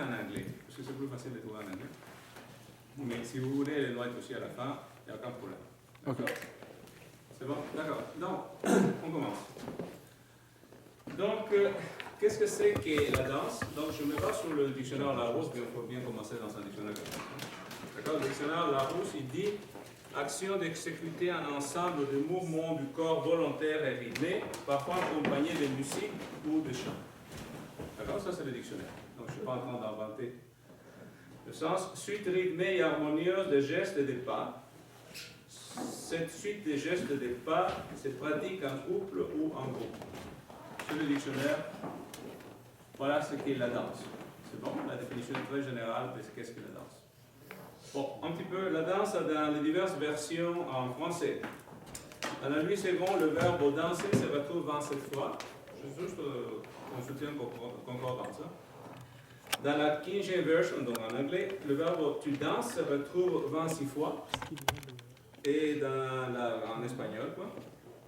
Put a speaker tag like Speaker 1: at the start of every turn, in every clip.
Speaker 1: en anglais, parce que c'est plus facile de trouver en anglais. Mais si vous voulez, les notes aussi à la fin, il n'y a aucun problème. D'accord. C'est bon? D'accord. Donc, on commence. Donc, qu'est-ce que c'est que la danse? Donc, je me base sur le dictionnaire Larousse, mais il faut bien commencer dans un dictionnaire comme ça. D'accord? Le dictionnaire Larousse, il dit action d'exécuter un ensemble de mouvements du corps volontaires et rythmés, parfois accompagnés de musique ou de chant. D'accord? Ça, c'est le dictionnaire. Donc, je ne suis pas en train d'inventer le sens. Suite rythmée et harmonieuse de gestes et de pas. Cette suite de gestes et de pas se pratique en couple ou en groupe. Sur le dictionnaire, voilà ce qu'est la danse. C'est bon? La définition très générale de ce qu'est la danse. Bon, un petit peu, la danse a dans les diverses versions en français. Dans la Louis II, le verbe danser se retrouve 27 fois. Je vais juste consulter une concordance. Dans la King James Version, donc en anglais, le verbe tu danses se retrouve 26 fois. Et en espagnol, quoi,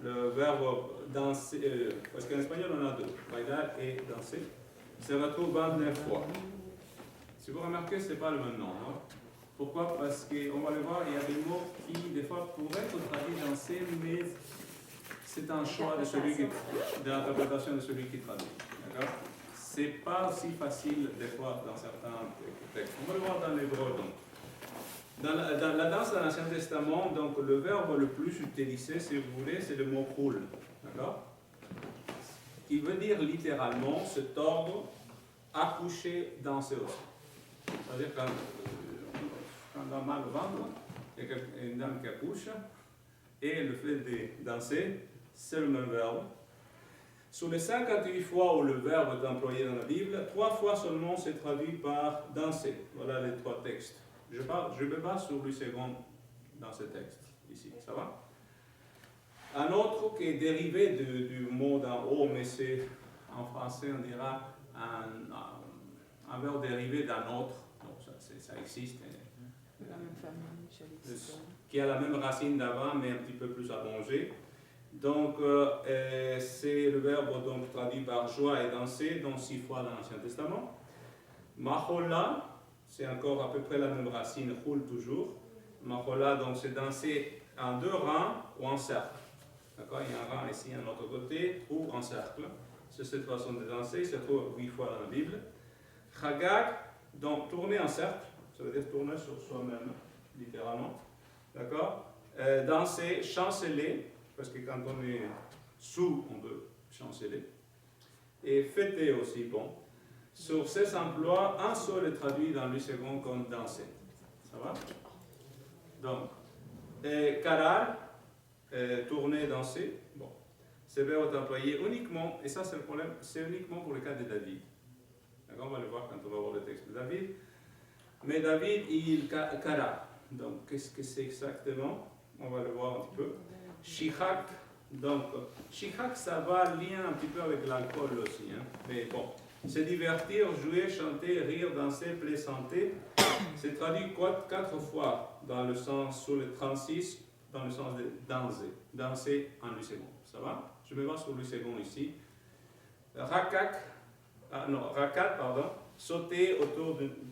Speaker 1: le verbe danser, parce qu'en espagnol on a deux, bailar et danser, se retrouve 29 fois. Si vous remarquez, ce n'est pas le même nom. Hein? Pourquoi? Parce qu'on va le voir, il y a des mots qui, des fois, pourraient être traduits danser, mais c'est un choix de celui qui, de l'interprétation de celui qui traduit. D'accord? C'est pas aussi facile, des fois, dans certains textes. On va le voir dans l'hébreu, donc. Dans la danse de l'Ancien Testament, donc, le verbe le plus utilisé, si vous voulez, c'est le mot roule. D'accord? Qui veut dire littéralement se tordre, accoucher, danser aussi. C'est-à-dire quand on a mal au ventre, il y a une dame qui accouche, et le fait de danser, c'est le même verbe. Sur les 58 fois où le verbe est employé dans la Bible, 3 fois seulement c'est traduit par danser. Voilà les 3 textes. Je me base sur Louis II dans ce texte, ici. Ça va? Un autre qui est dérivé du mot d'en haut, mais c'est, en français, on dira un verbe dérivé d'un autre. Donc ça existe.
Speaker 2: La même famille,
Speaker 1: qui a la même racine d'avant, mais un petit peu plus allongée. Donc, c'est le verbe donc, traduit par joie et danser, donc 6 fois dans l'Ancien Testament. Mahola, c'est encore à peu près la même racine, roule toujours. Mahola, donc c'est danser en 2 rangs ou en cercle. D'accord? Il y a un rang ici, un autre côté, ou en cercle. C'est cette façon de danser, il se trouve 8 fois dans la Bible. Chagag, donc tourner en cercle, ça veut dire tourner sur soi-même, littéralement. D'accord? Danser, chanceler, parce que quand on est sous, on peut chanceler. Et fêter aussi, bon. Sur ces emplois, un seul est traduit dans le second comme danser. Ça va? Donc, karar, tourner, danser. Bon. Ce verbe est employé uniquement, et ça c'est le problème, c'est uniquement pour le cas de David. D'accord? On va le voir quand on va voir le texte de David. Mais David, il kara. Donc, qu'est-ce que c'est exactement? On va le voir un petit peu. Shihak. Donc, shihak, ça va lier un petit peu avec l'alcool aussi. Hein? Mais bon, se divertir, jouer, chanter, rire, danser, plaisanter. C'est traduit 4 fois dans le sens, sur le 36, dans le sens de danser. Danser en Louis II. Ça va? Je me base sur Louis II ici. Rakat, pardon. Sauter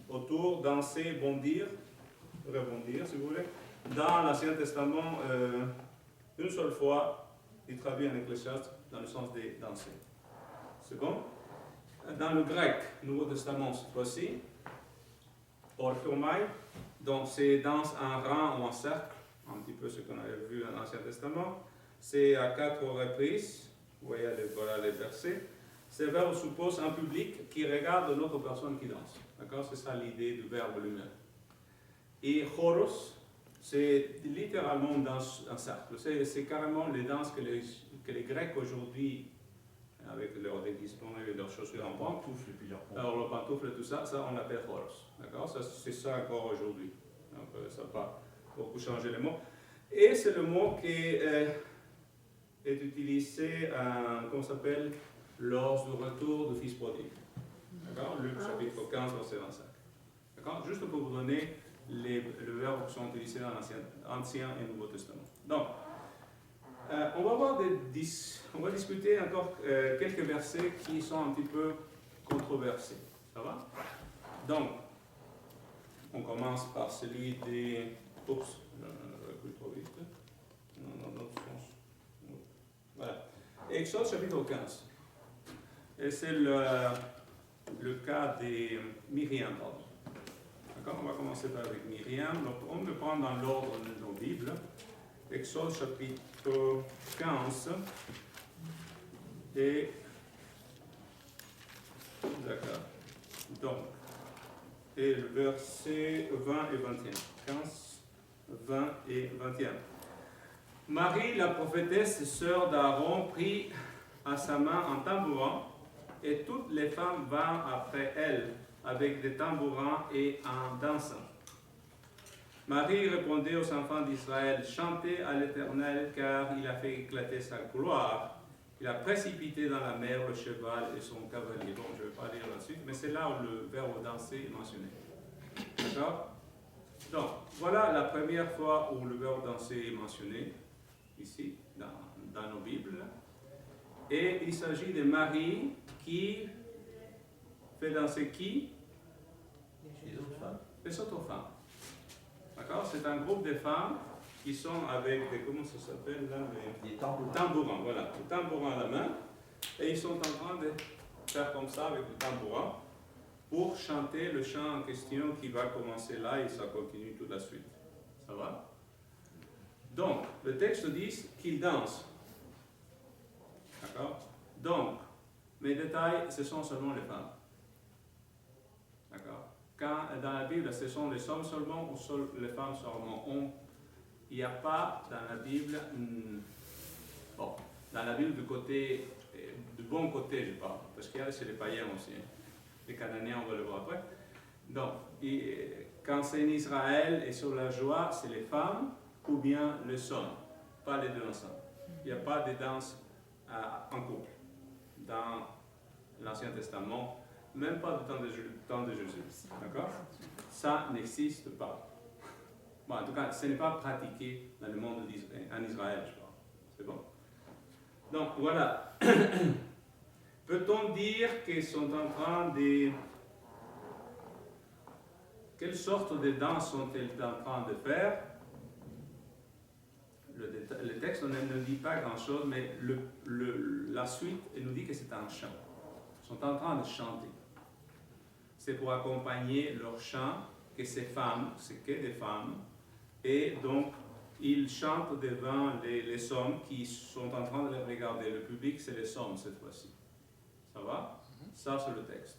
Speaker 1: autour, danser, bondir, rebondir si vous voulez. Dans l'Ancien Testament, une seule fois, il traduit en Ecclésiaste dans le sens de danser. C'est bon? Dans le grec, Nouveau Testament cette fois-ci, orthomai, donc c'est danse en rang ou en cercle, un petit peu ce qu'on avait vu dans l'Ancien Testament. C'est à 4 reprises, vous voyez voilà les versets. Ce verbe suppose un public qui regarde l'autre personne qui danse. D'accord? C'est ça l'idée du verbe lui-même. Et choros, c'est littéralement une danse en cercle. C'est carrément les danses que les Grecs aujourd'hui, avec leur déguisement et leurs chaussures en pointe, alors leurs pantoufles et tout ça, ça on l'appelle choros. D'accord? C'est ça encore aujourd'hui. Donc ça n'a pas beaucoup changé les mots. Et c'est le mot qui est utilisé, comment ça s'appelle, lors du retour du Fils prodigue. D'accord? Luc chapitre 15, verset 25. D'accord? Juste pour vous donner les verbes qui sont utilisés dans l'Ancien et Nouveau Testament. Donc, on va discuter encore quelques versets qui sont un petit peu controversés. Ça va? Donc, on commence par celui des... Oups, j'aurais pu trop vite. Non, dans l'autre sens. Voilà. Exode chapitre 15. Et c'est le cas de Myriam, pardon. D'accord, on va commencer avec Myriam. Donc, on peut prendre dans l'ordre de nos Bibles. Exode chapitre 15. Et. D'accord. Donc, et le verset 20 et 21. 15, 20 et 21. Marie, la prophétesse, sœur d'Aaron, prit à sa main un tambourin, et toutes les femmes vinrent après elle avec des tambourins et en dansant. Marie répondait aux enfants d'Israël, chantez à l'Éternel, car il a fait éclater sa gloire. Il a précipité dans la mer le cheval et son cavalier. Bon, je ne vais pas lire là-dessus, mais c'est là où le verbe danser est mentionné. D'accord? Donc, voilà la première fois où le verbe danser est mentionné, ici, dans nos Bibles. Et il s'agit de Marie qui fait danser qui?
Speaker 3: Les autres femmes.
Speaker 1: Les autres femmes. D'accord? C'est un groupe de femmes qui sont avec des, comment ça s'appelle là?
Speaker 3: Des tambourins.
Speaker 1: Tambourins, voilà. Des tambourins à la main. Et ils sont en train de faire comme ça avec le tambourin pour chanter le chant en question qui va commencer là et ça continue toute la suite. Ça va? Donc, le texte dit qu'ils dansent. D'accord? Donc, mes détails, ce sont seulement les femmes. D'accord? Quand dans la Bible, ce sont les hommes seulement ou les femmes seulement. Il n'y a pas dans la Bible, bon, dans la Bible du côté, du bon côté, je parle, parce qu'il y a c'est les païens aussi. Hein. Les Cananéens, on va le voir après. Donc, quand c'est en Israël et sur la joie, c'est les femmes ou bien les hommes, pas les deux ensemble. Il n'y a pas de danse en couple dans l'Ancien Testament, même pas du temps de Jésus. D'accord? Ça n'existe pas. Bon, en tout cas, ce n'est pas pratiqué dans le monde en Israël, je crois. C'est bon? Donc, voilà. Peut-on dire qu'ils sont en train de... Quelle sorte de danse sont-ils en train de faire? Le texte ne dit pas grand-chose, mais la suite elle nous dit que c'est un chant. Ils sont en train de chanter. C'est pour accompagner leur chant, que ces femmes, c'est que des femmes, et donc ils chantent devant les hommes qui sont en train de les regarder. Le public, c'est les hommes cette fois-ci. Ça va? Ça, c'est le texte.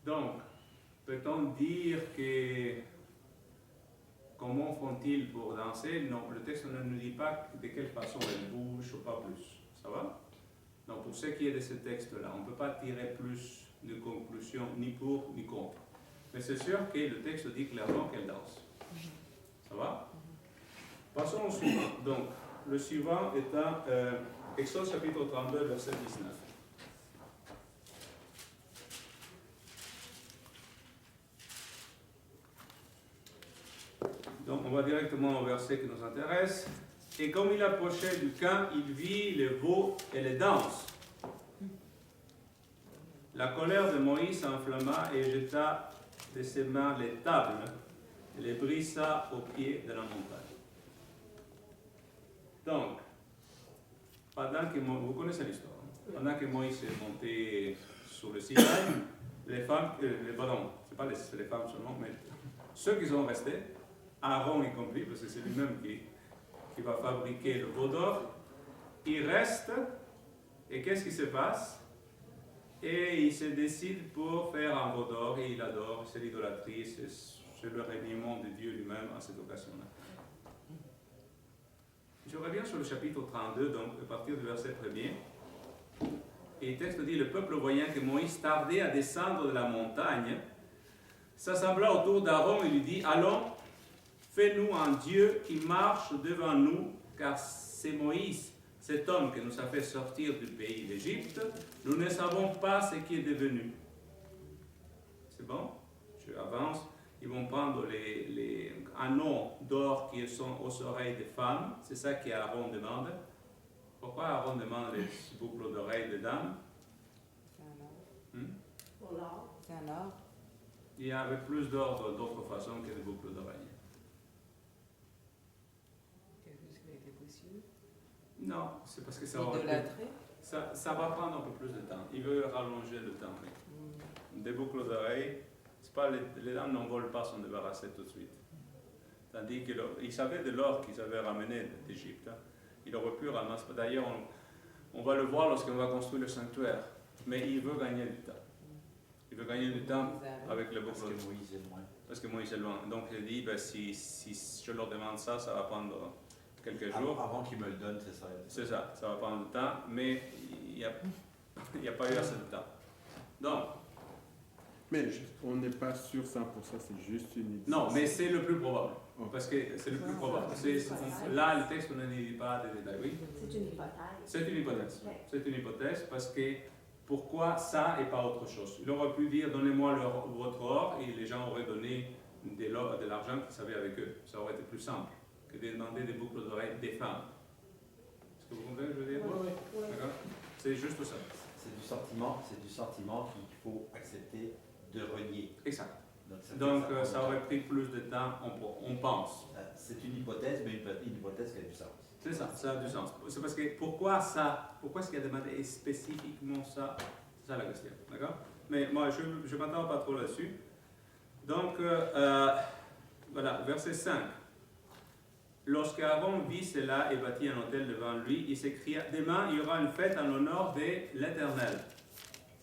Speaker 1: Donc, peut-on dire que comment font-ils pour danser? Non, le texte ne nous dit pas de quelle façon elles bougent ou pas plus. Ça va? Donc, pour ce qui est de ce texte-là, on ne peut pas tirer plus de conclusions ni pour ni contre. Mais c'est sûr que le texte dit clairement qu'elles dansent. Ça va? Passons au suivant. Donc, le suivant est un Exode chapitre 32, verset 19. Donc, on va directement au verset qui nous intéresse. Et comme il approchait du camp, il vit les veaux et les danses. La colère de Moïse s'enflamma et jeta de ses mains les tables et les brisa au pied de la montagne. Donc, pendant que vous connaissez l'histoire, pendant que Moïse est monté sur le Sinaï, les femmes, pardon, c'est pas les femmes seulement, mais ceux qui sont restés, Aaron y compris, parce que c'est lui-même qui va fabriquer le veau d'or, il reste, et qu'est-ce qui se passe? Et il se décide pour faire un veau d'or, et il adore, c'est l'idolâtrie, c'est le règlement de Dieu lui-même à cette occasion-là. Je reviens sur le chapitre 32, donc à partir du verset 1er. Et le texte dit, le peuple voyant que Moïse tardait à descendre de la montagne, s'assembla autour d'Aaron et lui dit, allons, fais-nous un Dieu qui marche devant nous, car c'est Moïse, cet homme qui nous a fait sortir du pays d'Égypte. Nous ne savons pas ce qui est devenu. C'est bon? Je avance. Ils vont prendre les anneaux d'or qui sont aux oreilles des femmes. C'est ça qu'Aaron demande. Pourquoi Aaron demande les boucles d'oreilles des dames?
Speaker 2: C'est un or. C'est un or.
Speaker 1: Il y avait plus d'ordre d'autres façons que des boucles d'oreilles.
Speaker 2: Quelque chose qui a été précieux.
Speaker 1: Non, c'est parce que
Speaker 2: Idolâtré.
Speaker 1: ça va prendre un peu plus de temps. Il veut rallonger le temps. Oui. Des boucles d'oreilles, c'est pas les dames n'en veulent pas s'en débarrasser tout de suite. Tandis qu'il savait de l'or qu'ils avaient ramené d'Égypte. Hein. Il aurait pu ramasser. D'ailleurs, on va le voir lorsqu'on va construire le sanctuaire. Mais il veut gagner du temps. Il veut gagner du temps avec le
Speaker 3: Parce
Speaker 1: boucle.
Speaker 3: que Moïse est loin.
Speaker 1: Parce que Moïse est loin. Donc il dit, ben, si je leur demande ça, ça va prendre quelques jours.
Speaker 3: Avant qu'ils me le donnent, c'est ça.
Speaker 1: C'est ça, ça va prendre du temps, mais il n'y a pas eu assez de temps. Donc,
Speaker 4: Mais on n'est pas sûr 100%, c'est juste une idée.
Speaker 1: non, mais c'est le plus probable.
Speaker 4: Oh.
Speaker 1: Parce que c'est le plus probable. Là, le texte ne dit pas de détails. Oui?
Speaker 5: C'est une hypothèse.
Speaker 1: C'est une hypothèse. C'est une hypothèse parce que pourquoi ça et pas autre chose? Il aurait pu dire donnez-moi votre or et les gens auraient donné de l'argent qu'ils avaient avec eux. Ça aurait été plus simple que de demander des boucles d'oreilles des femmes. Est-ce que vous comprenez ce que je veux dire?
Speaker 5: Oui.
Speaker 1: D'accord? C'est juste ça.
Speaker 3: C'est du sentiment qu'il faut accepter de renier.
Speaker 1: Exact.
Speaker 3: Donc,
Speaker 1: Donc ça aurait pris plus de temps, on pense.
Speaker 3: c'est une hypothèse, mais une hypothèse qui a du sens.
Speaker 1: C'est ça, ça a du sens. C'est parce que pourquoi ça? Pourquoi est-ce qu'il a demandé spécifiquement ça? C'est ça la question, d'accord? Mais moi, je ne m'attends pas trop là-dessus. Donc, voilà, verset 5. Lorsqu'Aaron vit cela et bâtit un autel devant lui, il s'écria, demain il y aura une fête en l'honneur de l'Éternel.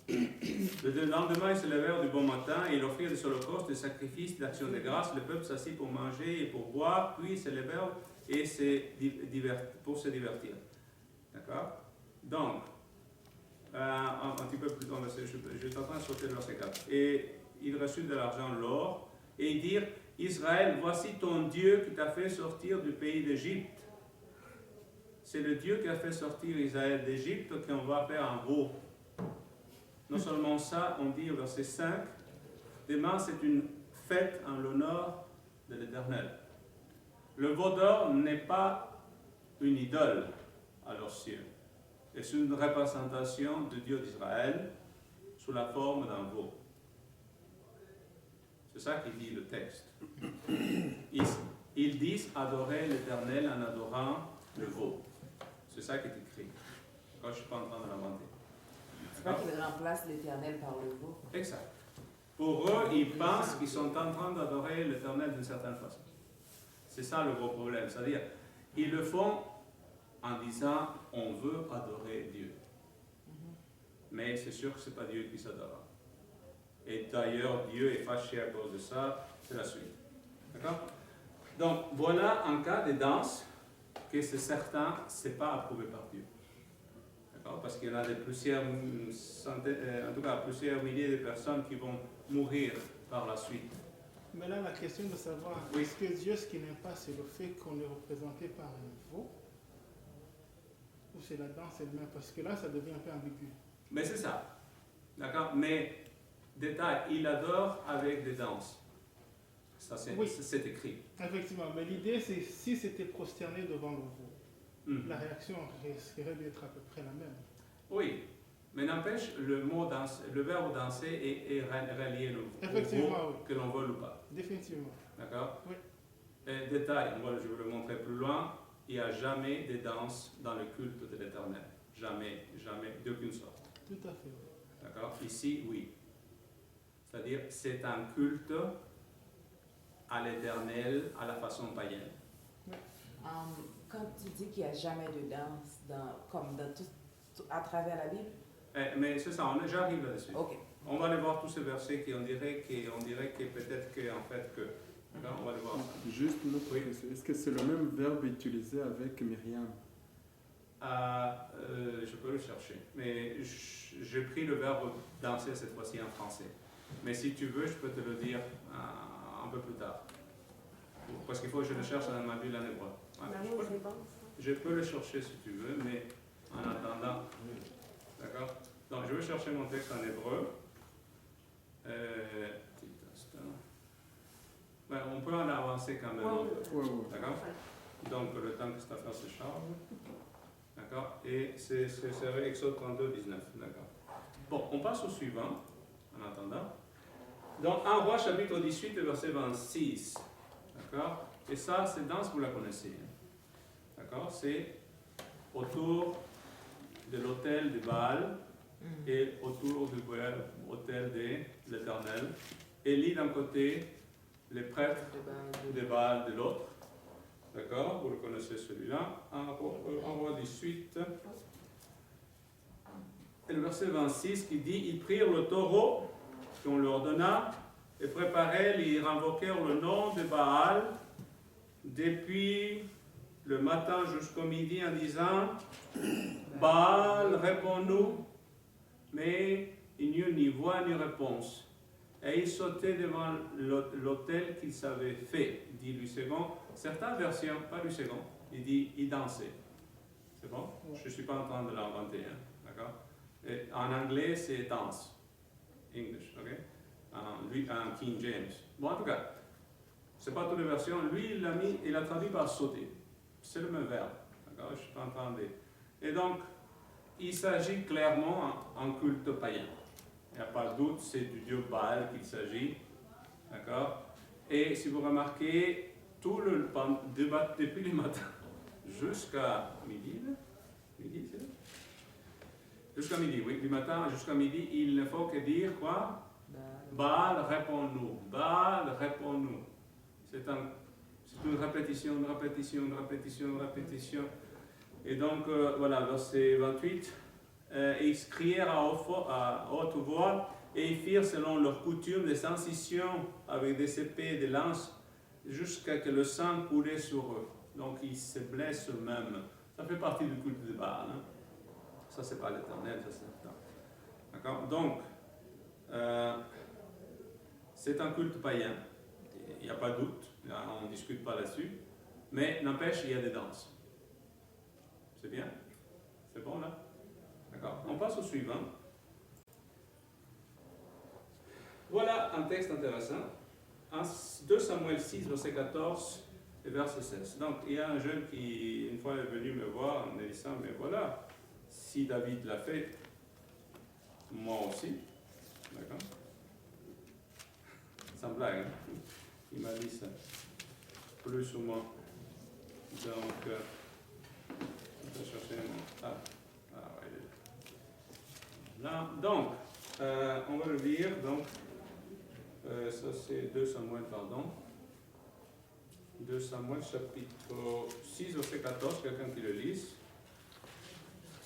Speaker 1: Le lendemain, ils se levèrent du bon matin et ils offrirent des holocaustes, des sacrifices, d'actions de grâce. Le peuple s'assit pour manger et pour boire, puis ils se levèrent et pour se divertir. D'accord? Donc, un petit peu plus tôt, je suis en train de sauter le verset 4. Et ils reçurent de l'argent, l'or, et ils dirent, Israël, voici ton Dieu qui t'a fait sortir du pays d'Égypte. C'est le Dieu qui a fait sortir Israël d'Égypte qu'on va faire un veau. Non seulement ça, on dit au verset 5, demain c'est une fête en l'honneur de l'Éternel. Le veau d'or n'est pas une idole à leurs yeux. C'est une représentation du Dieu d'Israël sous la forme d'un veau. C'est ça qu'il dit le texte. Ils disent adorer l'Éternel en adorant le veau. C'est ça qui est écrit. Quand je ne suis pas en train de l'inventer.
Speaker 2: C'est pas qu'il remplace l'Éternel par le veau.
Speaker 1: Exact. Pour eux, ils pensent qu'ils sont en train d'adorer l'Éternel d'une certaine façon. C'est ça le gros problème. C'est-à-dire, ils le font en disant on veut adorer Dieu. Mais c'est sûr que ce n'est pas Dieu qui s'adore. Et d'ailleurs, Dieu est fâché à cause de ça. C'est la suite. D'accord? Donc, voilà un cas de danse que c'est certain, ce n'est pas approuvé par Dieu. D'accord? Parce qu'il y en a plusieurs centaines, en tout cas plusieurs milliers de personnes qui vont mourir par la suite.
Speaker 6: Mais là, la question de savoir,
Speaker 1: Oui.
Speaker 6: est-ce que Dieu, ce qui n'aime pas, c'est le fait qu'on est représenté par un veau, ou c'est la danse elle-même? Parce que là, ça devient un peu ambigu.
Speaker 1: Mais c'est ça. D'accord? Mais, détail, il adore avec des danses. Ça, c'est
Speaker 6: Oui.
Speaker 1: c'est écrit.
Speaker 6: Effectivement, mais l'idée, c'est si c'était prosterné devant le veau,
Speaker 1: Mhm.
Speaker 6: la réaction risquerait d'être à peu près la même.
Speaker 1: Oui. Mais n'empêche, le verbe danser est relié au
Speaker 6: Effectivement,
Speaker 1: veau,
Speaker 6: oui.
Speaker 1: que l'on veuille ou pas.
Speaker 6: Définitivement.
Speaker 1: D'accord?
Speaker 6: Oui.
Speaker 1: Et détail, je vais le montrer plus loin, il n'y a jamais de danse dans le culte de l'Éternel. Jamais, jamais, d'aucune sorte.
Speaker 6: Tout à fait, oui.
Speaker 1: D'accord? Ici, oui. C'est-à-dire, c'est un culte à l'Éternel, à la façon païenne.
Speaker 2: Quand tu dis qu'il n'y a jamais de danse, comme à travers la Bible,
Speaker 1: Mais c'est ça, j'arrive là-dessus.
Speaker 2: ok.
Speaker 1: On va aller voir tous ces versets qui on dirait que peut-être qu'en fait que... D'accord? On va aller voir ça.
Speaker 4: Juste une autre
Speaker 1: Oui.
Speaker 4: question. Est-ce que c'est le même verbe utilisé avec Myriam?
Speaker 1: Je peux le chercher. Mais j'ai pris le verbe danser cette fois-ci en français. Mais si tu veux, je peux te le dire un peu plus tard. Parce qu'il faut que je le cherche dans ma Bible en hébreu. Ouais,
Speaker 5: L'amour, c'est bon.
Speaker 1: je peux le chercher si tu veux, mais en attendant. D'accord? Donc, je vais chercher mon texte en hébreu. Petit instant. Ben, on peut en avancer quand même. un peu.
Speaker 4: Ouais.
Speaker 1: D'accord? Donc, le temps que cette affaire se charge. D'accord? Et c'est Exode 32, 19. D'accord? Bon, on passe au suivant, en attendant. Dans 1 Roi chapitre 18, verset 26. D'accord? Et ça, cette danse, vous la connaissez. D'accord? C'est autour de l'autel de Baal et autour du autel de l'Éternel. Élie d'un côté, les prêtres de Baal de l'autre. D'accord? Vous le connaissez celui-là. 1 Roi 18. Et le verset 26 qui dit: ils prirent le taureau qu'on leur donna et préparèrent, ils invoquèrent le nom de Baal depuis le matin jusqu'au midi en disant: Baal, réponds-nous. Mais il n'y eut ni voix ni réponse. Et ils sautaient devant l'autel qu'ils avaient fait, dit Louis II. Certaines versions, pas Louis II, il dit ils dansaient. C'est bon? Je ne suis pas en train de l'inventer, hein? D'accord? Et en anglais, c'est dance. English, ok? En King James. Bon, en tout cas, c'est pas toutes les versions. Lui, il a traduit par sauter. C'est le même verbe. D'accord? Je suis pas en train de... Et donc, il s'agit clairement d'un culte païen. Il n'y a pas de doute, c'est du dieu Baal qu'il s'agit. D'accord? Et si vous remarquez, tout le débat depuis le matin jusqu'à midi, midi, c'est ça? Jusqu'à midi, oui, du matin jusqu'à midi, il ne faut que dire quoi? Baal, réponds-nous. Baal, réponds-nous. C'est une répétition, une répétition, une répétition, une répétition. Et donc, voilà, verset 28. Ils crièrent à haute voix et ils firent selon leur coutume des incisions avec des épées et des lances jusqu'à ce que le sang coulait sur eux. Donc, ils se blessent eux-mêmes. Ça fait partie du culte de Baal. Hein? Ça, c'est pas l'Éternel, ça c'est l'Éternel. D'accord? Donc, c'est un culte païen. Il n'y a pas de doute. On ne discute pas là-dessus. Mais n'empêche, il y a des danses. C'est bien? C'est bon là? D'accord. On passe au suivant. Voilà un texte intéressant. 2 Samuel 6, verset 14 et verset 16. Donc, il y a un jeune qui, une fois, est venu me voir en me disant, mais voilà, si David l'a fait, moi aussi. D'accord? Sans blague, hein? Il m'a dit ça. Plus ou moins. Donc, je vais chercher un... ouais, là. Donc, on va le lire. Donc, ça c'est 2 Samuel, pardon. 2 Samuel, chapitre 6, verset 14, quelqu'un qui le lise.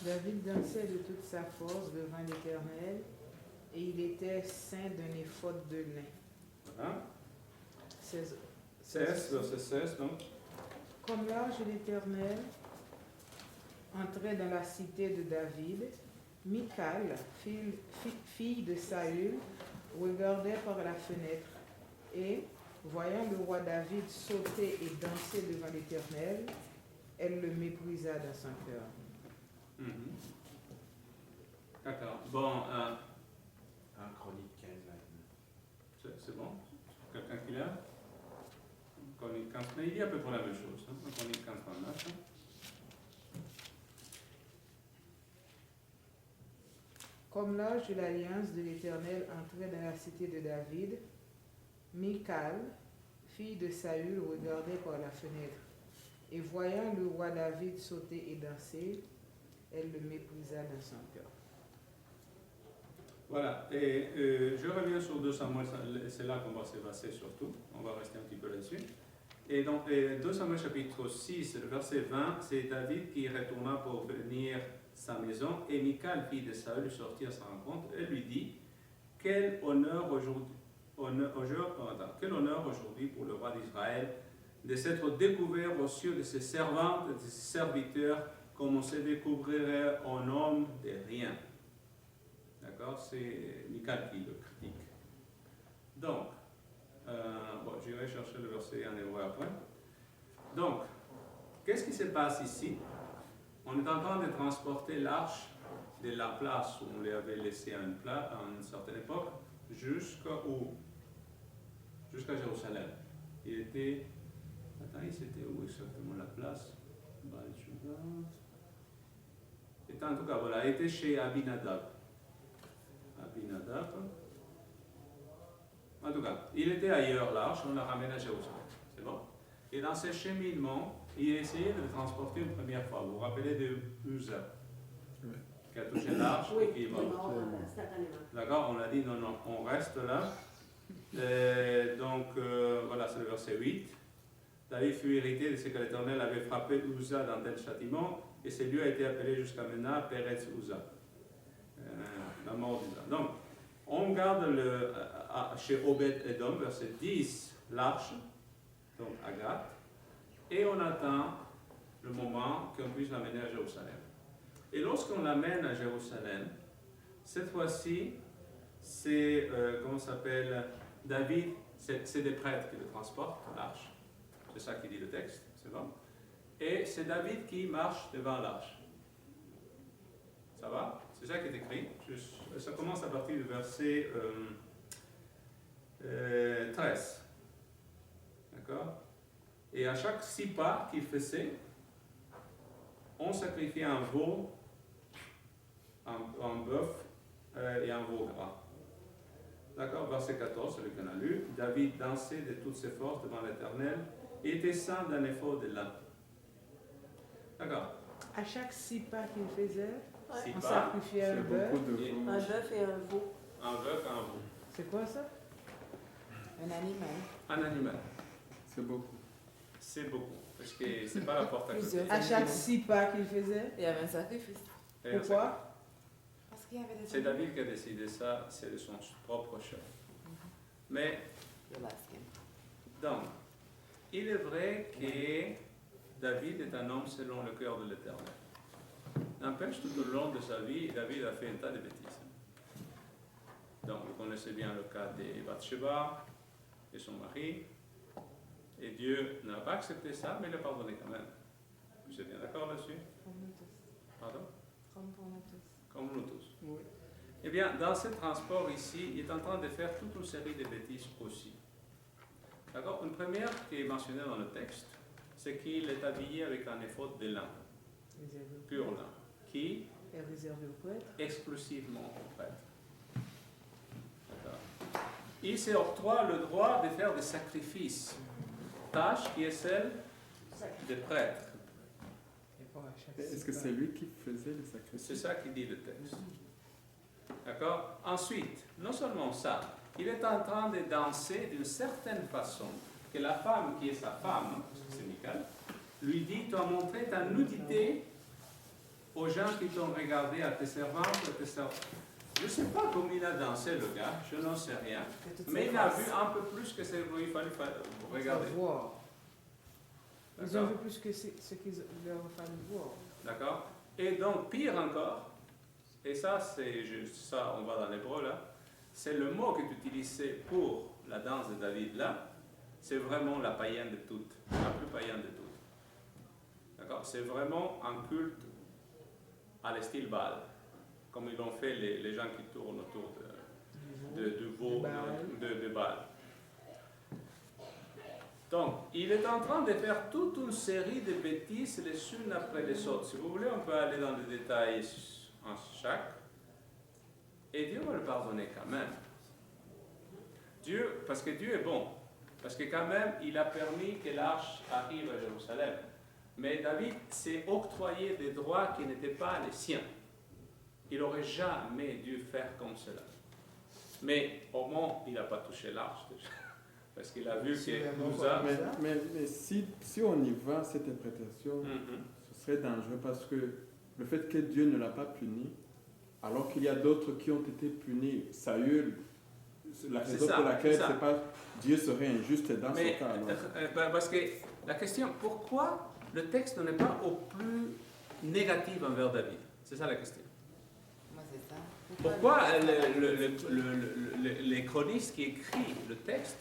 Speaker 2: David dansait de toute sa force devant l'Éternel, et il était ceint d'un éphod de lin.
Speaker 1: Voilà.
Speaker 2: 16,
Speaker 1: 16, verset 16, donc.
Speaker 2: Comme l'ange de l'Éternel entrait dans la cité de David, Michal, fille de Saül, regardait par la fenêtre, et, voyant le roi David sauter et danser devant l'Éternel, elle le méprisa dans son cœur.
Speaker 1: D'accord. Bon,
Speaker 3: Un Chronique 15, 29.
Speaker 1: c'est bon? Quelqu'un qui l'a? Chronique 15, mais il dit à peu près la même chose. Hein? Chronique 15, 29. Hein?
Speaker 2: Comme l'ange de l'alliance de l'Éternel entrait dans la cité de David, Michal, fille de Saül, regardait par la fenêtre, et voyant le roi David sauter et danser, elle le méprisa dans son cœur.
Speaker 1: Voilà, et je reviens sur 2 Samuel, c'est là qu'on va se baser surtout, on va rester un petit peu là-dessus. Et donc, 2 Samuel chapitre 6, le verset 20, c'est David qui retourna pour venir sa maison, et Michal, fille de Saül, sortit à sa rencontre, et lui dit, quel honneur aujourd'hui pour le roi d'Israël de s'être découvert aux yeux de ses servantes et de ses serviteurs, comme on se découvrirait un homme de rien. D'accord? C'est Michal qui le critique. Donc, j'irai chercher le verset en hébreu après. Donc, qu'est-ce qui se passe ici? On est en train de transporter l'arche de la place où on l'avait laissé à une certaine époque jusqu'à Jérusalem. Il était... Attends, c'était où exactement la place? Et en tout cas, voilà, il était chez Abinadab. En tout tout cas, il était ailleurs, l'arche, on l'a ramené à Jérusalem. C'est bon? Et dans ce cheminement, il a essayé de le transporter une première fois. Vous vous rappelez de Uza,
Speaker 4: Oui.
Speaker 1: qui a touché l'arche et qui est mort.
Speaker 5: Instantanément.
Speaker 1: D'accord? On a dit non, non, on reste là. Voilà, c'est le verset 8. David fut irrité de ce que l'Éternel avait frappé Uza dans tel châtiment, et ce lieu a été appelé jusqu'à maintenant Peretz Uza, la mort d'Uza. Donc, on garde chez Obed Edom, verset 10, l'arche, donc Agathe, et on attend le moment qu'on puisse l'amener à Jérusalem. Et lorsqu'on l'amène à Jérusalem, cette fois-ci, c'est, comment ça s'appelle, David, c'est des prêtres qui le transportent, l'arche. C'est ça qui dit le texte, c'est bon. Et c'est David qui marche devant l'arche. Ça va? C'est ça qui est écrit. Ça commence à partir du verset 13. D'accord? Et à chaque 6 pas qu'il faisait, on sacrifiait un veau, un bœuf et un veau gras. D'accord? Verset 14, celui qu'on a lu. David dansait de toutes ses forces devant l'Éternel et était ceint d'un éphod de lin. D'accord?
Speaker 2: À chaque 6 pas qu'il faisait,
Speaker 1: Six
Speaker 2: on
Speaker 1: pas,
Speaker 2: sacrifiait un
Speaker 4: C'est
Speaker 2: bœuf.
Speaker 4: beaucoup de
Speaker 1: Et-
Speaker 4: veaux.
Speaker 5: Un bœuf et un veau.
Speaker 1: un bœuf et un veau.
Speaker 2: C'est quoi ça? Un animal.
Speaker 1: Un animal.
Speaker 4: C'est beaucoup.
Speaker 1: C'est beaucoup. Parce que c'est pas la porte à côté.
Speaker 5: Plusieurs.
Speaker 2: À chaque 6 pas qu'il faisait.
Speaker 5: Il y avait un sacrifice.
Speaker 1: Et
Speaker 2: Pourquoi?
Speaker 5: Parce qu'il y avait des
Speaker 1: c'est David qui a décidé ça, c'est de son propre chef. Mais, donc, il est vrai que David est un homme selon le cœur de l'Éternel. N'empêche, tout au long de sa vie, David a fait un tas de bêtises. Donc, vous connaissez bien le cas de Bathsheba et son mari. Et Dieu n'a pas accepté ça, mais il l'a pardonné quand même. Vous êtes bien d'accord là-dessus? Pardon? Comme nous tous.
Speaker 6: Oui.
Speaker 1: Eh bien, dans ce transport ici, il est en train de faire toute une série de bêtises aussi. D'accord? Une première qui est mentionnée dans le texte, c'est qu'il est habillé avec un éphod de lin,
Speaker 2: Réservé au
Speaker 1: pur lin, qui
Speaker 2: est réservé au prêtre.
Speaker 1: exclusivement au prêtre. D'accord? Il s'octroie le droit de faire des sacrifices, tâche qui est celle des prêtres.
Speaker 2: Et pas à chaque
Speaker 4: Est-ce
Speaker 2: 6
Speaker 4: que
Speaker 2: pas.
Speaker 4: c'est lui qui faisait les sacrifices?
Speaker 1: C'est ça qui dit le texte. D'accord? Ensuite, non seulement ça, il est en train de danser d'une certaine façon que la femme qui est sa femme, c'est Michal, lui dit: tu as montré ta nudité aux gens qui t'ont regardé, à tes servantes, à tes servants. Je ne sais pas comment il a dansé le gars, je n'en sais rien, mais il a vu un peu plus que ce qu'il fallait regarder.
Speaker 2: Voir. Ils ont
Speaker 1: D'accord?
Speaker 2: vu plus que ce qu'ils leur fallu voir.
Speaker 1: D'accord? Et donc, pire encore, et ça, c'est juste ça, on va dans l'hébreu là, c'est le mot que tu utilisais pour la danse de David là, c'est vraiment la païenne de toutes, la plus païenne de toutes. D'accord? C'est vraiment un culte à l'estyle Baal, comme ils l'ont fait les gens qui tournent autour du veau de Baal. Donc, il est en train de faire toute une série de bêtises les unes après les autres. Si vous voulez, on peut aller dans les détails en chaque. Et Dieu va le pardonner quand même. Dieu, parce que Dieu est bon. Parce que quand même, il a permis que l'arche arrive à Jérusalem. Mais David s'est octroyé des droits qui n'étaient pas les siens. Il n'aurait jamais dû faire comme cela. Mais au moins, il n'a pas touché l'arche déjà. Parce qu'il a vu que nous a...
Speaker 4: Mais si on y va, cette interprétation, ce serait dangereux parce que le fait que Dieu ne l'a pas puni, alors qu'il y a d'autres qui ont été punis, Saül, la raison pour laquelle c'est pas Dieu serait injuste dans ce cas.
Speaker 1: Parce que la question, pourquoi le texte n'est pas au plus négatif envers David? C'est ça la question. Pourquoi les chronistes qui écrivent le texte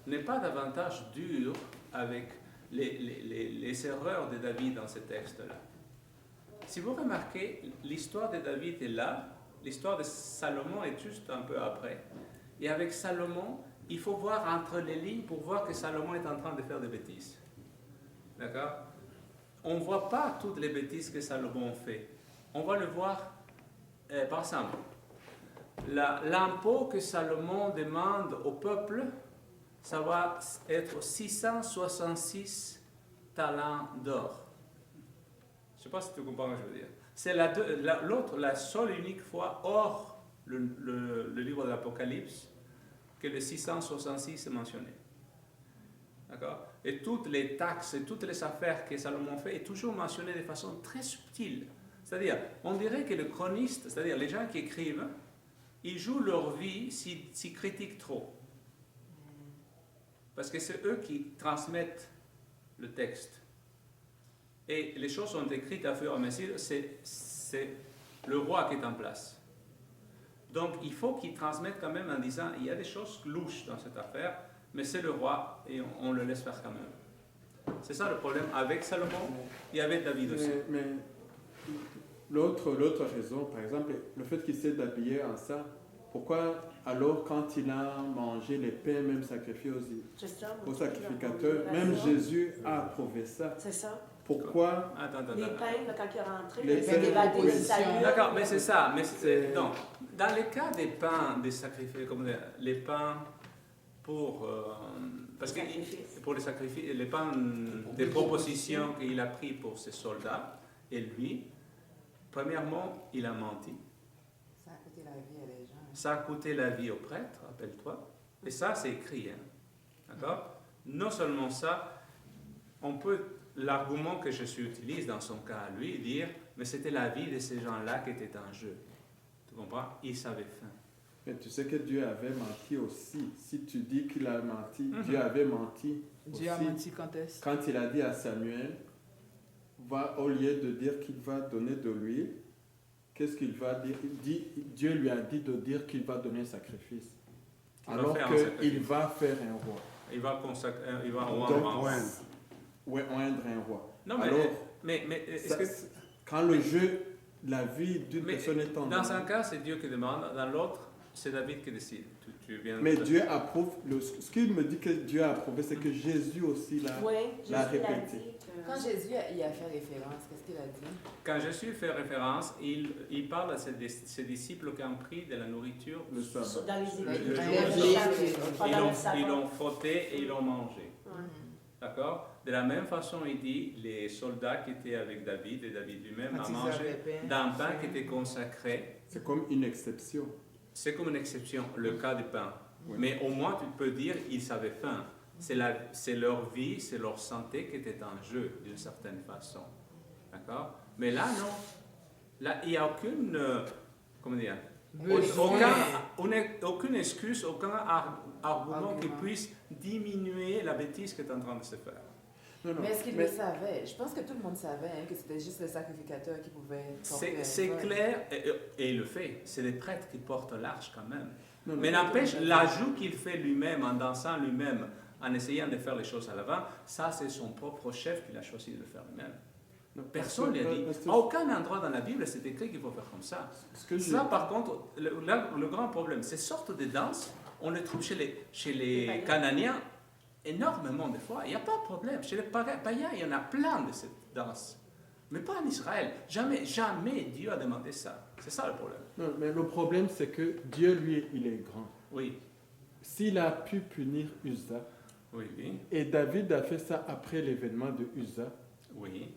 Speaker 1: n'est pas davantage dur avec les erreurs de David dans ce texte-là? Si vous remarquez, l'histoire de David est là, l'histoire de Salomon est juste un peu après. Et avec Salomon, il faut voir entre les lignes pour voir que Salomon est en train de faire des bêtises. D'accord? On ne voit pas toutes les bêtises que Salomon fait. On va le voir, par exemple, l'impôt que Salomon demande au peuple, ça va être 666 talents d'or. Je ne sais pas si tu comprends ce que je veux dire. C'est la seule et unique fois hors le livre de l'Apocalypse que le 666 est mentionné. D'accord? Et toutes les taxes et toutes les affaires que Salomon fait est toujours mentionné de façon très subtile. C'est-à-dire, on dirait que le chroniste, c'est-à-dire les gens qui écrivent, ils jouent leur vie s'ils critiquent trop. Parce que c'est eux qui transmettent le texte. Et les choses sont écrites à fur et à mesure, c'est le roi qui est en place. Donc il faut qu'ils transmettent quand même en disant, il y a des choses louches dans cette affaire, mais c'est le roi et on le laisse faire quand même. C'est ça le problème avec Salomon et avec David aussi.
Speaker 4: Mais l'autre raison, par exemple, le fait qu'il s'est habillé en ça, pourquoi alors quand il a mangé les pains même sacrifiés
Speaker 5: C'est ça,
Speaker 4: aux sacrificateurs, même Jésus a approuvé ça.
Speaker 5: C'est ça.
Speaker 4: Pourquoi
Speaker 5: Les pains, là, quand il est rentré,
Speaker 4: Les
Speaker 5: il
Speaker 4: pains
Speaker 5: a évadé le
Speaker 2: d'opposition.
Speaker 5: salut.
Speaker 1: D'accord, mais c'est ça. Non. Dans le cas des pains, des sacrifices, comme les pains pour... parce que pour les sacrifices, les pains des propositions qu'il a pris pour ses soldats, et lui, premièrement, il a menti.
Speaker 2: Ça a coûté la vie à des gens.
Speaker 1: Ça a coûté la vie au prêtre, rappelle-toi. Et ça, c'est écrit. Hein. D'accord? Non seulement ça, on peut... L'argument que Jésus utilise dans son cas à lui, dire, mais c'était la vie de ces gens-là qui était en jeu. Tu comprends? Ils savaient faim.
Speaker 4: Mais tu sais que Dieu avait menti aussi. Si tu dis qu'il a menti, Dieu avait menti
Speaker 2: Dieu a
Speaker 4: aussi.
Speaker 2: menti quand est-ce?
Speaker 4: Quand il a dit à Samuel, au lieu de dire qu'il va donner de l'huile, qu'est-ce qu'il va dire? Dieu lui a dit de dire qu'il va donner un sacrifice. Alors qu'il va faire un roi.
Speaker 1: Il va
Speaker 4: Donc,
Speaker 1: rendre.
Speaker 4: oindre un roi.
Speaker 1: Non, mais,
Speaker 4: alors,
Speaker 1: mais est-ce que...
Speaker 4: quand le jeu, la vie d'une personne est en
Speaker 1: dans un cas, c'est Dieu qui demande, dans l'autre, c'est David qui décide.
Speaker 4: Mais Dieu approuve, ce qu'il me dit que Dieu a approuvé, c'est que Jésus aussi l'a répété.
Speaker 5: Quand Jésus y a fait référence, qu'est-ce qu'il a dit?
Speaker 1: Quand Jésus fait référence, il parle à ses disciples qui ont pris de la nourriture
Speaker 4: Le sabbat.
Speaker 5: Dans les
Speaker 1: le
Speaker 5: églises.
Speaker 1: ils l'ont frotté et ils l'ont mangé. D'accord? De la même façon, il dit, les soldats qui étaient avec David, et David lui-même a mangé d'un pain qui était consacré.
Speaker 4: C'est comme une exception.
Speaker 1: C'est comme une exception, le cas du pain.
Speaker 4: Oui.
Speaker 1: Mais au moins, tu peux dire qu'ils avaient faim. C'est leur vie, c'est leur santé qui était en jeu, d'une certaine façon. D'accord? Mais là, non. Là, il n'y a aucune... comment dire? Aucune excuse, aucun argument qui puisse diminuer la bêtise qui est en train de se faire.
Speaker 4: Non,
Speaker 5: Mais est-ce qu'il le savait? Je pense que tout le monde savait que c'était juste le sacrificateur qui pouvait porter.
Speaker 1: C'est clair, et il le fait. C'est les prêtres qui portent l'arche quand même.
Speaker 4: Non,
Speaker 1: Mais n'empêche, l'ajout qu'il fait lui-même, en dansant lui-même, en essayant de faire les choses à l'avant, ça c'est son propre chef qui a choisi de le faire lui-même. Personne ne l'a dit. À aucun endroit dans la Bible, c'est écrit qu'il faut faire comme ça. Ça, par contre, le grand problème, ces sortes de danses, on les trouve chez les Cananéens énormément de fois. Il n'y a pas de problème. Chez les païens, il y en a plein de cette danse. Mais pas en Israël. Jamais Dieu a demandé ça. C'est ça le problème.
Speaker 4: Non, mais le problème, c'est que Dieu, lui, il est grand.
Speaker 1: Oui.
Speaker 4: S'il a pu punir Uza,
Speaker 1: Oui.
Speaker 4: et David a fait ça après l'événement de Uza,
Speaker 1: Oui.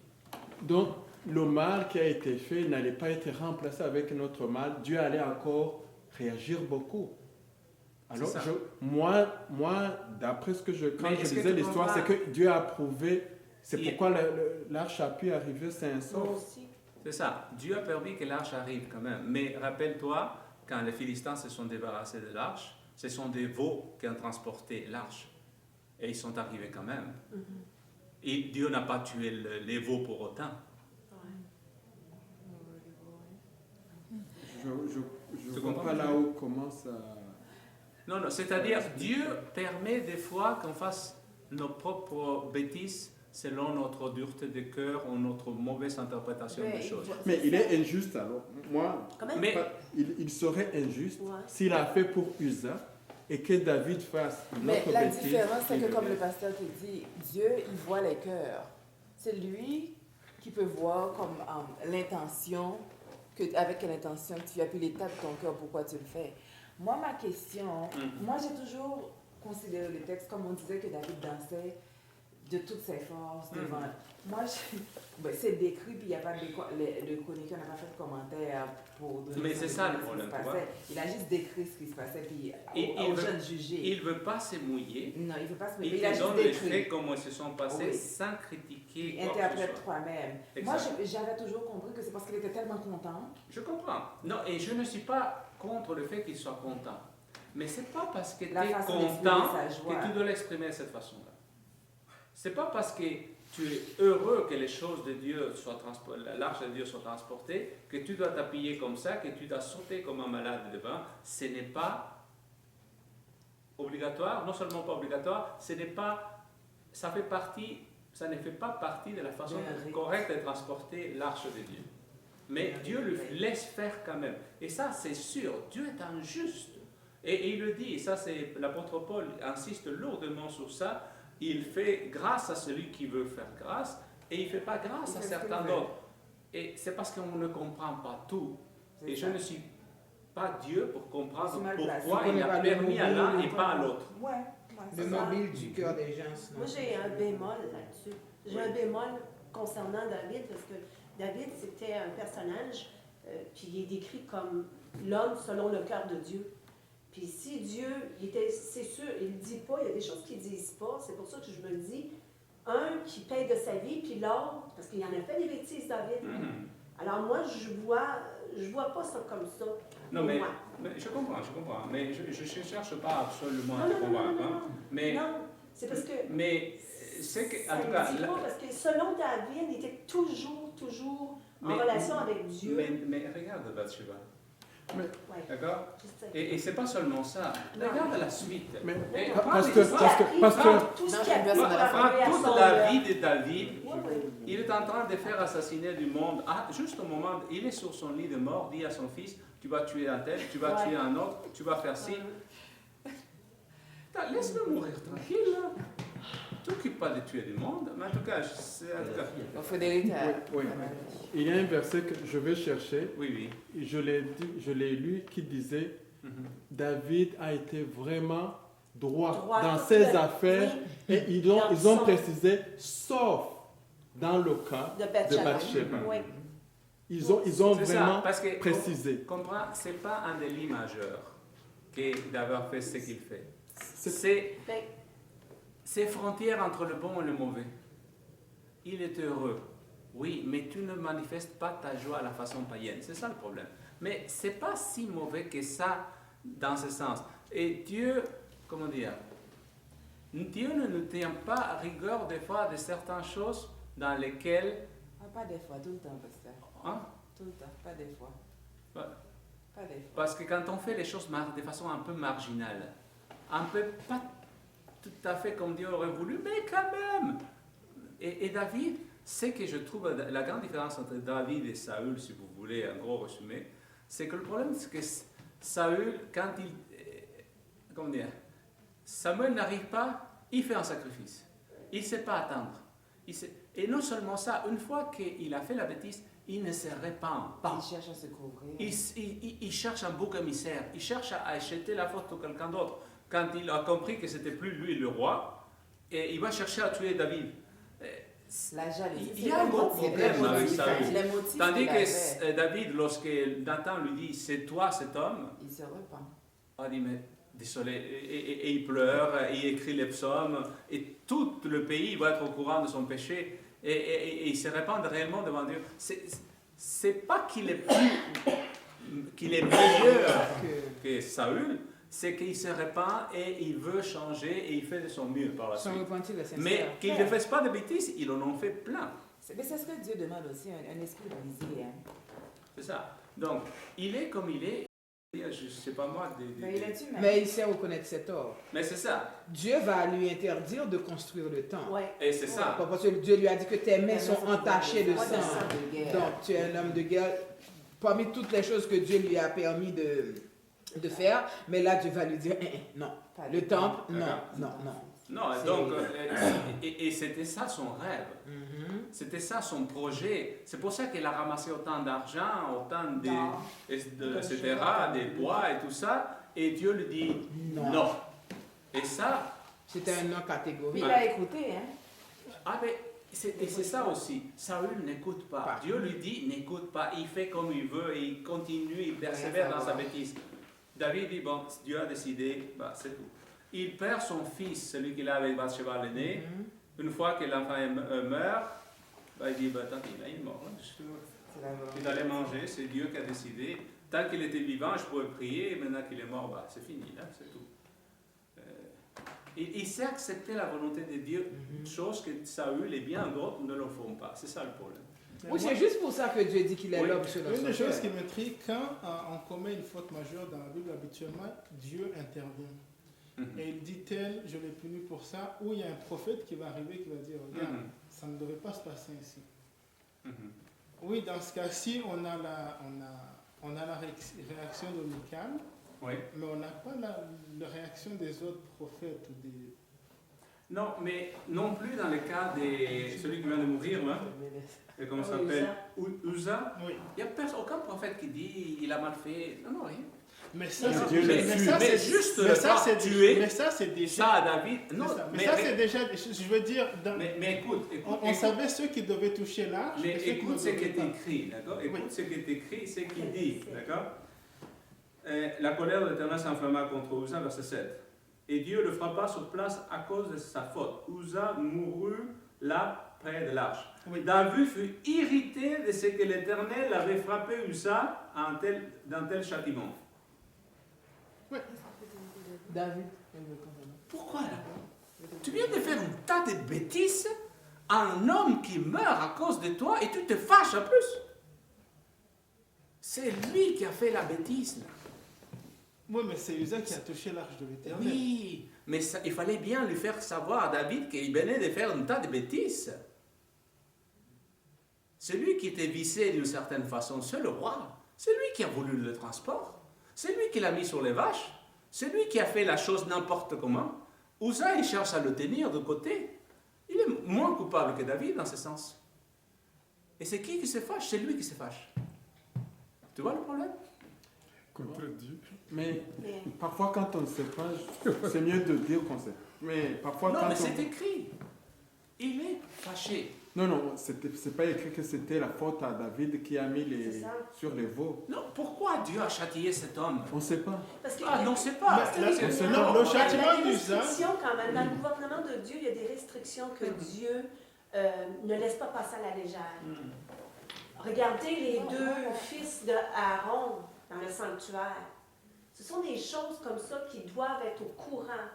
Speaker 4: donc le mal qui a été fait n'allait pas être remplacé avec un autre mal. Dieu allait encore réagir beaucoup. Alors, moi, d'après ce que quand je lisais l'histoire, c'est que Dieu a approuvé. C'est pourquoi l'arche a pu arriver sain et sauf.
Speaker 1: C'est ça. Dieu a permis que l'arche arrive quand même. Mais rappelle-toi, quand les Philistins se sont débarrassés de l'arche, ce sont des veaux qui ont transporté l'arche. Et ils sont arrivés quand même. Et Dieu n'a pas tué les veaux pour autant.
Speaker 4: Je ne vois pas là où commence à...
Speaker 1: Non, c'est-à-dire Dieu permet des fois qu'on fasse nos propres bêtises selon notre dureté de cœur ou notre mauvaise interprétation des choses.
Speaker 4: Mais il est injuste alors. Moi, il serait injuste s'il a fait pour Uza et que David fasse une autre bêtise.
Speaker 5: Mais la différence, c'est que comme le pasteur te dit, Dieu, il voit les cœurs. C'est lui qui peut voir comme l'intention avec quelle intention que tu as, puis l'état de ton cœur, pourquoi tu le fais. Moi, ma question, moi j'ai toujours considéré le texte comme on disait que David dansait de toutes ses forces devant. Moi, c'est décrit, puis il n'y a pas de le chroniqueur n'a pas fait de commentaire pour donner.
Speaker 1: Mais c'est ça le
Speaker 5: ce qui
Speaker 1: problème,
Speaker 5: se
Speaker 1: tu vois.
Speaker 5: passait. Il a juste décrit ce qui se passait, puis
Speaker 1: Il
Speaker 5: aux
Speaker 1: veut-
Speaker 5: jeunes jugés.
Speaker 1: Il ne veut pas se mouiller.
Speaker 5: Non, il ne veut pas se
Speaker 1: Il
Speaker 5: mettre. Il a
Speaker 1: te
Speaker 5: juste
Speaker 1: donne les
Speaker 5: décrit.
Speaker 1: faits comment ils se sont passés
Speaker 5: Oui.
Speaker 1: sans critiquer quoi que ce
Speaker 5: Interprète
Speaker 1: soit.
Speaker 5: toi-même.
Speaker 1: Exact.
Speaker 5: Moi, j'avais toujours compris que c'est parce qu'il était tellement content.
Speaker 1: Je comprends. Non, et je ne suis pas contre le fait qu'il soit content. Mais c'est pas parce que tu es
Speaker 5: La façon d'exprimer
Speaker 1: content
Speaker 5: sa joie.
Speaker 1: que tu dois l'exprimer de cette façon-là. C'est pas parce que tu es heureux que les choses de Dieu soient l'arche de Dieu soit transportée que tu dois t'appuyer comme ça, que tu dois sauter comme un malade devant. Ce n'est pas obligatoire, non seulement pas obligatoire, ça ne fait pas partie de la façon correcte de transporter l'arche de Dieu. Mais Dieu le laisse faire quand même. Et ça, c'est sûr, Dieu est injuste. Et il le dit, et ça, c'est l'apôtre Paul insiste lourdement sur ça. Il fait grâce à celui qui veut faire grâce, et il ne fait pas grâce à certains d'autres. Et c'est parce qu'on ne comprend pas tout. Et je ne suis pas Dieu pour comprendre pourquoi il a permis à l'un et pas à l'autre.
Speaker 2: Le mobile du cœur des gens. sinon.
Speaker 7: Moi, j'ai un bémol là-dessus. J'ai un bémol concernant David, parce que David, c'était un personnage, puis il est décrit comme l'homme selon le cœur de Dieu. Puis si Dieu, c'est sûr, il ne dit pas, il y a des choses qu'il ne disent pas, c'est pour ça que je me dis, un qui paye de sa vie, puis l'autre, parce qu'il en a fait des bêtises, David. Alors moi, je vois pas ça comme ça.
Speaker 1: Non, mais je comprends, mais je ne cherche pas absolument à te convaincre.
Speaker 7: Non, c'est parce que...
Speaker 1: Mais c'est que, en tout cas...
Speaker 7: parce que selon David, il était toujours en relation avec Dieu.
Speaker 1: Mais regarde Bathsheba.
Speaker 7: Ouais.
Speaker 1: D'accord?
Speaker 7: Je sais.
Speaker 1: Et c'est pas seulement ça. Regarde la suite.
Speaker 4: Mais,
Speaker 1: Et
Speaker 4: parce
Speaker 1: prends
Speaker 4: que
Speaker 7: Tout ce
Speaker 5: Non,
Speaker 7: qui a
Speaker 5: j'aime bien
Speaker 7: pu
Speaker 5: ça.
Speaker 7: arriver à
Speaker 1: toute
Speaker 7: son
Speaker 1: la
Speaker 7: œuvre.
Speaker 1: vie de David.
Speaker 7: Oui.
Speaker 1: Il est en train de faire assassiner du monde. Ah, juste au moment, il est sur son lit de mort, dit à son fils, tu vas tuer un tel, tu vas tuer un autre, tu vas faire ci. Laisse-le mourir tranquille. Là. T'occupe pas de tuer du monde. Mais en tout cas,
Speaker 5: Donc, Frédéric,
Speaker 4: Oui. Il y a un verset que je vais chercher.
Speaker 1: oui.
Speaker 4: Je l'ai lu qui disait David a été vraiment droit dans ses affaires et ils ont précisé sauf dans le cas
Speaker 7: De
Speaker 4: de Bathsheba.
Speaker 7: Oui.
Speaker 4: Ils ont
Speaker 1: C'est
Speaker 4: vraiment
Speaker 1: ça, parce que,
Speaker 4: précisé.
Speaker 1: comprends, c'est pas un délit majeur d'avoir fait ce qu'il fait.
Speaker 7: Ben,
Speaker 1: C'est frontière entre le bon et le mauvais. Il est heureux, oui, mais tu ne manifestes pas ta joie à la façon païenne. C'est ça le problème. Mais c'est pas si mauvais que ça dans ce sens. Et Dieu, comment dire, Dieu ne nous tient pas rigueur des fois de certaines choses dans lesquelles...
Speaker 5: pas des fois, tout le temps, pasteur.
Speaker 1: Hein?
Speaker 5: Tout le temps, pas des fois.
Speaker 1: Ouais.
Speaker 5: Pas des fois.
Speaker 1: Parce que quand on fait les choses de façon un peu marginale, un peu pas tout à fait comme Dieu aurait voulu, mais quand même. Et David, c'est que je trouve la grande différence entre David et Saül, si vous voulez un gros résumé, c'est que le problème, c'est que Saül, quand comment dire, Samuel n'arrive pas, il fait un sacrifice. Il ne sait pas attendre. Et non seulement ça, une fois qu'il a fait la bêtise, il ne se répand pas.
Speaker 5: Il cherche à se couvrir.
Speaker 1: Il cherche un bouc émissaire. Il cherche à acheter la faute de quelqu'un d'autre. Quand il a compris que c'était plus lui le roi, et il va chercher à tuer David.
Speaker 5: La jalousie.
Speaker 1: Il y a un gros problème avec Saül.
Speaker 5: Les motifs
Speaker 1: Tandis
Speaker 5: qu'il avait,
Speaker 1: que David, lorsque Nathan lui dit c'est toi cet homme,
Speaker 5: il se repent.
Speaker 1: il dit mais désolé, et il pleure, et il écrit les psaumes, et tout le pays va être au courant de son péché, et il se répand réellement devant Dieu. C'est pas qu'il est meilleur que Saül, c'est qu'il se répand et il veut changer et il fait de son mieux par la
Speaker 2: Sans
Speaker 1: suite.
Speaker 2: repentir de sincère.
Speaker 1: Mais qu'il ne fasse pas de bêtises, il en fait plein.
Speaker 5: Mais c'est ce que Dieu demande aussi, un esprit brisé. Hein.
Speaker 1: C'est ça. Donc, il est comme il est. Je ne sais pas moi.
Speaker 2: Mais il sait reconnaître ses torts.
Speaker 1: Mais c'est ça.
Speaker 2: Dieu va lui interdire de construire le temple.
Speaker 7: Ouais.
Speaker 1: Et c'est ça.
Speaker 2: Parce que Dieu lui a dit que tes mains sont entachées de
Speaker 7: Ouais, de
Speaker 2: sang.
Speaker 7: sang.
Speaker 5: De guerre.
Speaker 2: Donc, tu es un homme de guerre. Parmi toutes les choses que Dieu lui a permis de faire, mais là, Dieu va lui dire, non,
Speaker 5: Pas
Speaker 2: Le
Speaker 5: de
Speaker 2: temple, non,
Speaker 1: D'accord.
Speaker 2: non, non.
Speaker 1: Non,
Speaker 2: C'est-
Speaker 1: donc, et c'était ça son rêve.
Speaker 2: Mhm.
Speaker 1: C'était ça son projet. C'est pour ça qu'il a ramassé autant d'argent, autant
Speaker 5: Non.
Speaker 1: etc., des bois et tout ça. Et Dieu lui dit
Speaker 2: Non.
Speaker 1: non. Et ça,
Speaker 2: C'était un non
Speaker 5: Mais
Speaker 2: catégorique.
Speaker 5: il a écouté, hein.
Speaker 1: ah mais c'est ça aussi. Saül n'écoute pas.
Speaker 2: Pas.
Speaker 1: Dieu lui dit n'écoute pas. Il fait comme il veut et il continue, il persévère dans sa bêtise. David dit bon, Dieu a décidé, bah, c'est tout. Il perd son fils, celui qu'il a avec Bathsheba l'aîné.
Speaker 2: Mhm.
Speaker 1: Une fois que l'enfant meurt, bah, il dit bah, tant pis, là, il est mort. Hein.
Speaker 5: C'est la volonté.
Speaker 1: Il allait manger, c'est Dieu qui a décidé. Tant qu'il était vivant, je pouvais prier, et maintenant qu'il est mort, bah, c'est fini, là, c'est tout. Il sait accepter la volonté de Dieu, chose que Saül et bien d'autres ne le font pas. C'est ça le problème.
Speaker 6: Mais
Speaker 2: Oui,
Speaker 6: moi,
Speaker 2: c'est juste pour ça que Dieu dit qu'il est
Speaker 1: Oui.
Speaker 2: l'homme selon
Speaker 6: une
Speaker 2: son
Speaker 6: des choses
Speaker 2: cœur.
Speaker 6: qui m'intrigue, quand on commet une faute majeure dans la Bible, habituellement, Dieu intervient.
Speaker 1: Mhm.
Speaker 6: Et il dit tel, je l'ai puni pour ça, ou il y a un prophète qui va arriver qui va dire, regarde,
Speaker 1: Mhm.
Speaker 6: ça ne devait pas se passer ainsi.
Speaker 1: Mhm.
Speaker 6: Oui, dans ce cas-ci, on a la réaction de Michal,
Speaker 1: Oui.
Speaker 6: mais on n'a pas la réaction des autres prophètes. Ou des...
Speaker 1: Non, mais non plus dans le cas de celui qui vient de mourir, là, et comment ça
Speaker 7: Ah,
Speaker 1: s'appelle Uza.
Speaker 6: Oui.
Speaker 1: Il n'y a aucun prophète qui dit il a mal fait. Non, non, rien.
Speaker 6: Mais ça,
Speaker 1: Mais
Speaker 6: c'est
Speaker 4: Dieu
Speaker 6: déjà-
Speaker 4: le
Speaker 6: mais
Speaker 4: tue.
Speaker 6: ça,
Speaker 1: Mais
Speaker 6: c'est-
Speaker 1: juste
Speaker 6: mais ça,
Speaker 1: pas
Speaker 6: c'est
Speaker 1: tuer.
Speaker 6: mais ça, c'est déjà...
Speaker 1: Ça, David. Non,
Speaker 6: c'est ça. Mais
Speaker 1: mais,
Speaker 6: ça, c'est déjà... Je veux dire, dans-
Speaker 1: mais écoute,
Speaker 6: on
Speaker 1: écoute.
Speaker 6: savait ceux qui devaient toucher l'arche
Speaker 1: Mais
Speaker 6: et ceux qui ne
Speaker 1: écoute ce qui
Speaker 6: devaient
Speaker 1: est
Speaker 6: pas.
Speaker 1: écrit, d'accord? Écoute
Speaker 6: Oui.
Speaker 1: ce qui est écrit, ce qu'il dit, d'accord? La colère de l'Éternel s'enflamma contre Uza, verset 7. Et Dieu le frappa sur place à cause de sa faute. Uza mourut là, près de l'arche.
Speaker 6: Oui.
Speaker 1: David fut irrité de ce que l'Éternel avait frappé Uza dans tel châtiment.
Speaker 2: David.
Speaker 1: Pourquoi là? Tu viens de faire un tas de bêtises à un homme qui meurt à cause de toi et tu te fâches en plus. C'est lui qui a fait la bêtise là.
Speaker 6: Oui, mais c'est Uza qui a touché l'arche de l'Éternel.
Speaker 1: Oui, mais il fallait bien lui faire savoir à David qu'il venait de faire un tas de bêtises. C'est lui qui était vissé d'une certaine façon, c'est le roi. C'est lui qui a voulu le transport. C'est lui qui l'a mis sur les vaches. C'est lui qui a fait la chose n'importe comment. Uza, il cherche à le tenir de côté. Il est moins coupable que David dans ce sens. Et c'est qui se fâche? C'est lui qui se fâche. Tu vois le problème?
Speaker 4: Contre Dieu. Mais
Speaker 7: Mais-
Speaker 4: parfois, quand on ne sait pas, c'est mieux de dire qu'on sait. Mais parfois,
Speaker 1: Non,
Speaker 4: quand
Speaker 1: mais
Speaker 4: on...
Speaker 1: c'est écrit. Il est fâché.
Speaker 4: Non, non, c'est pas écrit que c'était la faute à David qui a mis
Speaker 7: C'est ça.
Speaker 4: sur les veaux.
Speaker 1: Non, pourquoi Dieu a châtié cet homme?
Speaker 4: On ne sait pas.
Speaker 7: Parce que
Speaker 1: Ah non, c'est pas.
Speaker 6: Mais là,
Speaker 1: C'est-
Speaker 6: c'est-
Speaker 1: non,
Speaker 6: le
Speaker 7: il y a
Speaker 6: châtiment
Speaker 7: des
Speaker 6: d'Uza.
Speaker 7: restrictions quand même. Dans le gouvernement de Dieu, il y a des restrictions que Dieu ne laisse pas passer à la légère. Regardez les deux fils de Aaron dans le sanctuaire. Ce sont des choses comme ça qui doivent être au courant.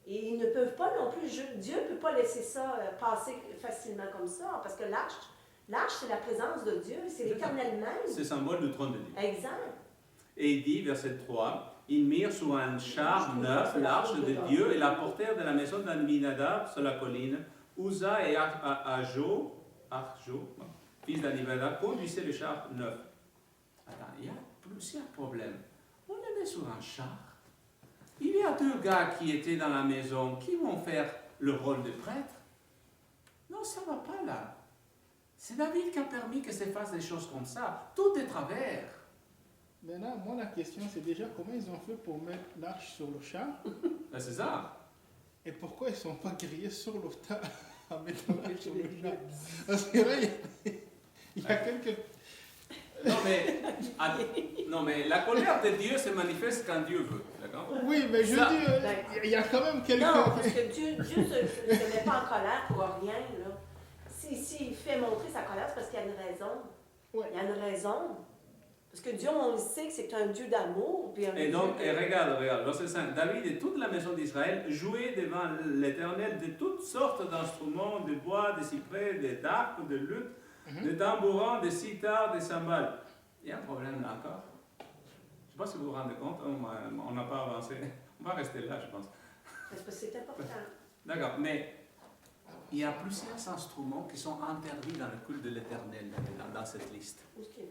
Speaker 7: Et ils ne peuvent pas non plus, Dieu ne peut pas laisser ça passer facilement comme ça, parce que l'arche, c'est la présence de Dieu, c'est l'Éternel même.
Speaker 1: C'est symbole du trône de Dieu.
Speaker 7: Exact.
Speaker 1: Et il dit, verset 3, ils mirent sur un char neuf l'arche de Dieu et la portèrent de la maison d'Aminadab sur la colline. Uza et Arjo, fils d'Aminadab, conduisaient le char neuf. Attends, il y a plusieurs problèmes. On le met sur un char. Il y a deux gars qui étaient dans la maison qui vont faire le rôle de prêtre. Non, ça ne va pas là. C'est David qui a permis que se fassent des choses comme ça. Tout est travers.
Speaker 6: Maintenant, moi, la question, c'est déjà comment ils ont fait pour mettre l'arche sur le char
Speaker 1: Ben, c'est ça.
Speaker 6: et pourquoi ils ne sont pas grillés sur le tas en mettant l'arche sur le char. Parce que là, il y a quelques...
Speaker 1: Non, mais la colère de Dieu se manifeste quand Dieu veut. D'accord?
Speaker 6: Oui, mais je
Speaker 1: Ça-
Speaker 6: dis, il y a quand même quelques...
Speaker 7: Non, parce que Dieu ne se met pas en colère pour rien. Là. S'il fait montrer sa colère, c'est parce qu'il y a une raison.
Speaker 6: Ouais.
Speaker 7: Il y a une raison. Parce que Dieu, on le sait que c'est un Dieu d'amour. Puis un
Speaker 1: Et
Speaker 7: Dieu
Speaker 1: donc,
Speaker 7: que-
Speaker 1: et regarde, verset 5. David et toute la maison d'Israël jouaient devant l'Éternel de toutes sortes d'instruments, de bois, de cyprès, d'arcs, de luth, de tambourins, de sitars, de cymbales. Il y a un problème là encore. Je ne sais pas si vous vous rendez compte, on n'a pas avancé. On va rester là, je pense.
Speaker 7: Parce que c'est important.
Speaker 1: D'accord, mais il y a plusieurs instruments qui sont interdits dans le culte de l'Éternel dans cette liste.
Speaker 7: Où est-ce qu'il est?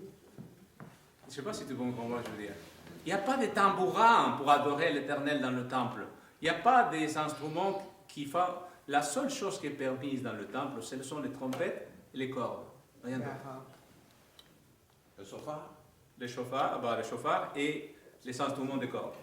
Speaker 1: Je ne sais pas si tu comprends ce que je veux dire. Il n'y a pas de tambourins pour adorer l'Éternel dans le temple. Il n'y a pas des instruments qui font... La seule chose qui est permise dans le temple, ce sont les trompettes et les cordes. Rien d'autre.
Speaker 3: Le chauffard?
Speaker 1: Les chauffards et les instruments de cordes.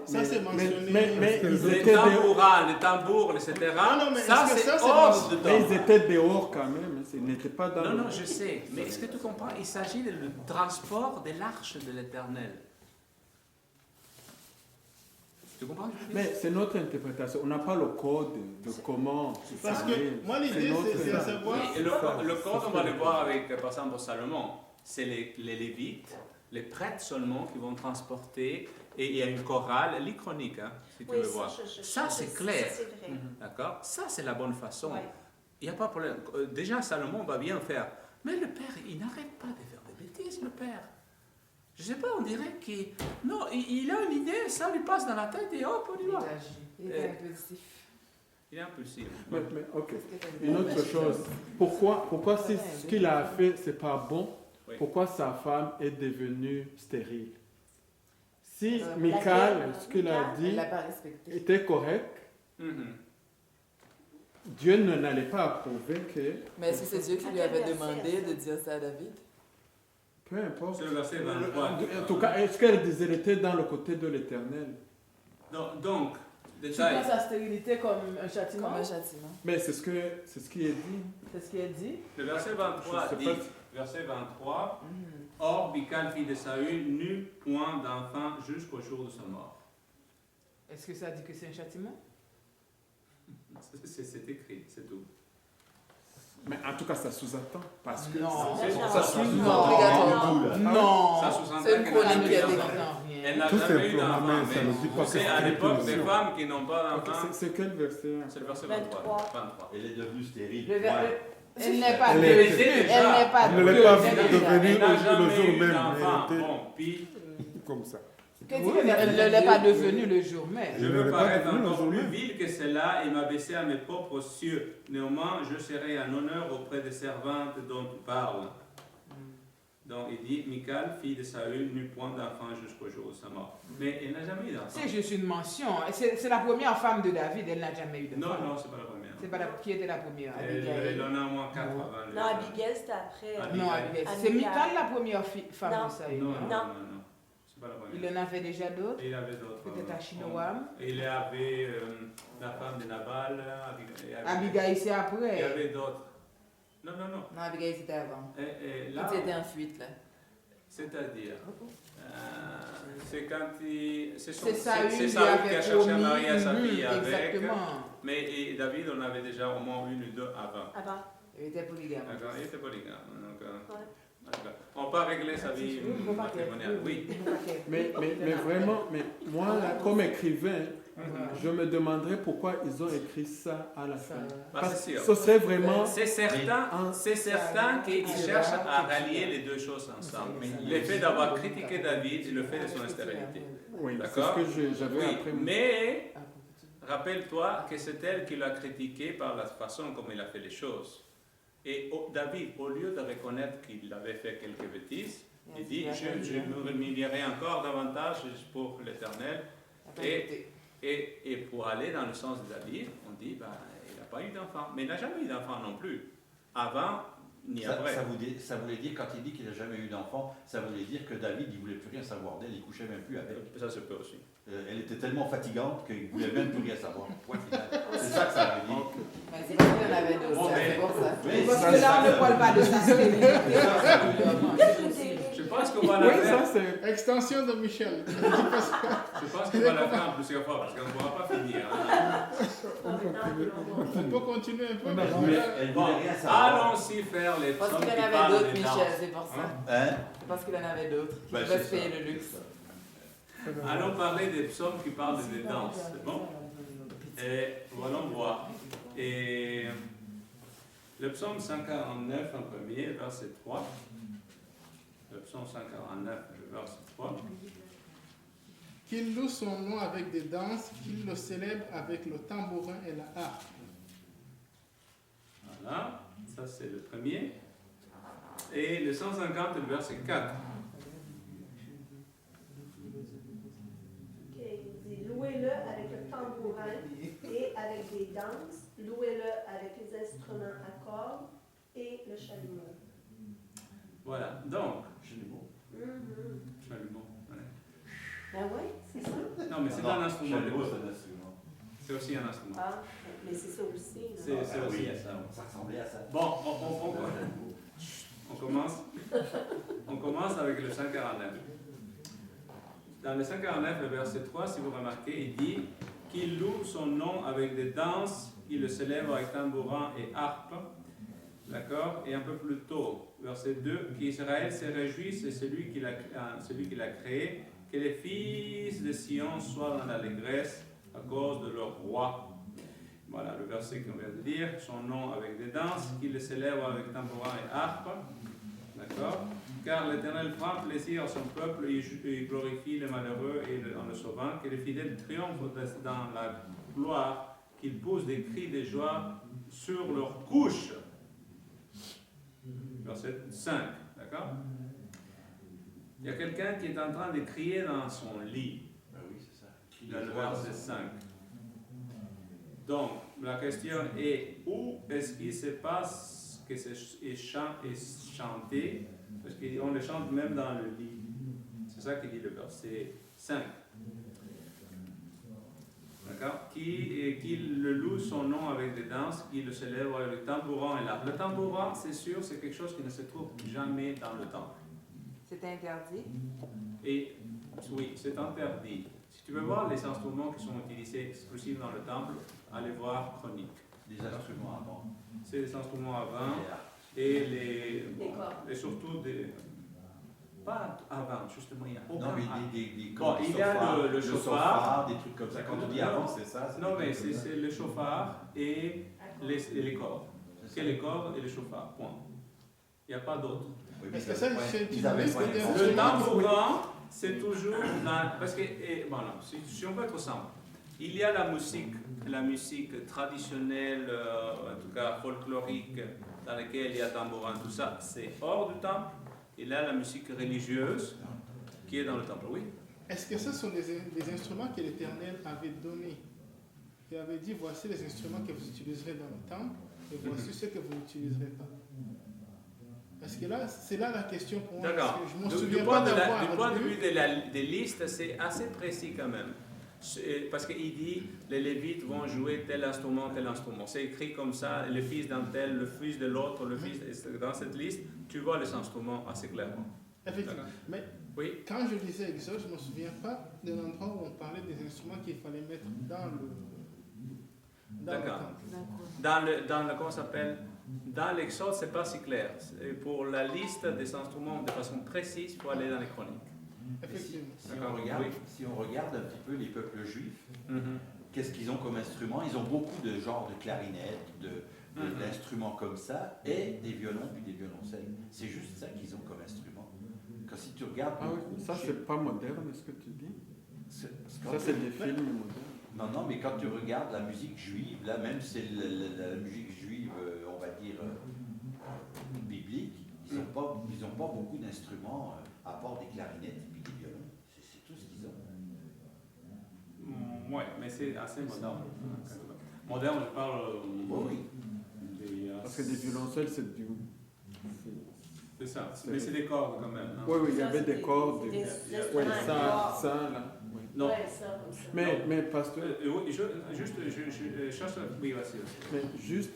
Speaker 6: Ça, c'est mentionné.
Speaker 4: mais ils
Speaker 1: Les
Speaker 4: étaient
Speaker 1: tambourins, les tambours, etc.
Speaker 6: Non, mais
Speaker 1: ça,
Speaker 6: est-ce que
Speaker 1: c'est
Speaker 6: ça, c'est
Speaker 1: hors de
Speaker 4: mais ils
Speaker 1: temps.
Speaker 4: étaient dehors quand même. Ils n'étaient pas dans.
Speaker 1: Non, je sais. Mais est-ce que tu comprends? Il s'agit du transport de l'arche de l'Éternel. Tu comprends?
Speaker 4: Mais c'est notre interprétation. On n'a pas le code de comment.
Speaker 6: Parce que moi, l'idée, c'est à savoir.
Speaker 1: Oui, et le code, on va le voir avec, par exemple, Salomon. C'est les Lévites, les prêtres seulement qui vont transporter, et il y a une chorale, l'ichronique, hein, si tu
Speaker 7: Oui,
Speaker 1: veux voir. Ça, c'est clair.
Speaker 7: Ça, c'est vrai.
Speaker 1: D'accord? Ça, c'est la bonne façon.
Speaker 7: Ouais.
Speaker 1: Il n'y a pas de problème. Déjà, Salomon va bien faire. Mais le père, il n'arrête pas de faire des bêtises, le père. Je ne sais pas, on dirait qu'il... Non, il a une idée, ça lui passe dans la tête et hop, on y va.
Speaker 5: Il est impulsif.
Speaker 1: Il est impulsif.
Speaker 4: Mais, ok. Une autre chose. Pourquoi si ce qu'il a fait, c'est pas bon,
Speaker 1: Oui.
Speaker 4: pourquoi sa femme est devenue stérile? Si
Speaker 7: laquelle?
Speaker 4: Michal, ce qu'il a
Speaker 5: Elle
Speaker 4: dit,
Speaker 5: ne l'a pas respecté.
Speaker 4: était correct,
Speaker 1: Mhm.
Speaker 4: Dieu n'allait pas approuver que,
Speaker 5: Mais est-ce que c'est Dieu qui
Speaker 7: À
Speaker 5: lui
Speaker 7: quel
Speaker 5: avait
Speaker 7: verset,
Speaker 5: demandé
Speaker 7: ça?
Speaker 5: de dire ça à David?
Speaker 4: peu importe.
Speaker 1: C'est le verset 23.
Speaker 4: En tout cas, est-ce qu'elle disait, elle était dans le côté de l'Éternel?
Speaker 1: Donc,
Speaker 2: Tu
Speaker 1: détail.
Speaker 2: prends sa stérilité comme un châtiment?
Speaker 5: Comme un châtiment.
Speaker 4: Mais c'est ce qui est dit.
Speaker 2: C'est ce qu'il dit?
Speaker 1: Le verset 23
Speaker 4: Je sais
Speaker 1: dit,
Speaker 4: pas.
Speaker 1: verset 23, Or, Michal, fille de Saül, n'eut point d'enfant jusqu'au jour de sa mort.
Speaker 2: Est-ce que ça dit que c'est un châtiment?
Speaker 1: C'est écrit, c'est tout.
Speaker 4: Mais en tout cas, ça sous-attend. Parce que
Speaker 2: Non.
Speaker 4: ça
Speaker 5: Non, regarde.
Speaker 2: Non.
Speaker 1: Ça sous-entend
Speaker 5: C'est une
Speaker 1: qu'elle
Speaker 5: chronique
Speaker 1: n'a
Speaker 5: qui a
Speaker 1: jamais eu
Speaker 5: été
Speaker 1: d'enfant.
Speaker 2: Non,
Speaker 1: Elle n'a
Speaker 8: Tout
Speaker 1: jamais eu
Speaker 8: simplement,
Speaker 1: d'enfant.
Speaker 8: mais ça ne dit pas
Speaker 1: Vous savez,
Speaker 8: que
Speaker 1: à
Speaker 8: c'est
Speaker 1: l'époque,
Speaker 8: une
Speaker 1: des
Speaker 8: punition.
Speaker 1: femmes qui n'ont pas
Speaker 4: Ok,
Speaker 1: d'enfant,
Speaker 4: c'est quel verset?
Speaker 1: c'est le verset 23. 23.
Speaker 3: Elle est devenue stérile.
Speaker 2: Le ver-
Speaker 3: Ouais.
Speaker 2: Elle n'est pas
Speaker 8: Elle
Speaker 2: devenue.
Speaker 8: est-
Speaker 2: Elle n'est pas
Speaker 8: Elle ne l'est pas
Speaker 2: devenue.
Speaker 8: devenue
Speaker 1: Elle n'a
Speaker 8: le
Speaker 1: jamais
Speaker 8: jour
Speaker 1: eu
Speaker 8: même.
Speaker 1: d'enfant.
Speaker 8: Elle était
Speaker 1: Bon, puis,
Speaker 8: comme ça.
Speaker 2: Que dit le verset? Elle ne l'est pas devenue le jour même.
Speaker 1: je
Speaker 8: Elle
Speaker 1: veux
Speaker 8: n'est pas
Speaker 1: paraître
Speaker 8: devenue
Speaker 1: encore
Speaker 8: un
Speaker 1: plus
Speaker 8: jour-même.
Speaker 1: vil que cela et m'abaisser à mes propres cieux. Néanmoins, je serai en honneur auprès des servantes dont tu parles. Donc, il dit, Michal, fille de Saül, n'eut point d'enfant jusqu'au jour de sa mort. Mais elle n'a jamais eu d'enfant.
Speaker 2: C'est juste une mention. C'est la première femme de David. Elle n'a jamais eu
Speaker 1: Non,
Speaker 2: d'enfant.
Speaker 1: non, c'est pas la première.
Speaker 2: C'est pas qui était la première?
Speaker 1: Elle en a au moins 4 avant.
Speaker 7: Non, Abigail, c'était après.
Speaker 1: Abigail.
Speaker 2: Non, Abigail. C'est
Speaker 7: Abigail.
Speaker 2: Michal la première femme
Speaker 7: Non.
Speaker 2: de Saül.
Speaker 1: Non, non, non, non. C'est pas la
Speaker 2: Il
Speaker 1: première.
Speaker 2: en avait déjà d'autres.
Speaker 1: Et il avait d'autres.
Speaker 2: Peut-être à Shinoam.
Speaker 1: Il y avait la femme de Nabal.
Speaker 2: Abigail, c'est
Speaker 1: Il y
Speaker 2: après.
Speaker 1: avait d'autres. Non, non, non.
Speaker 5: Non, Abigail, c'était avant.
Speaker 1: Et là,
Speaker 5: Tout était en fuite, là.
Speaker 1: c'est-à-dire, c'est quand
Speaker 2: C'est Saül
Speaker 1: c'est
Speaker 2: qui
Speaker 1: Saül
Speaker 2: avait
Speaker 1: qui a cherché à
Speaker 2: promis.
Speaker 1: marier à sa fille avec.
Speaker 2: Exactement.
Speaker 1: Mais et David, on avait déjà au moins une ou deux avant.
Speaker 7: Avant.
Speaker 2: Il était polygame.
Speaker 1: D'accord, il était polygame. Donc,
Speaker 7: Ouais.
Speaker 1: d'accord. On peut régler sa vie matrimoniale. Oui.
Speaker 4: Mais vraiment, moi, là, comme écrivain, je me demanderais pourquoi ils ont écrit ça à la fin.
Speaker 1: Bah,
Speaker 4: Parce
Speaker 1: c'est
Speaker 4: que
Speaker 1: sûr.
Speaker 4: ce serait vraiment...
Speaker 1: C'est certain qu'ils cherchent à rallier les deux choses ensemble. Le fait d'avoir critiqué David et le fait de son stérilité.
Speaker 4: Oui, c'est
Speaker 1: D'accord.
Speaker 4: ce que j'avais
Speaker 1: Oui,
Speaker 4: après.
Speaker 1: mais rappelle-toi que c'est elle qui l'a critiqué par la façon comme il a fait les choses. Et David, au lieu de reconnaître qu'il avait fait quelques bêtises, il dit, je me humilierai encore davantage pour l'Éternel. Et pour aller dans le sens de David, on dit, bah, il n'a pas eu d'enfant. Mais il n'a jamais eu d'enfant non plus. Avant, ni après.
Speaker 3: Ça voulait dire, quand il dit qu'il n'a jamais eu d'enfant, ça voulait dire que David, il ne voulait plus rien savoir d'elle, il couchait même plus avec.
Speaker 1: Ça se peut aussi.
Speaker 3: Elle était tellement fatigante qu'il ne voulait même plus rien savoir. Point final. C'est ça que ça veut dire.
Speaker 5: Mais c'est parce qu'il y en avait d'autres,
Speaker 1: Bon,
Speaker 5: c'est pour ça.
Speaker 3: Oui,
Speaker 2: Parce
Speaker 3: ça,
Speaker 2: que là,
Speaker 3: ça,
Speaker 2: on ne parle pas de sa stérilité.
Speaker 1: Je pense qu'on va la
Speaker 4: Oui,
Speaker 1: faire.
Speaker 4: ça c'est...
Speaker 6: Extension de Michel.
Speaker 1: Je pense qu'on va la faire plusieurs fois parce qu'on ne pourra pas finir. Hein.
Speaker 6: On peut continuer un peu.
Speaker 3: Elle ne
Speaker 1: Bon,
Speaker 3: voulait rien savoir.
Speaker 1: allons-y faire les
Speaker 5: Parce
Speaker 1: psaumes
Speaker 5: qu'il y
Speaker 1: qui
Speaker 5: en avait
Speaker 1: parlent
Speaker 5: d'autres,
Speaker 1: des
Speaker 5: Michel,
Speaker 1: danses.
Speaker 5: c'est pour ça.
Speaker 3: Hein?
Speaker 5: C'est parce qu'il en avait d'autres qui
Speaker 3: Ben,
Speaker 5: pouvaient
Speaker 3: c'est
Speaker 5: se payer
Speaker 3: ça.
Speaker 5: le luxe.
Speaker 1: Allons parler des psaumes qui parlent des danses. C'est bon? Et allons voir. Et le psaume 149 en premier, verset 3. Le psaume 149, verset 3.
Speaker 6: Qu'il loue son nom avec des danses, qu'il le célèbre avec le tambourin et la harpe.
Speaker 1: Voilà, ça c'est le premier. Et le 150, le verset 4.
Speaker 7: louez-le avec le tambourin et avec des danses, louez-le avec les instruments à cordes et le chalumeau.
Speaker 1: Voilà, donc,
Speaker 3: Chalumeau.
Speaker 1: chalumeau, ouais.
Speaker 7: Ben oui, c'est ça.
Speaker 1: Non, mais c'est un instrument.
Speaker 3: Chalumeau, c'est un instrument.
Speaker 1: C'est aussi un instrument.
Speaker 7: Ah, mais c'est ça aussi. là.
Speaker 1: C'est aussi
Speaker 3: oui,
Speaker 1: ça.
Speaker 3: ça ressemblait à ça.
Speaker 1: Bon, on commence. On commence avec le 149. Dans le 149, le verset 3, si vous remarquez, il dit qu'il loue son nom avec des danses, il le célèbre avec tambourin et harpe. D'accord? Et un peu plus tôt, verset 2, qu'Israël se réjouisse, c'est celui qui l'a créé, que les fils de Sion soient dans l'allégresse à cause de leur roi. Voilà le verset qu'on vient de dire, son nom avec des danses, qu'il le célèbre avec tambourin et harpe. D'accord? Car l'Éternel prend plaisir à son peuple, il glorifie les malheureux en le sauvant, que les fidèles triomphent dans la gloire, qu'ils poussent des cris de joie sur leurs couches. Verset 5, d'accord? Il y a quelqu'un qui est en train de crier dans son lit,
Speaker 3: Ben oui, c'est ça.
Speaker 1: dans le verset 5. Donc, la question est, où est-ce qu'il se passe que c'est chanté? Parce qu'on le chante même dans le lit. C'est ça qu'il dit le verset 5. D'accord? Qu'il le loue son nom avec des danses, qu'il le célèbre avec le tambourin et l'harpe. Le tambourin, c'est sûr, c'est quelque chose qui ne se trouve jamais dans le temple.
Speaker 5: C'est interdit.
Speaker 1: Et oui, c'est interdit. Si tu veux voir les instruments qui sont utilisés exclusivement dans le temple, allez voir Chronique.
Speaker 3: Des instruments avant.
Speaker 1: C'est des instruments à vin et
Speaker 7: cordes.
Speaker 1: et surtout des... Pas à vin, justement, il y a aucun...
Speaker 3: Non, mais des
Speaker 1: Bon, il y a le chauffard.
Speaker 3: des trucs comme ça. Quand on dit avant, c'est ça.
Speaker 1: Non, mais c'est le chauffard et les cordes. C'est les cordes et le chauffard, point. Il n'y a pas d'autre.
Speaker 3: Oui, mais
Speaker 6: Est-ce que ça, c'est
Speaker 3: ils avaient
Speaker 6: utilisé
Speaker 3: pas-
Speaker 6: des
Speaker 1: Le
Speaker 6: instruments qui-
Speaker 1: tambourin, c'est toujours... parce que, voilà, si on peut être simple, il y a la musique traditionnelle, en tout cas folklorique, dans laquelle il y a tambourin, tout ça, c'est hors du temple. Il y a la musique religieuse qui est dans le temple, oui.
Speaker 6: Est-ce que ce sont des instruments que l'Éternel avait donnés? Il avait dit, voici les instruments que vous utiliserez dans le temple, et voici ceux que vous n'utiliserez pas. Parce que là, c'est là la question pour moi.
Speaker 1: D'accord.
Speaker 6: Parce que je m'en
Speaker 1: Du
Speaker 6: souviens
Speaker 1: point
Speaker 6: pas
Speaker 1: de
Speaker 6: d'avoir
Speaker 1: du point de
Speaker 6: lu.
Speaker 1: vue des listes, c'est assez précis quand même. Parce qu'il dit, les Lévites vont jouer tel instrument. C'est écrit comme ça, le fils d'un tel, le fils de l'autre, le fils... Dans cette liste, tu vois les instruments assez clairement.
Speaker 6: Effectivement. Mais
Speaker 1: Oui.
Speaker 6: quand je lisais Exode, je ne me souviens pas d'un endroit où on parlait des instruments qu'il fallait mettre dans le
Speaker 1: D'accord.
Speaker 6: temple.
Speaker 1: Dans le comment ça s'appelle? Dans l'Exode, c'est pas si clair. Pour la liste des instruments de façon précise, il faut aller dans les chroniques.
Speaker 6: Effectivement.
Speaker 3: Si on regarde un petit peu les peuples juifs,
Speaker 1: Mhm.
Speaker 3: qu'est-ce qu'ils ont comme instruments? Ils ont beaucoup de genres de clarinettes, d'instruments comme ça, et des violons puis des violoncelles. C'est juste ça qu'ils ont comme instrument. Quand si tu regardes...
Speaker 4: Ah oui,
Speaker 3: beaucoup,
Speaker 4: ça c'est pas moderne, ce que tu dis.
Speaker 3: c'est-
Speaker 4: Ça c'est des films modernes.
Speaker 3: Non, mais quand tu regardes la musique juive, là même c'est la musique juive, on va dire, biblique, ils n'ont pas beaucoup d'instruments, à part des clarinettes et puis des violons. C'est tout ce qu'ils ont.
Speaker 1: Oui, mais c'est assez moderne. Moderne, je parle
Speaker 3: Oui.
Speaker 1: des...
Speaker 4: Parce que des violoncelles, c'est du.
Speaker 1: C'est ça, mais c'est des cordes quand même. Hein?
Speaker 4: Oui, oui, il y
Speaker 7: Ça,
Speaker 4: avait
Speaker 7: c'est
Speaker 4: des cordes.
Speaker 7: des
Speaker 4: Oui,
Speaker 7: instruments à cordes.
Speaker 4: ça, là. Oui.
Speaker 1: Non.
Speaker 7: Ouais, ça, comme ça.
Speaker 4: Mais pasteur,
Speaker 1: Oui, je cherche... Oui, vas-y.
Speaker 4: mais juste,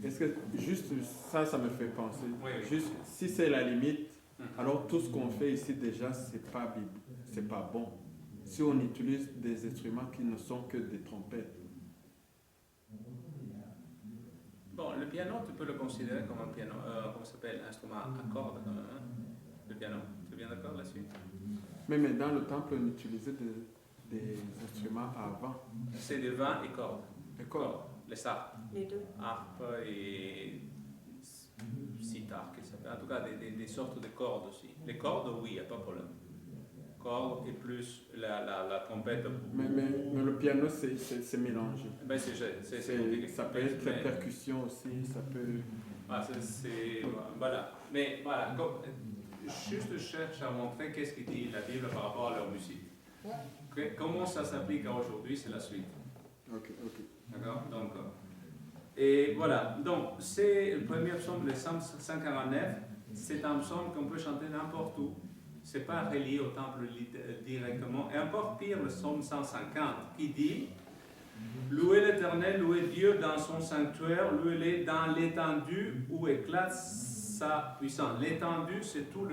Speaker 4: est-ce que juste ça me fait penser.
Speaker 1: Oui.
Speaker 4: Juste, si c'est la limite,
Speaker 1: Mhm.
Speaker 4: alors tout ce qu'on fait ici déjà, c'est pas bon. Si on utilise des instruments qui ne sont que des trompettes.
Speaker 1: Bon, le piano, tu peux le considérer comme un piano, comment ça s'appelle, instrument à cordes quand même, hein? Le piano, tu es bien d'accord là-dessus?
Speaker 4: Mais dans le temple, on utilisait des instruments à vent.
Speaker 1: C'est des vins et cordes.
Speaker 4: Des cordes.
Speaker 1: Les harpes.
Speaker 7: Les deux.
Speaker 1: Harpe et sitar, qui s'appelle. En tout cas, des sortes de cordes aussi. Les cordes, oui, il n'y a pas de problème. Cordes et plus la trompette.
Speaker 4: Mais le piano, c'est mélangé.
Speaker 1: Ben, c'est compliqué.
Speaker 4: Ça peut être
Speaker 1: Mais-
Speaker 4: percussion aussi, ça peut...
Speaker 1: Ah, voilà. Mais voilà, juste je cherche à montrer qu'est-ce que dit la Bible par rapport à leur musique. Comment ça s'applique à aujourd'hui, c'est la suite.
Speaker 4: Ok.
Speaker 1: D'accord? Donc, et voilà. Donc, c'est le premier psaume, le psaume 149. C'est un psaume qu'on peut chanter n'importe où. Ce n'est pas relié au temple directement. Et encore pire, le psaume 150 qui dit: louez l'Éternel, louez Dieu dans son sanctuaire, louez-le dans l'étendue où éclate sa puissance. L'étendue, c'est tout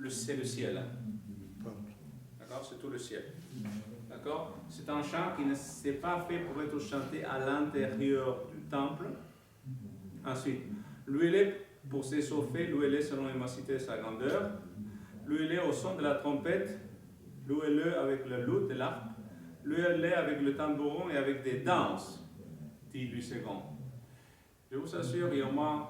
Speaker 1: c'est le ciel. D'accord? C'est tout le ciel. D'accord? C'est un chant qui ne s'est pas fait pour être chanté à l'intérieur du temple. Ensuite, louez-le pour ses faits, louez-le selon l'immensité de sa grandeur, louez-le au son de la trompette, louez-le avec le luth et l'arpe, louez-le avec le tambourin et avec des danses, dit Louis II. Je vous assure, il y a au moins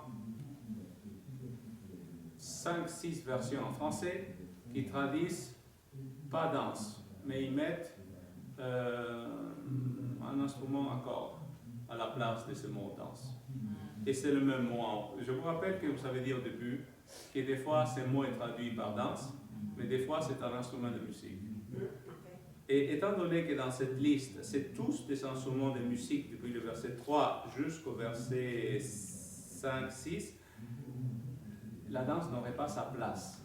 Speaker 1: 5-6 versions en français qui traduisent pas danse, mais ils mettent un instrument à cordes à la place de ce mot danse. Et c'est le même mot. Je vous rappelle que vous avez dit au début que des fois ce mot est traduit par danse, mais des fois c'est un instrument de musique. Et étant donné que dans cette liste, c'est tous des instruments de musique depuis le verset 3 jusqu'au verset 5-6, la danse n'aurait pas sa place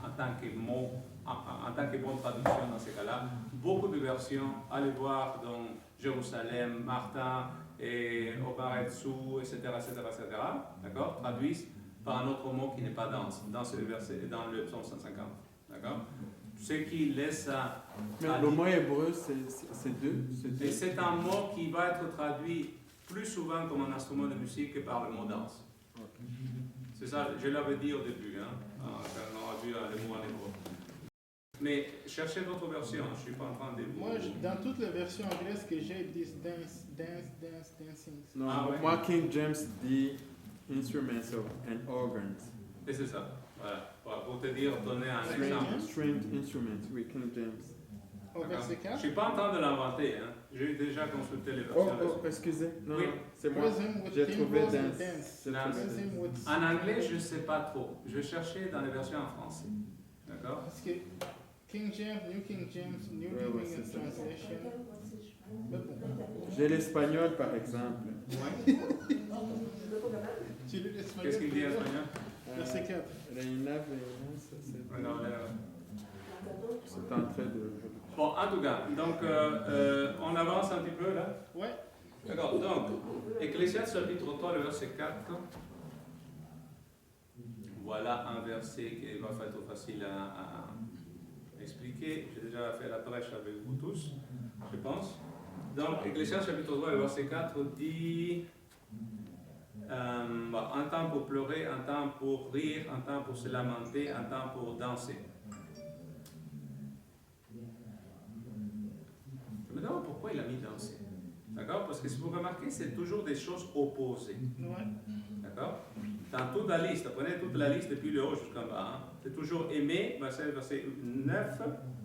Speaker 1: en tant que mot, en tant que bonne traduction dans ces cas-là. Beaucoup de versions, allez voir dans Jérusalem, Martin, et Obaretsu, etc., d'accord, traduisent par un autre mot qui n'est pas danse, dans le psaume 150, d'accord. Ce qui laisse à...
Speaker 4: Mais le mot hébreu, c'est deux.
Speaker 1: Et c'est un mot qui va être traduit plus souvent comme un instrument de musique que par le mot danse.
Speaker 4: Okay.
Speaker 1: C'est ça, je l'avais dit au début, quand on a vu le mot en hébreu. Mais cherchez votre version, je ne suis pas en train de vous...
Speaker 6: Moi, dans toutes les versions anglaises que j'ai, ils disent dancing.
Speaker 4: Non,
Speaker 1: ouais.
Speaker 4: moi, King James dit instruments and organs.
Speaker 1: Et c'est ça, voilà. Pour te dire, donner un exemple.
Speaker 4: Stringed instruments, oui, King James.
Speaker 6: Au verset 4.
Speaker 1: Je ne suis pas en train de l'inventer, j'ai déjà consulté les versions.
Speaker 4: Excusez, non,
Speaker 1: Oui.
Speaker 4: non, c'est moi.
Speaker 6: Praise him with
Speaker 4: J'ai trouvé
Speaker 6: cymbals and
Speaker 4: dance.
Speaker 6: dance.
Speaker 4: J'ai
Speaker 1: Dance.
Speaker 4: trouvé
Speaker 6: Praise him with
Speaker 1: En anglais, je ne sais pas trop. Je cherchais dans les versions en français. D'accord?
Speaker 6: Parce que King James, New King James, New
Speaker 4: Ouais,
Speaker 6: Living
Speaker 4: c'est ça.
Speaker 6: Translation. Mais bon.
Speaker 4: J'ai l'espagnol, par exemple.
Speaker 1: Ouais.
Speaker 6: Tu lis l'espagnol.
Speaker 1: Qu'est-ce qu'il dit en espagnol?
Speaker 6: Verset 4.
Speaker 4: Reina, ça c'est...
Speaker 1: Non,
Speaker 4: C'est en train de...
Speaker 1: Bon, en tout cas, donc on avance un petit peu là.
Speaker 6: Ouais.
Speaker 1: D'accord, donc, Ecclésiaste chapitre 3, le verset 4. Voilà un verset qui va être facile à expliquer. J'ai déjà fait la prêche avec vous tous, je pense. Donc, Ecclésiaste chapitre 3, le verset 4 dit un temps pour pleurer, un temps pour rire, un temps pour se lamenter, un temps pour danser. Je me demande pourquoi il a mis danser. D'accord? Parce que si vous remarquez, c'est toujours des choses opposées.
Speaker 6: Ouais.
Speaker 1: D'accord? Dans toute la liste, prenez toute la liste depuis le haut jusqu'en bas. Hein. C'est toujours aimer, verset 9,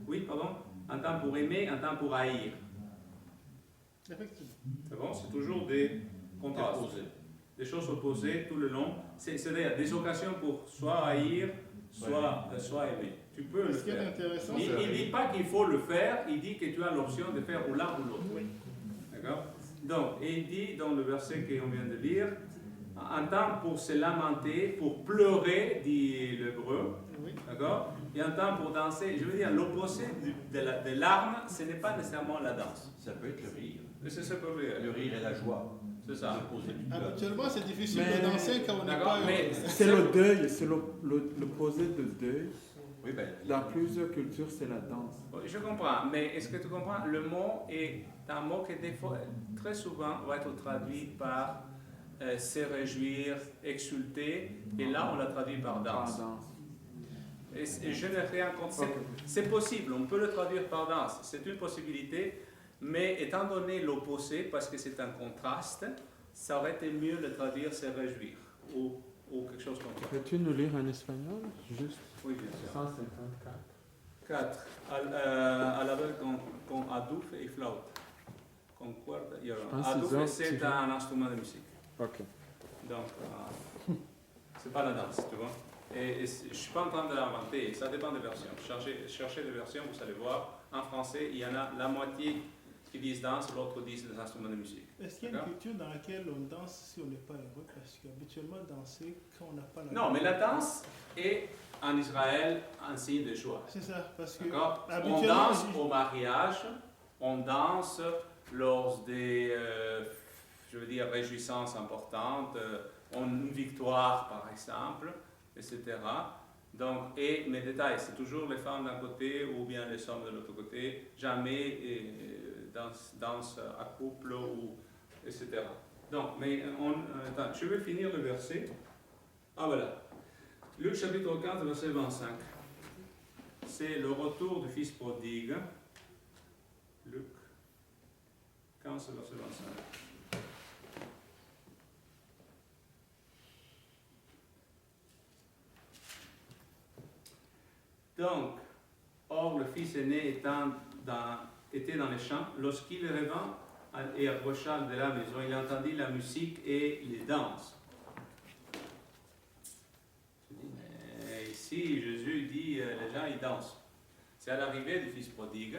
Speaker 1: oui, pardon, un temps pour aimer, un temps pour haïr.
Speaker 6: Effectivement.
Speaker 1: C'est bon? C'est toujours des contrastes, des choses opposées tout le long. C'est-à-dire des occasions pour soit haïr, soit aimer. Tu peux le
Speaker 6: Ce qui est
Speaker 1: faire.
Speaker 6: intéressant,
Speaker 1: Il ne dit pas qu'il faut le faire, il dit que tu as l'option de faire ou l'un ou l'autre.
Speaker 6: Oui.
Speaker 1: D'accord? Donc, il dit dans le verset qu'on vient de lire, un temps pour se lamenter, pour pleurer, dit l'hébreu,
Speaker 6: Oui.
Speaker 1: d'accord? Et un temps pour danser. Je veux dire, l'opposé de l'arme, ce n'est pas nécessairement la danse.
Speaker 3: Ça peut être le rire.
Speaker 1: Mais c'est ça que vous
Speaker 3: Le rire et la joie.
Speaker 1: C'est ça.
Speaker 3: L'opposé du cœur.
Speaker 6: Habituellement, c'est difficile
Speaker 4: Mais-
Speaker 6: de danser quand on n'est
Speaker 1: D'accord,
Speaker 6: pas
Speaker 1: mais
Speaker 6: heureux.
Speaker 4: C'est le deuil, c'est l'opposé de deuil.
Speaker 3: Oui, ben,
Speaker 4: Dans plusieurs cultures, c'est la danse.
Speaker 1: Je comprends, mais est-ce que tu comprends? Le mot est un mot qui, des fois, très souvent, va être traduit par se réjouir, exulter, et là, on l'a traduit par danse. Et je n'ai rien contre.
Speaker 4: Ok.
Speaker 1: C'est possible, on peut le traduire par danse, c'est une possibilité, mais étant donné l'opposé, parce que c'est un contraste, ça aurait été mieux de le traduire se réjouir, ou quelque chose comme ça.
Speaker 4: Peux-tu nous lire en espagnol? Juste
Speaker 1: Oui, bien sûr.
Speaker 4: 154.
Speaker 1: 4. À la vez con adouf et flaute. Con cuerda y
Speaker 4: pense
Speaker 1: adouf,
Speaker 4: qu'ils ont-
Speaker 1: c'est un instrument de musique.
Speaker 4: Ok.
Speaker 1: Donc, c'est pas la danse, tu vois. Et je ne suis pas en train de l'inventer, ça dépend des versions. Cherchez des versions, vous allez voir, en français, il y en a la moitié qui disent danse, l'autre disent des instruments de musique.
Speaker 6: Est-ce qu'il y a une
Speaker 1: D'accord.
Speaker 6: culture dans laquelle on danse si on n'est pas heureux? Parce qu'habituellement, danser quand on n'a pas la
Speaker 1: Non, mais la danse est en Israël un signe de joie.
Speaker 6: C'est ça, parce que
Speaker 1: D'accord. On
Speaker 6: habituellement,
Speaker 1: danse au mariage, on danse lors des, je veux dire, réjouissances importantes, une victoire par exemple, etc. Donc, et mes détails, c'est toujours les femmes d'un côté ou bien les hommes de l'autre côté, jamais danse à couple ou etc. Donc, mais attends, je vais finir le verset. Ah voilà. Luc chapitre 15, verset 25. C'est le retour du fils prodigue. Luc 15, verset 25. Donc, or le fils aîné était dans les champs, lorsqu'il revint et approcha de la maison, il entendit la musique et les danses. Je dis, mais ici, Jésus dit, les gens, ils dansent. C'est à l'arrivée du fils prodigue.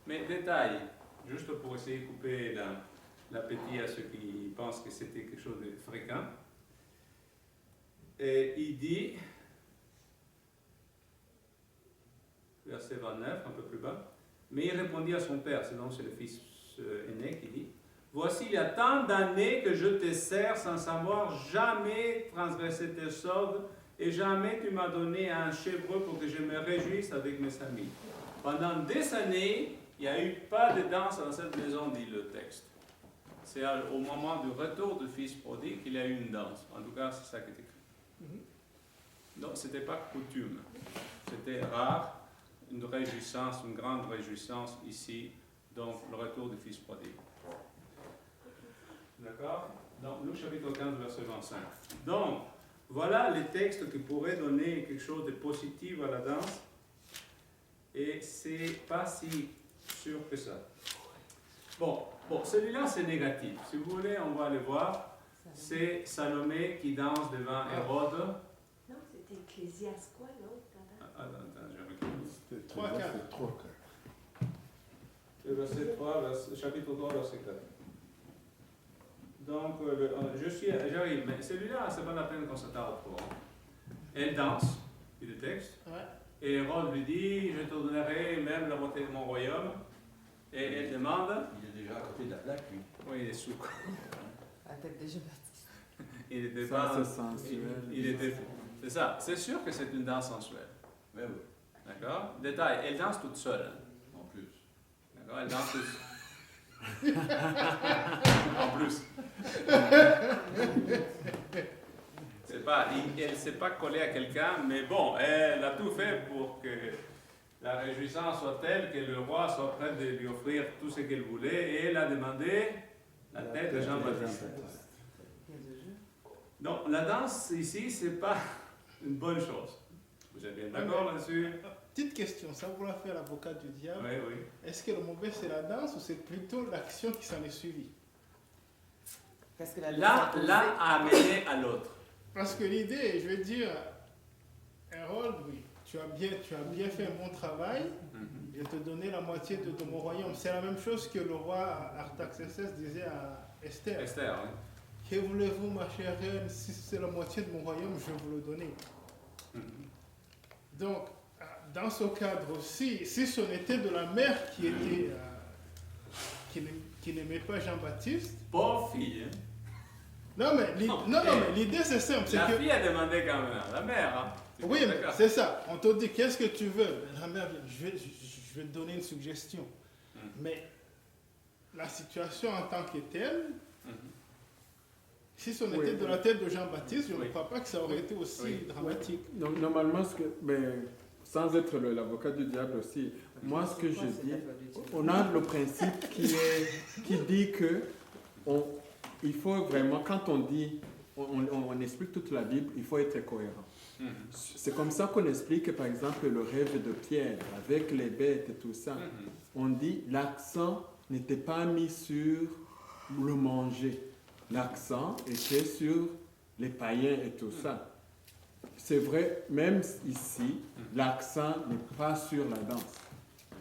Speaker 1: Mais détail, juste pour essayer de couper l'appétit à ceux qui pensent que c'était quelque chose de fréquent. Et il dit, verset 29, un peu plus bas, mais il répondit à son père, c'est le fils aîné qui dit, voici, il y a tant d'années que je te sers sans savoir jamais transgresser tes ordres, et jamais tu m'as donné un chèvre pour que je me réjouisse avec mes amis. Pendant des années, il n'y a eu pas de danse dans cette maison, dit le texte. C'est au moment du retour du fils prodigue qu'il y a eu une danse. En tout cas, c'est ça qui est écrit. Donc, ce n'était pas coutume. C'était rare. Une réjouissance, une grande réjouissance ici, donc le retour du fils prodigue. D'accord? Donc, Luc chapitre 15, verset 25. Donc, voilà les textes qui pourraient donner quelque chose de positif à la danse. Et c'est pas si sûr que ça. Bon, celui-là c'est négatif. Si vous voulez, on va aller voir. C'est Salomé qui danse devant Hérode.
Speaker 7: Non, c'était Ecclésiaste quoi, non?
Speaker 1: Attends, je regarde.
Speaker 4: C'était
Speaker 6: 3-4.
Speaker 4: 3.
Speaker 1: Le verset 3, chapitre 3, verset 4. Donc, j'arrive, mais celui-là, c'est pas la peine qu'on s'attarde trop. Elle danse, dit le texte.
Speaker 6: Ouais.
Speaker 1: Et Hérode lui dit, je te donnerai même la moitié de mon royaume. Et elle demande.
Speaker 3: Il est déjà à côté de la plaque, lui.
Speaker 1: Oui, il est sous.
Speaker 5: La tête de Jean-Baptiste.
Speaker 1: Il était
Speaker 4: Ça,
Speaker 1: pas.
Speaker 4: c'est sensuel.
Speaker 1: Il était. C'est ça. C'est sûr que c'est une danse sensuelle.
Speaker 3: Oui, oui.
Speaker 1: D'accord? Détail, elle danse toute seule. Hein.
Speaker 3: En plus.
Speaker 1: D'accord? Elle danse toute en plus. Elle ne s'est pas collée à quelqu'un, mais bon, elle a tout fait pour que la réjouissance soit telle que le roi soit prêt de lui offrir tout ce qu'elle voulait, et elle a demandé la tête de Jean-Baptiste. Donc, la danse ici, ce n'est pas une bonne chose. Vous êtes bien d'accord là-dessus?
Speaker 6: Petite question, ça vouloir faire l'avocat du diable.
Speaker 1: Oui, oui.
Speaker 6: Est-ce que le mauvais c'est la danse ou c'est plutôt l'action qui s'en est suivie?
Speaker 5: Parce que la
Speaker 1: L'un a amené à l'autre.
Speaker 6: Parce que l'idée, je veux dire, Hérode, oui, tu as bien fait un bon travail, je vais te donner la moitié de mon royaume. C'est la même chose que le roi Artaxerxès disait à Esther.
Speaker 1: Esther, oui.
Speaker 6: Que voulez-vous, ma chère reine, si c'est la moitié de mon royaume, je vais vous le donner. Donc, dans ce cadre aussi, si ce n'était de la mère qui n'aimait pas Jean-Baptiste.
Speaker 1: Pauvre fille, hein?
Speaker 6: Non, mais l'idée c'est simple.
Speaker 1: La fille a demandé quand même, la mère. Hein?
Speaker 6: Oui, mais c'est ça. On te dit, qu'est-ce que tu veux? La mère, je vais te donner une suggestion. Mais la situation en tant que telle, si ce n'était de la tête de Jean-Baptiste, je ne crois pas que ça aurait été aussi dramatique.
Speaker 4: Donc, normalement, sans être l'avocat du diable aussi, moi ce que je dis, on a le principe qui dit que il faut vraiment, quand on dit, on explique toute la Bible, il faut être cohérent. C'est comme ça qu'on explique, par exemple, le rêve de Pierre, avec les bêtes et tout ça. On dit, l'accent n'était pas mis sur le manger. L'accent était sur les païens et tout ça. C'est vrai, même ici, l'accent n'est pas sur la danse.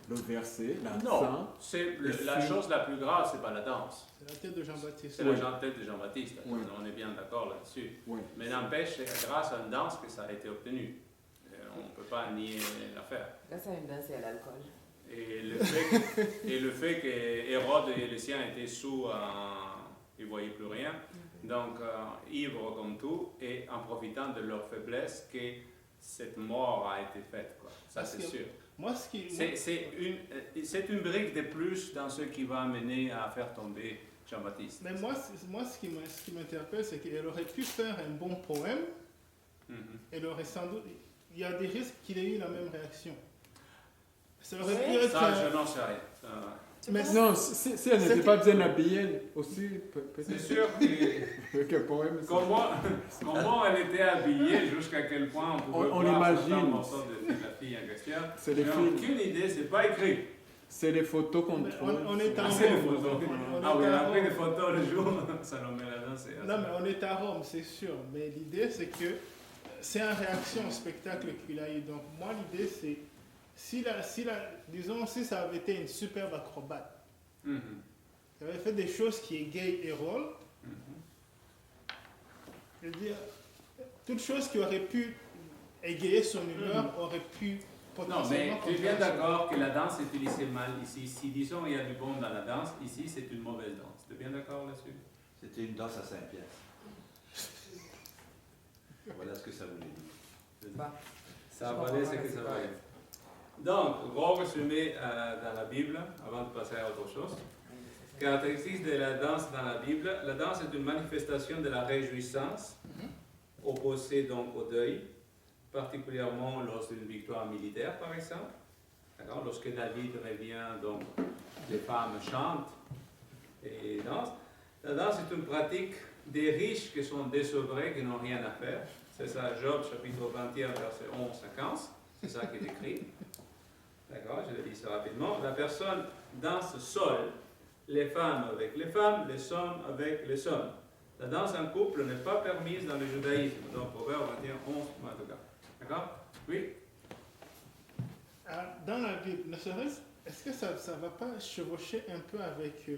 Speaker 4: le verset,
Speaker 1: Non,
Speaker 4: l'accent.
Speaker 1: la chose la plus grave, c'est pas la danse.
Speaker 6: C'est la tête de Jean-Baptiste.
Speaker 1: C'est la tête de Jean-Baptiste.
Speaker 4: Oui.
Speaker 1: On est bien d'accord là-dessus.
Speaker 4: Oui.
Speaker 1: Mais n'empêche, c'est grâce à une danse que ça a été obtenu. On ne peut pas nier l'affaire.
Speaker 5: Grâce à une danse et à l'alcool.
Speaker 1: Et le fait que Hérode et les siens étaient sous, ils ne voyaient plus rien, donc ivres comme tout, et en profitant de leur faiblesse, que cette mort a été faite. Quoi. Ça, c'est sûr.
Speaker 6: Moi, ce qui...
Speaker 1: C'est une brique de plus dans ce qui va amener à faire tomber Jean-Baptiste.
Speaker 6: Mais moi, ce qui m'interpelle, c'est qu'elle aurait pu faire un bon poème. Elle aurait sans doute... Il y a des risques qu'il ait eu la même réaction. Ça aurait pu être...
Speaker 1: Ça, je n'en sais rien.
Speaker 6: Mais
Speaker 4: Non, si elle n'était pas bien habillée aussi, peut-être.
Speaker 1: C'est sûr que...
Speaker 4: Quel poème c'est-
Speaker 1: Comment elle était habillée, jusqu'à quel point on pouvait
Speaker 4: On
Speaker 1: voir
Speaker 4: l'imagine.
Speaker 1: certains morceaux de la fille en question.
Speaker 4: C'est les
Speaker 1: Mais
Speaker 4: films.
Speaker 1: aucune idée, c'est pas écrit.
Speaker 4: C'est les photos qu'on
Speaker 6: Mais
Speaker 4: trouve.
Speaker 6: on est en
Speaker 1: C'est les
Speaker 6: Rome.
Speaker 1: photos.
Speaker 6: On
Speaker 1: Ah oui,
Speaker 6: est
Speaker 1: on
Speaker 6: à
Speaker 1: a pris des
Speaker 6: Rome.
Speaker 1: photos le jour, Salomé Ladin, c'est...
Speaker 6: Non, mais on est à Rome, c'est sûr. Mais l'idée, c'est que c'est en réaction au spectacle qu'il a eu. Donc, moi, l'idée, c'est... Disons, si ça avait été une superbe acrobate,
Speaker 1: Mhm.
Speaker 6: il avait fait des choses qui égayent Hérode, je veux dire, toute chose qui aurait pu égayer son humeur aurait pu
Speaker 1: Non,
Speaker 6: potentiellement...
Speaker 1: mais tu es bien d'accord que la danse est utilisée mal ici. Si, disons, il y a du bon dans la danse, ici, c'est une mauvaise danse. Tu es bien d'accord là-dessus?
Speaker 3: C'était une danse à Saint-Pierre. Voilà ce que ça voulait dire.
Speaker 5: Bah,
Speaker 1: Ça valait ce que ça valait. Donc, gros résumé dans la Bible, avant de passer à autre chose. Caractéristique de la danse dans la Bible. La danse est une manifestation de la réjouissance, opposée donc au deuil, particulièrement lors d'une victoire militaire, par exemple. D'accord? Lorsque David revient, donc, les femmes chantent et dansent. La danse est une pratique des riches qui sont désœuvrés, qui n'ont rien à faire. C'est ça, Job, chapitre 21, verset 11 à 15. C'est ça qui est écrit. D'accord, je le dis ça rapidement. La personne danse seule, les femmes avec les femmes, les hommes avec les hommes. La danse en couple n'est pas permise dans le judaïsme, donc Proverbe 21, 11 en tout cas. D'accord? Oui?
Speaker 6: Dans la Bible, ne serait-ce, est-ce que ça ne va pas chevaucher un peu avec,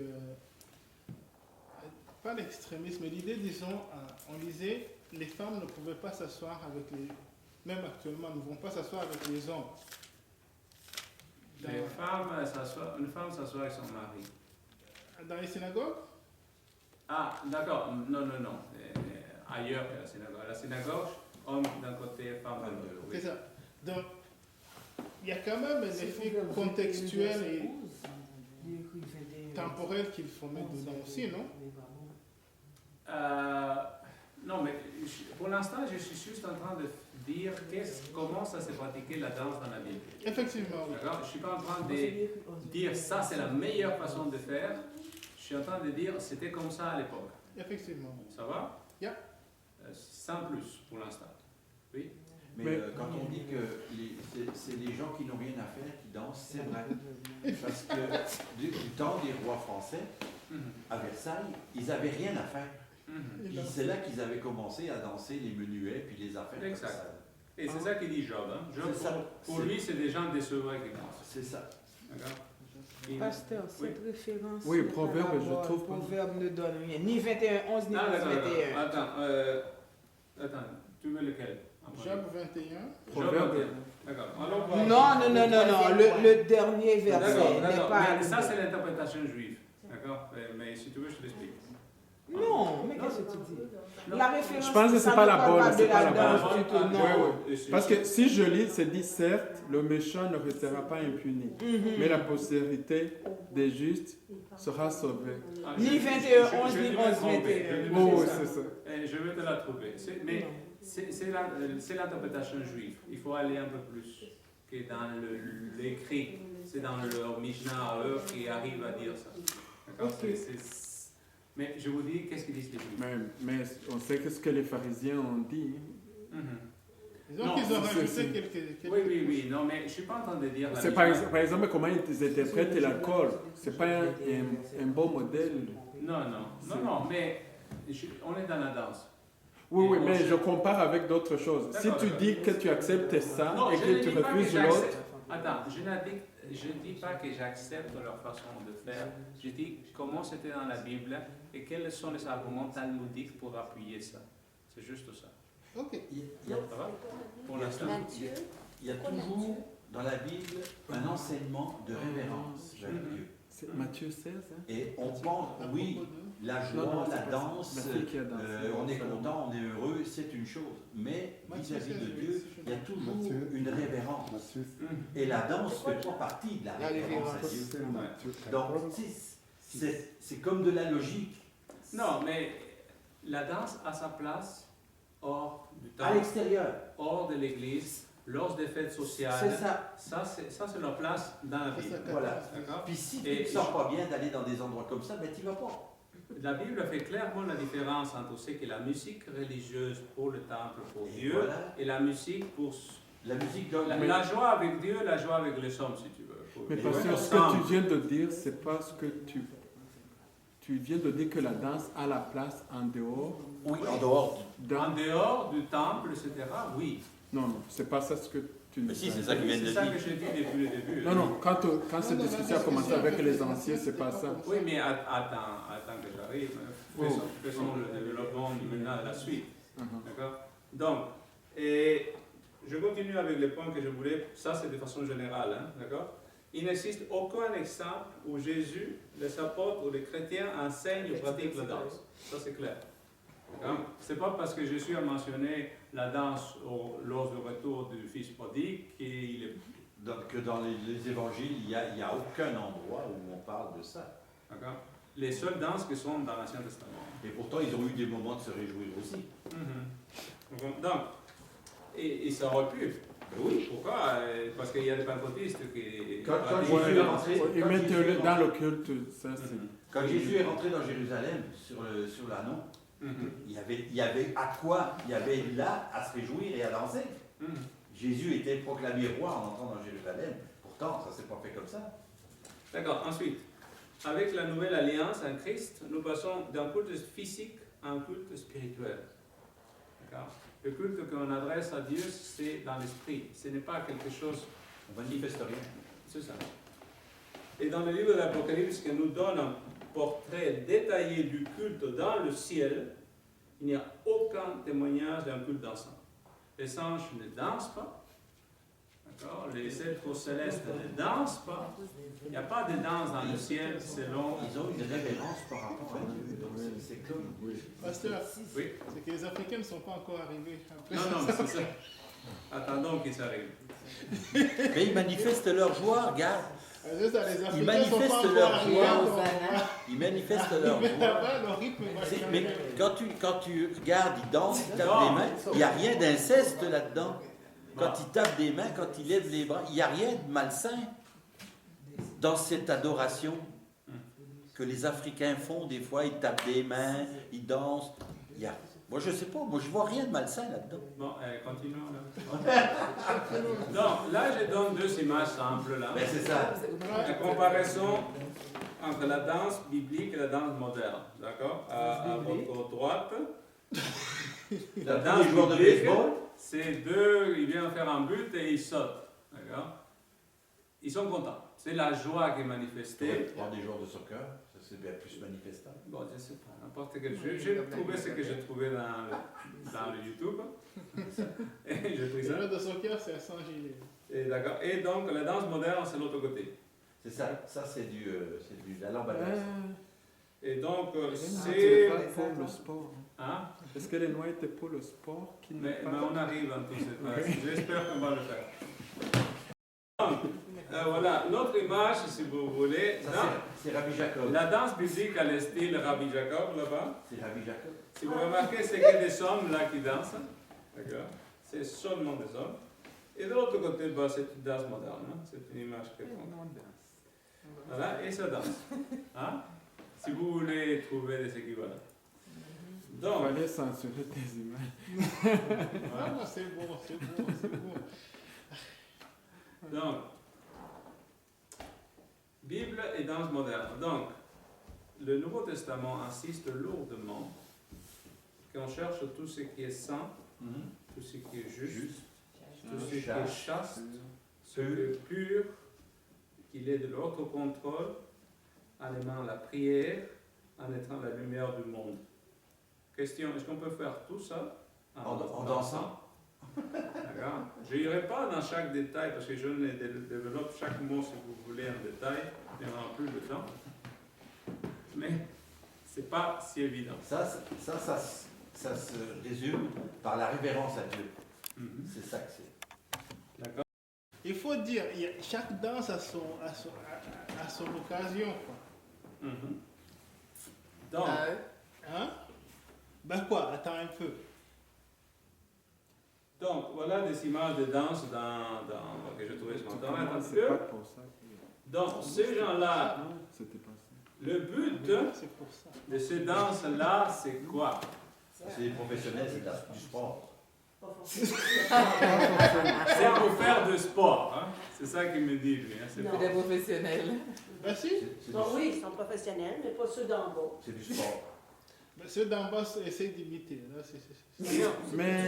Speaker 6: pas l'extrémisme, mais l'idée, disons, on disait, les femmes ne pouvaient pas s'asseoir avec les, même actuellement, ne vont pas s'asseoir avec les hommes.
Speaker 1: Les femmes une femme s'assoit avec son mari.
Speaker 6: Dans les synagogues?
Speaker 1: Ah, d'accord. Non. Ailleurs que la synagogue. La synagogue, homme d'un côté, femme de l'autre.
Speaker 6: C'est ça. Donc, il y a quand même un effet contextuel et temporel qu'il faut mettre dedans aussi, non?
Speaker 1: Non, mais pour l'instant, je suis juste en train de dire comment ça s'est pratiqué la danse dans la Bible.
Speaker 6: Effectivement, oui.
Speaker 1: D'accord? Je ne suis pas en train de dire ça, c'est la meilleure façon de faire. Je suis en train de dire c'était comme ça à l'époque.
Speaker 6: Effectivement.
Speaker 1: Ça va?
Speaker 6: Yeah.
Speaker 1: Sans plus pour l'instant. Oui?
Speaker 3: Mais quand on dit que c'est les gens qui n'ont rien à faire qui dansent, c'est vrai. Parce que du temps des rois français, à Versailles, ils n'avaient rien à faire. Puis c'est là qu'ils avaient commencé à danser les menuets puis les affaires.
Speaker 1: Exact.
Speaker 3: Comme ça.
Speaker 1: Et c'est ça qu'il dit Job. Hein? Job,
Speaker 3: C'est ça.
Speaker 1: pour lui, c'est des gens décevants qui dansent.
Speaker 3: C'est ça.
Speaker 1: D'accord?
Speaker 2: Pasteur,
Speaker 1: Oui.
Speaker 2: cette référence.
Speaker 4: Oui, Proverbe, je trouve pas.
Speaker 2: Proverbe ne donne rien. Ni 21, 11, ni 11,
Speaker 1: Ah, d'accord.
Speaker 2: 21.
Speaker 1: Attends, tu veux lequel?
Speaker 6: Job 21.
Speaker 4: Proverbe.
Speaker 1: D'accord. Allons voir.
Speaker 2: Non. Le dernier verset
Speaker 1: D'accord,
Speaker 2: n'est
Speaker 1: d'accord.
Speaker 2: pas.
Speaker 1: Mais ça, c'est l'interprétation juive. D'accord? Mais si tu veux, je te l'explique.
Speaker 2: Non, mais qu'est-ce que tu dis? La référence.
Speaker 4: Je pense que c'est
Speaker 2: ça
Speaker 4: pas
Speaker 2: ne
Speaker 4: la
Speaker 2: parle
Speaker 4: bonne,
Speaker 2: pas
Speaker 4: c'est
Speaker 2: de
Speaker 4: pas la
Speaker 2: danse
Speaker 4: bonne.
Speaker 2: du tout, non.
Speaker 4: Ouais. Parce que si je lis, c'est dit certes, le méchant ne restera pas impuni, mais la postérité des justes sera sauvée.
Speaker 2: Ni 21, 11, ni 11, 21.
Speaker 4: Oh, oui, c'est ça.
Speaker 1: Je vais te la trouver. Mais c'est l'interprétation juive. Il faut aller un peu plus que dans l'écrit. C'est dans leur Mishnah à eux qui arrivent à dire ça. D'accord? Mais je vous dis, qu'est-ce qu'ils disent les juifs?
Speaker 4: Mais on sait que ce que les pharisiens ont dit.
Speaker 6: Disons
Speaker 1: Non,
Speaker 6: qu'ils ont
Speaker 4: c'est-
Speaker 6: rajouté
Speaker 4: c'est-
Speaker 6: quelques...
Speaker 1: Oui. Non, mais je ne suis pas en train de dire la
Speaker 4: C'est
Speaker 1: Mishnah.
Speaker 4: par exemple comment ils interprètent l'alcool. C'est pas un bon modèle.
Speaker 1: Non, mais on est dans la danse.
Speaker 4: Oui, mais je compare avec d'autres choses. Si
Speaker 1: D'accord,
Speaker 4: tu dis que tu acceptes ça
Speaker 1: Non,
Speaker 4: et
Speaker 1: je
Speaker 4: que
Speaker 1: ne
Speaker 4: tu
Speaker 1: dis pas
Speaker 4: refuses
Speaker 1: que
Speaker 4: l'autre,
Speaker 1: j'accepte. Attends, je n'ai dit je ne dis pas que j'accepte leur façon de faire. Je dis comment c'était dans la Bible et quels sont les arguments talmudiques pour appuyer ça. C'est juste ça.
Speaker 6: Ok.
Speaker 1: Ça va? Pour l'instant.
Speaker 5: Matthieu.
Speaker 3: Il y a toujours dans la Bible un enseignement de révérence vers Dieu.
Speaker 4: C'est Matthieu 16, hein?
Speaker 3: Et on pense,
Speaker 6: À
Speaker 3: oui,
Speaker 6: propos de-
Speaker 3: la
Speaker 4: Non,
Speaker 3: joie,
Speaker 4: non,
Speaker 3: la
Speaker 4: c'est pas
Speaker 3: danse,
Speaker 4: ça. La fille qui a dansé.
Speaker 3: on est content, on est heureux, c'est une chose. Mais
Speaker 6: Matthieu
Speaker 3: vis-à-vis de
Speaker 6: 16,
Speaker 3: Dieu, il y a toujours
Speaker 4: Matthieu.
Speaker 3: une révérence.
Speaker 4: Matthieu,
Speaker 3: Et la danse fait pas partie de la
Speaker 6: La
Speaker 3: révérence à
Speaker 6: révérence.
Speaker 3: Dieu.
Speaker 4: c'est Matthieu
Speaker 3: Donc,
Speaker 4: 14.
Speaker 3: c'est comme de la logique.
Speaker 1: Non, mais la danse a sa place hors du
Speaker 3: À
Speaker 1: temple,
Speaker 3: l'extérieur,
Speaker 1: hors de l'église, lors des fêtes
Speaker 3: c'est
Speaker 1: sociales.
Speaker 3: ça.
Speaker 1: Ça, c'est leur place dans la
Speaker 6: C'est
Speaker 1: Bible.
Speaker 6: ça,
Speaker 3: Voilà.
Speaker 1: D'accord?
Speaker 3: Puis si tu
Speaker 1: Et
Speaker 3: ne te sens pas bien d'aller dans des endroits comme ça, ben tu vas pas.
Speaker 1: La Bible fait clairement la différence entre ce qu'est la musique religieuse pour le temple, pour
Speaker 3: Et
Speaker 1: Dieu,
Speaker 3: voilà.
Speaker 1: et la musique pour
Speaker 3: La musique donne
Speaker 1: la joie avec Dieu, la joie avec les hommes, si tu veux. Pour
Speaker 4: Mais
Speaker 1: vivre
Speaker 4: pasteur, ce
Speaker 1: ensemble.
Speaker 4: que tu viens de dire, c'est parce que tu viens de dire que la danse a la place en dehors.
Speaker 3: Oui, en dehors.
Speaker 1: En dehors du temple, etc., oui.
Speaker 4: Non, non, c'est pas ça ce que tu nous
Speaker 3: Mais si,
Speaker 4: as
Speaker 3: c'est
Speaker 4: dit.
Speaker 3: ça que vient de
Speaker 1: C'est ça
Speaker 3: dire.
Speaker 1: que je dis depuis le début.
Speaker 4: Non, non, quand cette discussion a commencé avec les anciens, c'est pas ça.
Speaker 1: Oui, mais attends que j'arrive. Faisons le développement maintenant à la suite. D'accord? Donc, et je continue avec les points que je voulais. Ça, c'est de façon générale. Hein, d'accord? Il n'existe aucun exemple où Jésus, les apôtres ou les chrétiens enseignent ou pratiquent la danse. Ça, c'est clair. Ce n'est pas parce que Jésus a mentionné la danse lors du retour du Fils prodigue qu'il est.
Speaker 3: Donc, que dans les évangiles, il n'y a aucun endroit où on parle de ça.
Speaker 1: D'accord? Les seules danses qui sont dans l'Ancien Testament.
Speaker 3: Et pourtant, ils ont eu des moments de se réjouir aussi.
Speaker 1: Donc, et ça aurait pu.
Speaker 3: Oui.
Speaker 1: Pourquoi? Parce qu'il y a des pentecôtistes qui.
Speaker 3: Quand
Speaker 1: pratiquent
Speaker 3: Jésus
Speaker 1: la
Speaker 3: est
Speaker 1: danse.
Speaker 3: rentré,
Speaker 4: Ils
Speaker 3: quand
Speaker 4: mettent
Speaker 3: Jésus est
Speaker 4: dans
Speaker 3: rentré-
Speaker 4: le culte, ça c'est.
Speaker 3: quand Jésus est rentré dans Jérusalem, sur l'anneau, il y avait à quoi? Il y avait là à se réjouir et à danser. Jésus était proclamé roi en entrant dans Jérusalem. Pourtant, ça ne s'est pas fait comme ça.
Speaker 1: D'accord, ensuite, avec la nouvelle alliance en Christ, nous passons d'un culte physique à un culte spirituel. D'accord? Le culte qu'on adresse à Dieu, c'est dans l'esprit. Ce n'est pas quelque chose.
Speaker 3: On manifeste rien.
Speaker 1: C'est ça. Et dans le livre de l'Apocalypse, qui nous donne un portrait détaillé du culte dans le ciel, il n'y a aucun témoignage d'un culte dansant. Les anges ne dansent pas. D'accord? Les êtres célestes ne dansent pas. Il n'y a pas de danse dans le ciel selon.
Speaker 3: Ils ont une révérence par rapport à Dieu. Donc, c'est comme.
Speaker 6: Pasteur,
Speaker 1: Oui.
Speaker 6: c'est que les Africains ne sont pas encore arrivés. Après,
Speaker 1: Non, mais c'est ça. Attendons qu'ils arrivent.
Speaker 3: Mais ils manifestent leur joie, regarde.
Speaker 6: c'est ça, les
Speaker 3: Ils
Speaker 6: Africains ne sont
Speaker 3: manifestent
Speaker 6: pas encore
Speaker 3: leur
Speaker 6: arrivés.
Speaker 3: joie.
Speaker 6: donc,
Speaker 3: Ils manifestent leur
Speaker 6: Mais
Speaker 3: joie.
Speaker 6: là-bas, le rythme va
Speaker 3: Mais
Speaker 6: changer.
Speaker 3: quand tu regardes, ils dansent, ils tapent des mains, il n'y a rien d'inceste là-dedans. Quand ils tapent des mains, quand ils lèvent les bras, il n'y a rien de malsain dans cette adoration que les Africains font. Des fois, ils tapent des mains, ils dansent. Moi, je ne sais pas, moi, je vois rien de malsain là-dedans.
Speaker 1: Bon, continuons là. Donc, là, je donne deux images simples là.
Speaker 3: Ben, c'est ça.
Speaker 1: La comparaison entre la danse biblique et la danse moderne. D'accord? À votre droite, la
Speaker 3: Tous
Speaker 1: danse
Speaker 3: les joueurs de
Speaker 1: biblique,
Speaker 3: baseball,
Speaker 1: c'est deux, ils viennent faire un but et ils sautent. D'accord? Ils sont contents. C'est la joie qui est manifestée.
Speaker 3: Pour des joueurs de soccer, ça c'est bien plus manifestant.
Speaker 1: Bon, je ne sais pas, n'importe quel jeu. J'ai trouvé ce que j'ai trouvé dans le YouTube. Et j'ai pris
Speaker 6: Le
Speaker 1: ça.
Speaker 6: jeu de soccer, c'est sans gilet.
Speaker 1: Et, d'accord. Et donc, la danse moderne, c'est l'autre côté.
Speaker 3: C'est ça, c'est de la lambadance.
Speaker 1: Et donc,
Speaker 4: C'est
Speaker 1: c'est.
Speaker 4: pas pour le sport.
Speaker 1: Hein?
Speaker 4: Est-ce que les Noirs étaient pour le sport qui n'est
Speaker 1: Mais
Speaker 4: pas
Speaker 1: on arrive dans tout ça. J'espère qu'on va le faire. Donc, voilà, notre image, si vous voulez.
Speaker 3: Ça,
Speaker 1: dans
Speaker 3: c'est Rabbi Jacob.
Speaker 1: la danse biblique a le style Rabbi Jacob là-bas.
Speaker 3: C'est Rabbi Jacob.
Speaker 1: Si vous remarquez, c'est que des hommes là qui dansent. D'accord? C'est seulement des hommes. Et de l'autre côté, bah, c'est une danse moderne. Hein? C'est une image quelconque. Voilà, et ça danse. Hein? Si vous voulez trouver des équivalents.
Speaker 4: Il
Speaker 1: Donc,
Speaker 4: fallait censurer tes images.
Speaker 6: Ah, c'est bon, c'est bon, c'est bon.
Speaker 1: donc, Bible et danse moderne. Donc, le Nouveau Testament insiste lourdement qu'on cherche tout ce qui est saint, tout ce qui est juste, tout ce qui est chaste, ce qui est pur qu'il ait de l'autocontrôle en aimant la prière, en étant la lumière du monde. Question, est-ce qu'on peut faire tout ça
Speaker 3: En dansant?
Speaker 1: D'accord. Je n'irai pas dans chaque détail parce que je ne développe chaque mot si vous voulez en détail, il n'y aura plus de temps. Mais c'est pas si évident.
Speaker 3: Ça se résume par la révérence à Dieu. C'est ça que c'est.
Speaker 1: D'accord.
Speaker 6: Il faut dire, chaque danse a son occasion, quoi.
Speaker 1: Donc,
Speaker 6: Hein? Ben quoi? Attends un peu.
Speaker 1: donc, voilà des images de danse que j'ai trouvées sur Internet.
Speaker 4: C'est pas pour ça.
Speaker 1: Donc, ces gens-là,
Speaker 4: Non, c'était pas ça.
Speaker 1: le but
Speaker 6: C'est pour ça.
Speaker 1: de ces danses-là, c'est quoi?
Speaker 3: C'est les professionnels, c'est du sport.
Speaker 1: C'est pour faire du sport. Hein? C'est ça qu'il me dit, lui. Hein? C'est
Speaker 7: Non.
Speaker 1: pour-
Speaker 5: Des professionnels.
Speaker 6: Ben si.
Speaker 7: Bon, oui, ils sont professionnels, mais pas ceux d'en bas.
Speaker 3: C'est du sport.
Speaker 6: Ben, ceux d'en bas essayent d'imiter. Là,
Speaker 4: Mais-
Speaker 7: Tu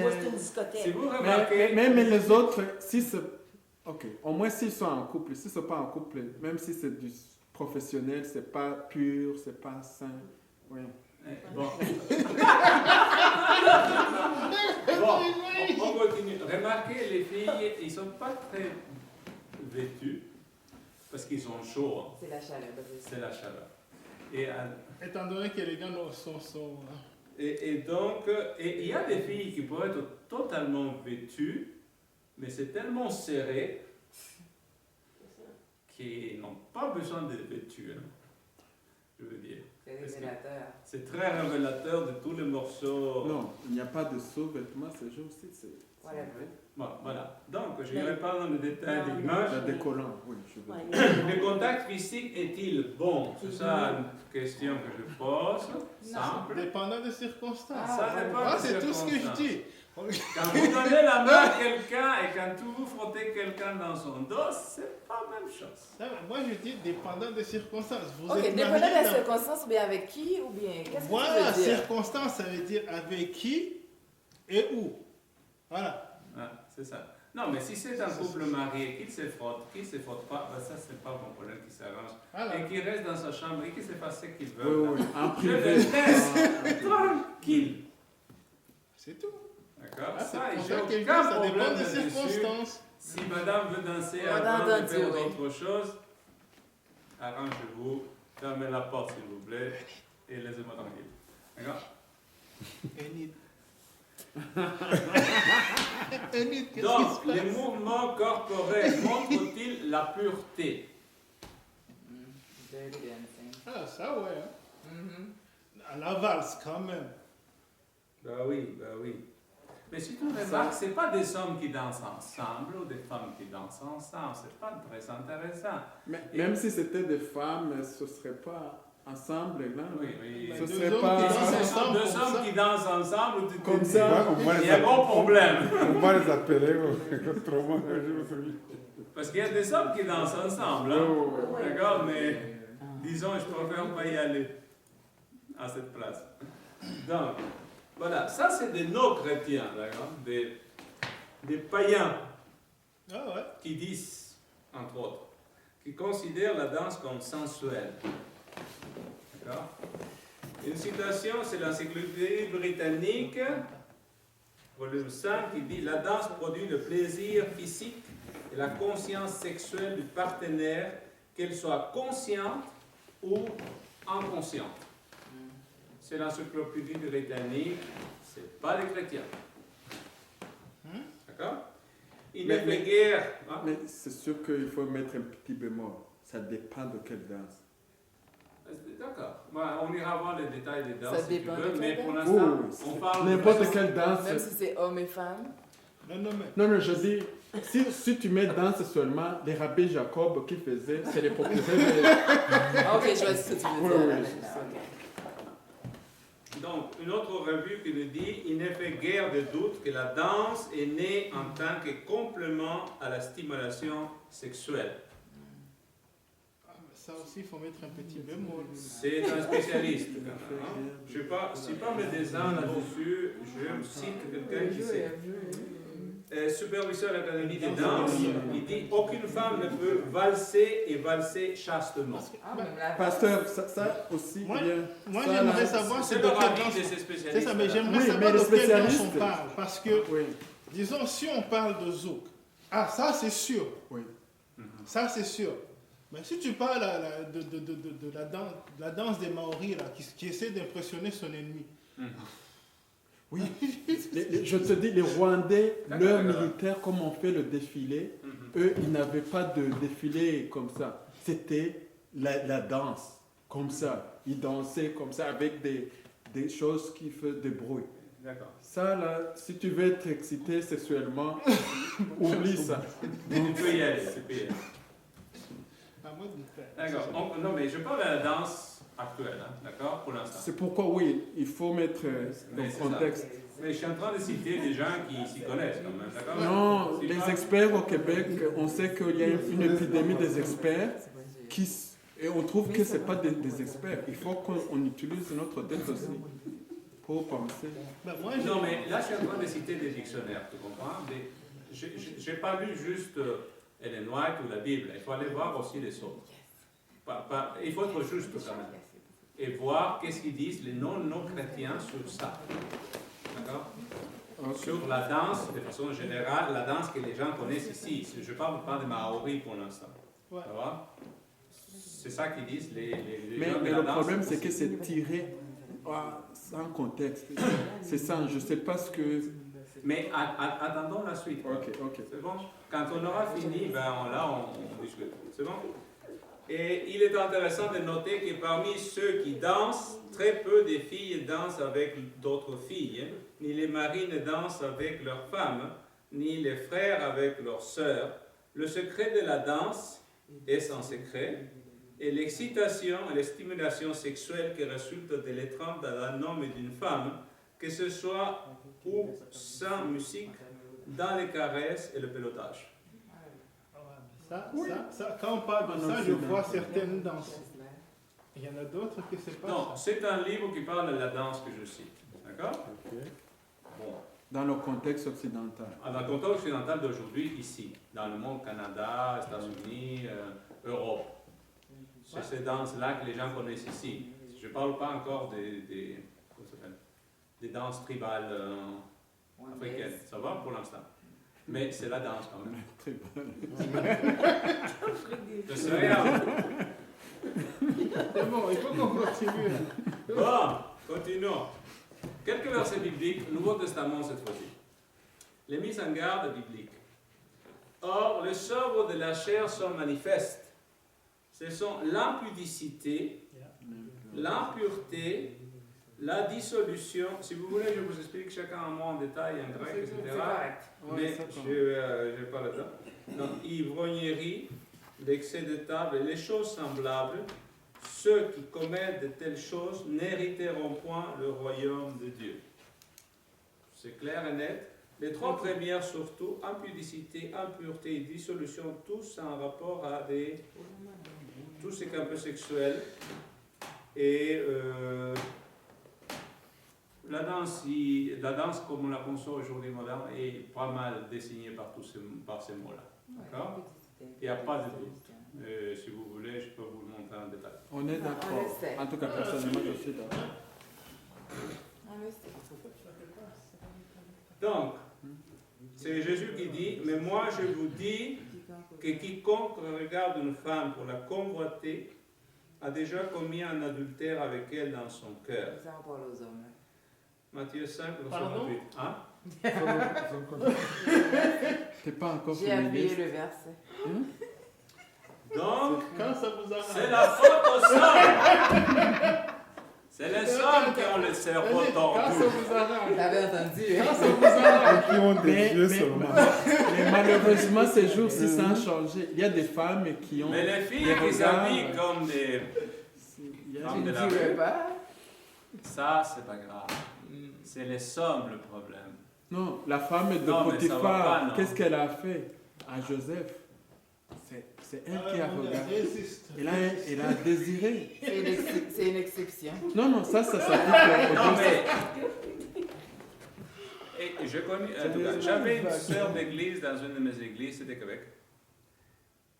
Speaker 7: vois, c'est une
Speaker 1: Si
Speaker 7: discothèque.
Speaker 1: vous remarquez,
Speaker 4: Mais les autres, si c'est. Ok, au moins s'ils sont en couple, s'ils ne sont pas en couple, même si c'est du professionnel, c'est pas pur, c'est pas sain. Oui.
Speaker 1: bon. Bon, on continue. Remarquez, les filles, ils ne sont pas très vêtus parce qu'ils sont chauds. Hein.
Speaker 5: C'est la chaleur.
Speaker 1: C'est la chaleur. Et,
Speaker 6: Étant donné que les gars sont
Speaker 1: et donc, il y a des filles qui pourraient être totalement vêtues, mais c'est tellement serré qu'ils n'ont pas besoin d'être vêtus. Hein, je veux dire.
Speaker 5: C'est révélateur.
Speaker 1: C'est très révélateur de tous les morceaux.
Speaker 4: Non, il n'y a pas de sous-vêtements, c'est juste c'est
Speaker 5: Voilà.
Speaker 1: Bon, voilà. Donc, je n'irai pas dans le détail de l'image.
Speaker 4: la décollant. Oui, je veux
Speaker 7: Ouais,
Speaker 4: dire.
Speaker 1: Le contact physique est-il bon? C'est ça une question que je pose. Simple.
Speaker 6: dépendant des circonstances.
Speaker 1: Ça dépend
Speaker 6: Ah,
Speaker 1: des
Speaker 6: c'est tout ce que je
Speaker 1: circonstances.
Speaker 6: dis.
Speaker 1: Quand vous donnez la main à quelqu'un et quand vous frottez quelqu'un dans son dos, c'est pas la même chose.
Speaker 6: Non, mais moi, je dis dépendant des circonstances. Vous
Speaker 5: Ok,
Speaker 6: êtes
Speaker 5: dépendant
Speaker 6: mariés
Speaker 5: des
Speaker 6: dans-
Speaker 5: circonstances ou bien avec qui ou bien. Qu'est-ce que
Speaker 6: Voilà,
Speaker 5: tu veux dire?
Speaker 6: circonstances, ça veut dire avec qui et où. Voilà.
Speaker 1: Ah, c'est ça. Non, mais si c'est un couple marié qui se frotte pas, ben ça, c'est pas mon problème qui s'arrange.
Speaker 6: Voilà.
Speaker 1: Et qui reste dans sa chambre et qui se fasse ce qu'il
Speaker 4: Oui,
Speaker 1: veut.
Speaker 4: oui, en
Speaker 1: Je le
Speaker 4: privé.
Speaker 1: laisse tranquille.
Speaker 6: C'est tout.
Speaker 1: D'accord?
Speaker 6: Ah, c'est
Speaker 1: Ça,
Speaker 6: pour
Speaker 1: j'ai
Speaker 6: ça que je dis,
Speaker 1: aucun
Speaker 6: ça dépend
Speaker 1: problème
Speaker 6: des
Speaker 1: là-dessus.
Speaker 6: circonstances.
Speaker 1: Si madame veut danser
Speaker 5: On a
Speaker 1: avant de
Speaker 5: entendu,
Speaker 1: faire
Speaker 5: oui.
Speaker 1: autre chose, arrangez-vous, fermez la porte s'il vous plaît et laissez-moi tranquille. D'accord?
Speaker 6: Enid. Enid, qu'est-ce qui
Speaker 1: Donc,
Speaker 6: se
Speaker 1: les
Speaker 6: passe?
Speaker 1: mouvements corporels montrent-ils la pureté?
Speaker 5: Dirty dancing.
Speaker 6: Ah, ça, ouais. Hein.
Speaker 5: Mhm.
Speaker 6: À la valse, quand même.
Speaker 1: Ben oui, ben oui. Mais si tu remarques, ce n'est pas des hommes qui dansent ensemble ou des femmes qui dansent ensemble. Ce n'est pas très intéressant.
Speaker 4: Mais même si c'était des femmes, ce ne serait pas ensemble, là.
Speaker 1: Oui, oui.
Speaker 6: Ben,
Speaker 4: Ce
Speaker 6: deux
Speaker 4: serait
Speaker 6: hommes
Speaker 4: pas-
Speaker 6: qui
Speaker 1: Et si
Speaker 6: dansent
Speaker 1: ce sont
Speaker 6: ensemble
Speaker 1: deux
Speaker 6: comme
Speaker 1: hommes
Speaker 6: ça.
Speaker 1: qui dansent ensemble, tu te
Speaker 4: Comme
Speaker 1: dis,
Speaker 4: ça.
Speaker 1: il y a un gros problème.
Speaker 8: On va les appeler autrement. Je me souviens.
Speaker 1: Parce qu'il y a des hommes qui dansent ensemble.
Speaker 4: Oui,
Speaker 1: Hein?
Speaker 4: oui, oui.
Speaker 1: D'accord, mais disons, je préfère pas y aller à cette place. Donc, voilà, ça c'est des non-chrétiens, d'accord, des païens
Speaker 6: Ah, ouais.
Speaker 1: qui disent, entre autres, qui considèrent la danse comme sensuelle. D'accord? Une citation, c'est l'encyclopédie britannique, volume 5, qui dit « La danse produit le plaisir physique et la conscience sexuelle du partenaire, qu'elle soit consciente ou inconsciente. » C'est l'encyclopédie britannique, c'est pas les chrétiens. D'accord? Il ne
Speaker 4: Mais-
Speaker 1: fait guère... hein?
Speaker 4: Mais c'est sûr qu'il faut mettre un petit bémol. Ça dépend de quelle danse.
Speaker 1: D'accord. Bah, on ira voir les détails des danses
Speaker 5: Ça
Speaker 1: si tu
Speaker 5: dépend
Speaker 1: veux,
Speaker 5: de
Speaker 1: mais
Speaker 5: quelle
Speaker 1: pour
Speaker 5: danse.
Speaker 1: l'instant,
Speaker 4: Oui,
Speaker 1: on parle de
Speaker 4: n'importe
Speaker 1: danse.
Speaker 4: quelle danse.
Speaker 5: Même si c'est homme et femme.
Speaker 6: Non, non, mais.
Speaker 4: Non, non, je dis, si tu mets danse seulement, les rabbins Jacob qui faisaient, c'est les propriétaires.
Speaker 5: Ah, ok, je vois ce que tu veux
Speaker 4: Oui,
Speaker 5: dire.
Speaker 4: oui,
Speaker 5: là,
Speaker 4: c'est
Speaker 5: maintenant,
Speaker 4: ça.
Speaker 5: ok.
Speaker 1: Donc, une autre revue qui nous dit « Il ne fait guère de doute que la danse est née en tant que complément à la stimulation sexuelle.
Speaker 6: Ah, mais ça aussi, il faut mettre un petit bémol. »
Speaker 1: C'est un spécialiste. Hein? Je ne suis pas médecin là-dessus, je cite quelqu'un qui sait. superviseur de l'académie de danse, il dit aucune femme ne peut valser et valser chastement.
Speaker 5: Ah, même la
Speaker 4: Pasteur, ça aussi,
Speaker 6: Moi,
Speaker 4: il y a-
Speaker 6: Moi,
Speaker 4: ça,
Speaker 6: j'aimerais
Speaker 4: là,
Speaker 6: savoir
Speaker 1: C'est
Speaker 6: c'est
Speaker 1: le
Speaker 6: de quelle
Speaker 1: avis
Speaker 6: danse.
Speaker 1: de ces
Speaker 6: C'est
Speaker 1: spécialistes.
Speaker 6: ça, mais j'aimerais
Speaker 4: Oui,
Speaker 6: savoir
Speaker 4: mais les
Speaker 6: de quelle danse
Speaker 4: spécialistes-
Speaker 6: on parle. Parce que,
Speaker 4: Oui,
Speaker 6: disons, si on parle de zouk, ah, ça c'est sûr.
Speaker 4: oui.
Speaker 6: Ça c'est sûr. Mais si tu parles de la danse des Maoris, là, qui essaie d'impressionner son ennemi,
Speaker 4: Oui, je te dis, les Rwandais,
Speaker 1: D'accord,
Speaker 4: leurs
Speaker 1: d'accord.
Speaker 4: militaires, comme on fait le défilé, eux, ils n'avaient pas de défilé comme ça. C'était la danse, comme ça. Ils dansaient comme ça, avec des choses qui font des bruits.
Speaker 1: D'accord.
Speaker 4: Ça, là, si tu veux être excité sexuellement, oublie ça.
Speaker 1: Tu peux y aller, tu peux y aller.
Speaker 6: à moi de faire.
Speaker 1: D'accord. Non, mais je parle de la danse actuelle, hein, d'accord, pour l'instant.
Speaker 4: C'est pourquoi, oui, il faut mettre
Speaker 1: Mais
Speaker 4: le
Speaker 1: c'est
Speaker 4: contexte.
Speaker 1: Mais je suis en train de citer des gens qui s'y connaissent quand même, d'accord?
Speaker 4: Non,
Speaker 1: C'est
Speaker 4: les
Speaker 1: pas-
Speaker 4: experts au Québec, on sait qu'il y a une épidémie des experts et on trouve que ce n'est pas des experts. Il faut qu'on utilise notre tête aussi pour penser.
Speaker 6: Ben, moi,
Speaker 1: Non, mais là, je suis en train de citer des dictionnaires, tu comprends? Je n'ai pas lu juste Ellen White ou la Bible. Il faut aller voir aussi les autres. Il faut être juste quand même. Et voir qu'est-ce qu'ils disent les non-chrétiens sur ça. D'accord? Sur la danse, de façon générale, la danse que les gens connaissent ici. Je ne parle pas de Maori pour l'instant.
Speaker 6: Ouais.
Speaker 1: Ça va? C'est ça qu'ils disent les
Speaker 4: Mais
Speaker 1: gens de la
Speaker 4: le
Speaker 1: danse.
Speaker 4: problème, c'est que c'est tiré sans contexte. C'est ça, je ne sais pas ce que...
Speaker 1: Mais attendons la suite.
Speaker 4: Ok.
Speaker 1: C'est bon? Quand on aura fini, là, on discute. C'est bon? Et il est intéressant de noter que parmi ceux qui dansent, très peu de filles dansent avec d'autres filles, ni les maris ne dansent avec leurs femmes, ni les frères avec leurs sœurs. Le secret de la danse est sans secret, et l'excitation et la stimulation sexuelle qui résultent de l'étreinte d'un homme et d'une femme, que ce soit ou sans musique, dans les caresses et le pelotage.
Speaker 6: Quand on parle de ça, je vois certaines danses. Il y en a d'autres que c'est pas
Speaker 1: Non,
Speaker 6: ça.
Speaker 1: c'est un livre qui parle de la danse que je cite. D'accord? Bon.
Speaker 4: Dans le contexte occidental.
Speaker 1: Dans le contexte occidental d'aujourd'hui, ici, dans le monde Canada, États-Unis, Europe. C'est ces danses-là que les gens connaissent ici. Je ne parle pas encore des danses tribales africaines. Ça va pour l'instant. Mais c'est la danse quand même. Je sais rien.
Speaker 6: C'est bon, il faut qu'on continue.
Speaker 1: Bon, continuons. Quelques versets bibliques, Nouveau Testament cette fois-ci. Les mises en garde bibliques. Or, les œuvres de la chair sont manifestes. Ce sont l'impudicité, l'impureté, la dissolution. Si vous voulez, je vous explique chacun un mot en détail, en grec, etc. Mais je n'ai pas le temps. Donc, ivrognerie, l'excès de table et les choses semblables. Ceux qui commettent de telles choses n'hériteront point le royaume de Dieu. C'est clair et net. Les trois premières surtout, impudicité, impureté et dissolution, tous en rapport à tout ce qui est un peu sexuel. Et la danse comme on la conçoit aujourd'hui moderne est pas mal dessinée par ces mots-là. D'accord? Il n'y a pas de doute. Si vous voulez, je peux vous le montrer en détail.
Speaker 4: On est d'accord. En tout cas, personnellement, je suis d'accord.
Speaker 1: Donc, c'est Jésus qui dit, mais moi je vous dis que quiconque regarde une femme pour la convoiter a déjà commis un adultère avec elle dans son cœur.
Speaker 5: Ça, on parle aux hommes.
Speaker 1: Matthieu 5, verset
Speaker 6: Pardon?
Speaker 1: 28. Hein?
Speaker 4: T'es pas encore
Speaker 5: J'ai appuyé
Speaker 4: féministe.
Speaker 5: le verset.
Speaker 1: Donc,
Speaker 6: Quand ça vous arrange.
Speaker 1: c'est la faute aux hommes. C'est les hommes qui ont le cerveau
Speaker 6: Quand ça
Speaker 1: tordu.
Speaker 6: vous arrange.
Speaker 5: T'avais entendu, hein?
Speaker 6: Quand ça vous arrange.
Speaker 8: Qui ont des
Speaker 4: Mais,
Speaker 8: yeux
Speaker 4: mais-
Speaker 8: seulement.
Speaker 4: mais malheureusement, ces jours-ci, ça a changé. Il y a des femmes qui ont...
Speaker 1: Mais les filles
Speaker 4: des
Speaker 1: qui
Speaker 4: regards,
Speaker 1: s'habillent comme des...
Speaker 4: il y a-
Speaker 1: Comme
Speaker 5: Tu
Speaker 1: de
Speaker 5: ne
Speaker 1: la
Speaker 5: dirais
Speaker 1: rue.
Speaker 5: pas.
Speaker 1: Ça, c'est pas grave. C'est les hommes le problème.
Speaker 4: Non, la femme de
Speaker 1: Non, mais ça va pas,
Speaker 4: Potiphar,
Speaker 1: non.
Speaker 4: qu'est-ce qu'elle a fait à Joseph? C'est elle qui a regardé.
Speaker 6: Résiste.
Speaker 4: Elle a désiré.
Speaker 5: C'est une exception.
Speaker 4: Non, ça s'applique
Speaker 1: Non,
Speaker 4: aux deux.
Speaker 1: mais... Et je connais, en tout cas, j'avais une sœur d'église dans une de mes églises, c'était Québec.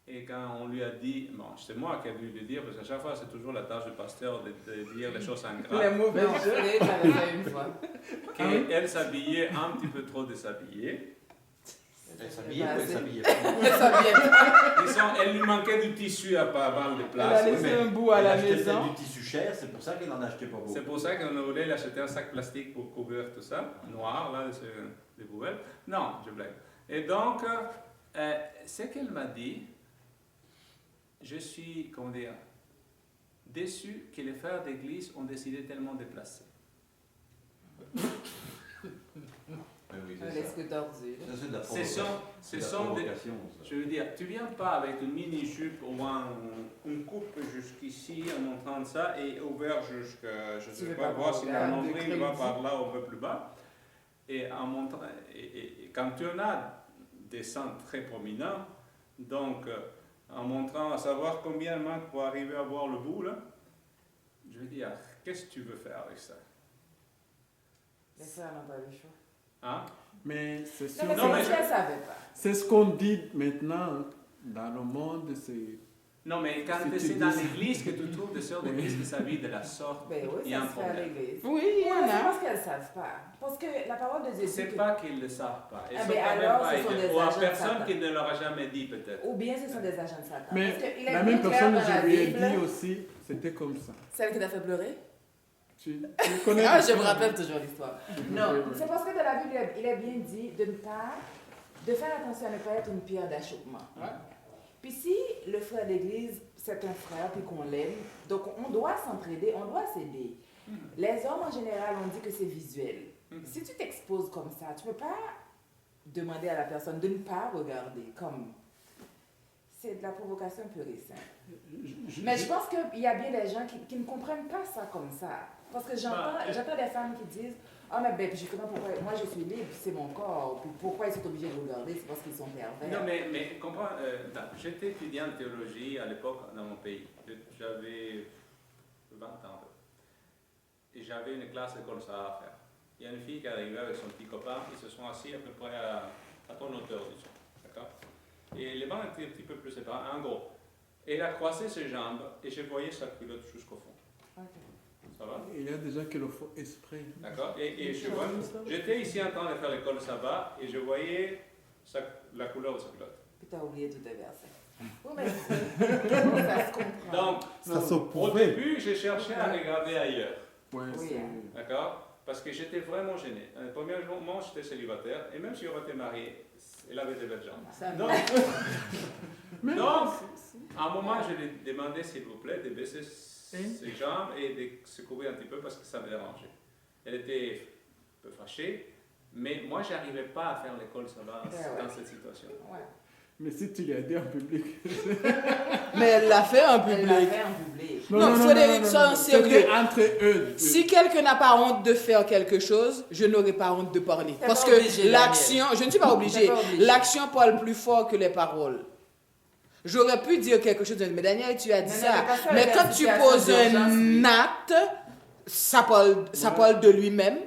Speaker 1: Et quand on lui a dit, bon, c'est moi qui ai dû le dire, parce qu'à chaque fois, c'est toujours la tâche du pasteur de dire les choses en
Speaker 5: Les
Speaker 1: grave,
Speaker 5: mauvais jeux, j'avais fait une fois.
Speaker 1: qu'elle s'habillait un petit peu trop déshabillée.
Speaker 3: Elle s'habillait ou elle s'habillait
Speaker 5: Elle s'habillait pas.
Speaker 1: Disons, elle lui manquait du tissu à pas avoir de
Speaker 2: Elle a
Speaker 1: place.
Speaker 2: laissé
Speaker 3: mais
Speaker 2: un bout à
Speaker 3: Elle
Speaker 2: la
Speaker 3: achetait
Speaker 2: maison.
Speaker 3: du tissu cher, c'est pour ça qu'elle n'en achetait pas beaucoup.
Speaker 1: C'est pour ça qu'on voulait lui acheter un sac plastique pour couvrir tout ça, noir, là, des poubelles. Non, je blague. Et donc, ce qu'elle m'a dit, je suis, comment dire, déçu que les frères d'église ont décidé tellement de placer.
Speaker 3: Oui,
Speaker 5: Un
Speaker 3: c'est ça.
Speaker 5: esprit tordu.
Speaker 3: Ça, c'est de la
Speaker 1: Ce
Speaker 3: provocation.
Speaker 1: sont,
Speaker 3: C'est
Speaker 1: ce
Speaker 3: de la
Speaker 1: sont des,
Speaker 3: provocation, ça.
Speaker 1: je veux dire, tu viens pas avec une mini-jupe ou une coupe jusqu'ici en montrant ça et ouvert jusqu'à, je
Speaker 5: Tu
Speaker 1: sais
Speaker 5: veux
Speaker 1: pas,
Speaker 5: pas
Speaker 1: voir si
Speaker 5: voir
Speaker 1: mon
Speaker 2: de
Speaker 1: nombril va
Speaker 2: crédit.
Speaker 1: par là ou un peu plus bas. Et en montrant, et quand tu en as des seins très prominents, donc en montrant à savoir combien il manque pour arriver à voir le bout, là, je veux dire, qu'est-ce que tu veux faire avec ça?
Speaker 5: Les frères n'ont pas le choix.
Speaker 1: Hein?
Speaker 4: Mais c'est sûr.
Speaker 5: Non, mais
Speaker 1: Non,
Speaker 5: c'est
Speaker 1: mais
Speaker 5: parce qu'elle ne savait pas.
Speaker 4: C'est ce qu'on dit maintenant dans le monde. C'est
Speaker 1: Non, mais quand
Speaker 4: Si tu
Speaker 1: c'est dans
Speaker 4: dis-
Speaker 1: l'église que tu trouves des sœurs d'église qui s'habillent de la sorte,
Speaker 5: Ben oui,
Speaker 1: il y a
Speaker 5: ça
Speaker 1: un
Speaker 5: se fait à
Speaker 1: problème.
Speaker 5: l'église.
Speaker 2: Oui, il y
Speaker 5: Ouais,
Speaker 2: en
Speaker 5: c'est
Speaker 2: a.
Speaker 5: parce qu'elles ne savent pas. Parce que la parole de Dieu dit
Speaker 1: C'est
Speaker 5: que...
Speaker 1: pas qu'ils ne le savent pas. Ils
Speaker 5: Ah,
Speaker 1: sont
Speaker 5: ben
Speaker 1: quand même
Speaker 5: alors,
Speaker 1: pas
Speaker 5: ce sont
Speaker 1: aidés.
Speaker 5: des
Speaker 1: Ou à
Speaker 5: agents de
Speaker 1: personne
Speaker 5: Satan.
Speaker 1: qui ne leur a jamais dit peut-être.
Speaker 5: Ou bien ce sont des agents de Satan.
Speaker 4: Mais
Speaker 5: Parce qu'il est
Speaker 4: la
Speaker 5: bien
Speaker 4: même
Speaker 5: clair
Speaker 4: personne,
Speaker 5: dans la
Speaker 4: je lui ai
Speaker 5: Bible,
Speaker 4: dit aussi, c'était comme ça.
Speaker 5: Celle qui t'a fait pleurer?
Speaker 4: Tu connais
Speaker 5: Ah, je
Speaker 4: l'histoire,
Speaker 5: me rappelle
Speaker 4: hein?
Speaker 5: toujours l'histoire.
Speaker 4: Oui,
Speaker 5: Non,
Speaker 4: oui.
Speaker 5: c'est parce que dans la Bible, il est bien dit de faire attention à ne pas être une pierre d'achoppement. Puis si le frère d'église, c'est un frère, puis qu'on l'aime, donc on doit s'entraider, on doit s'aider. Les hommes, en général, on dit que c'est visuel. Si tu t'exposes comme ça, tu ne peux pas demander à la personne de ne pas regarder, comme... C'est de la provocation pure et simple. Mais je pense qu'il y a bien des gens qui ne comprennent pas ça comme ça. Parce que j'entends des femmes qui disent « Ah, mais ben, justement, pourquoi, moi je suis libre, c'est mon corps. Puis pourquoi ils sont obligés de regarder? C'est parce qu'ils sont pervers. »
Speaker 1: Non, mais comprends, j'étais étudiant en théologie à l'époque dans mon pays. J'avais 20 ans. Et j'avais une classe d'école ça à faire. Il y a une fille qui est arrivée avec son petit copain, ils se sont assis à peu près à ton hauteur, disons. D'accord? Et les bancs étaient un petit peu plus séparés, en gros. Et elle a croisé ses jambes et je voyais sa culotte jusqu'au fond.
Speaker 5: Ok.
Speaker 1: Ça va?
Speaker 4: Il y a des gens qui le font exprès.
Speaker 1: D'accord? Et je vois, j'étais ici en train de faire l'école sabbat et je voyais la couleur de sa culotte.
Speaker 5: Puis t'as oublié tout les versets. Oui, mais ça se comprend.
Speaker 1: Donc,
Speaker 4: Ça se
Speaker 1: au
Speaker 4: pourrait.
Speaker 1: début, j'ai cherché à regarder ailleurs.
Speaker 4: Ouais,
Speaker 5: Oui,
Speaker 4: c'est-
Speaker 5: hein.
Speaker 1: D'accord? Parce que j'étais vraiment gêné. Le premier moment, j'étais célibataire et même si j'aurais été marié, elle avait des belles jambes.
Speaker 5: Ça
Speaker 1: Donc,
Speaker 4: Mais
Speaker 1: donc, à un moment, je lui ai demandé, s'il vous plaît, de baisser
Speaker 4: Hein?
Speaker 1: ses jambes et de se couvrir un petit peu parce que ça me dérangeait. Elle était un peu fâchée, mais moi, je n'arrivais pas à faire l'école sabbat
Speaker 5: Ouais.
Speaker 1: dans cette situation.
Speaker 5: Ouais.
Speaker 4: mais si tu l'as dit en public.
Speaker 9: Mais elle l'a fait en
Speaker 5: Elle l'a
Speaker 9: public.
Speaker 5: fait en public.
Speaker 9: Non, Frédéric, sois sérieux.
Speaker 4: C'était entre eux.
Speaker 9: Si quelqu'un n'a pas honte de faire quelque chose, je n'aurai pas honte de parler.
Speaker 5: T'es
Speaker 9: Parce
Speaker 5: pas
Speaker 9: que
Speaker 5: obligé,
Speaker 9: l'action, je ne suis pas obligée.
Speaker 5: T'es pas obligé.
Speaker 9: L'action parle plus fort que les paroles. J'aurais pu dire quelque chose, mais Daniel, tu as dit
Speaker 5: Mais
Speaker 9: ça.
Speaker 5: non, parce que
Speaker 9: Mais
Speaker 5: la
Speaker 9: quand tu
Speaker 5: situation
Speaker 9: poses
Speaker 5: d'urgence, oui.
Speaker 9: un acte, ça parle de lui-même.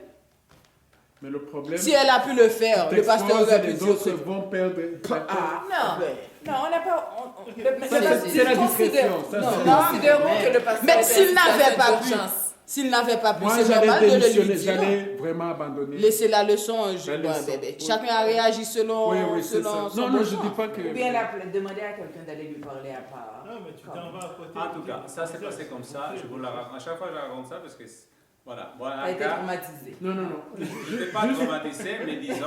Speaker 4: Mais le problème,
Speaker 9: Si elle a pu le faire, le pasteur
Speaker 4: t'exposes,
Speaker 9: aurait pu
Speaker 4: les
Speaker 9: dire
Speaker 4: autres
Speaker 9: que...
Speaker 4: vont perdre.
Speaker 9: Ah,
Speaker 5: Non,
Speaker 9: ben.
Speaker 5: non, on n'a pas. Mais
Speaker 4: Ça, c'est la discrétion. Ça,
Speaker 5: Non,
Speaker 4: c'est-
Speaker 5: considérons que le pasteur.
Speaker 9: Mais
Speaker 5: était
Speaker 9: s'il
Speaker 5: en
Speaker 9: n'avait
Speaker 5: situation
Speaker 9: pas pu,
Speaker 5: d'urgence.
Speaker 9: s'il n'avait pas pu,
Speaker 4: Moi,
Speaker 9: c'est normal
Speaker 4: j'allais
Speaker 9: de le lui
Speaker 4: démissionner,
Speaker 9: dire.
Speaker 4: j'allais vraiment abandonner.
Speaker 9: Laisser la leçon,
Speaker 4: La leçon,
Speaker 9: bébé.
Speaker 4: oui.
Speaker 9: Chacun a réagi selon,
Speaker 4: Oui, oui, c'est ça.
Speaker 9: selon son
Speaker 4: Non, non, je
Speaker 9: besoin.
Speaker 4: dis pas que.
Speaker 5: Ou bien demander à quelqu'un d'aller lui parler à part.
Speaker 6: Non, mais tu t'en vas à côté.
Speaker 1: En tout cas, ça s'est passé comme ça. Je vous la raconte. À chaque fois, je raconte ça parce que, voilà.
Speaker 5: T'as
Speaker 1: Voilà,
Speaker 5: été traumatisé.
Speaker 4: Non, non, non.
Speaker 1: je n'étais pas traumatisé, mais disons,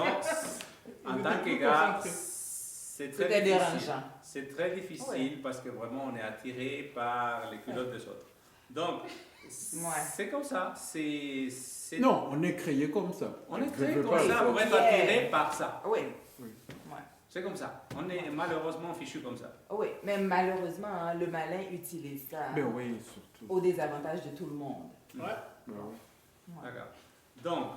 Speaker 1: en tant que gars, c'est très
Speaker 5: C'était
Speaker 1: difficile.
Speaker 5: dérangeant.
Speaker 1: C'est très difficile parce que vraiment, on est attiré par les culottes des autres. Donc, c'est comme ça. C'est-
Speaker 4: Non, on est créé comme ça.
Speaker 1: On est
Speaker 4: Je
Speaker 1: créé
Speaker 4: veux
Speaker 1: comme
Speaker 4: pas-
Speaker 1: ça
Speaker 5: faut
Speaker 1: pour être
Speaker 5: qu'il y ait-
Speaker 1: attiré par ça.
Speaker 5: Oui.
Speaker 1: C'est comme ça. On est malheureusement fichu comme ça.
Speaker 5: Oui, mais malheureusement, hein, le malin utilise ça
Speaker 4: Mais oui, surtout.
Speaker 5: au désavantage de tout le monde.
Speaker 6: Ouais.
Speaker 4: Ben oui.
Speaker 1: D'accord. Donc,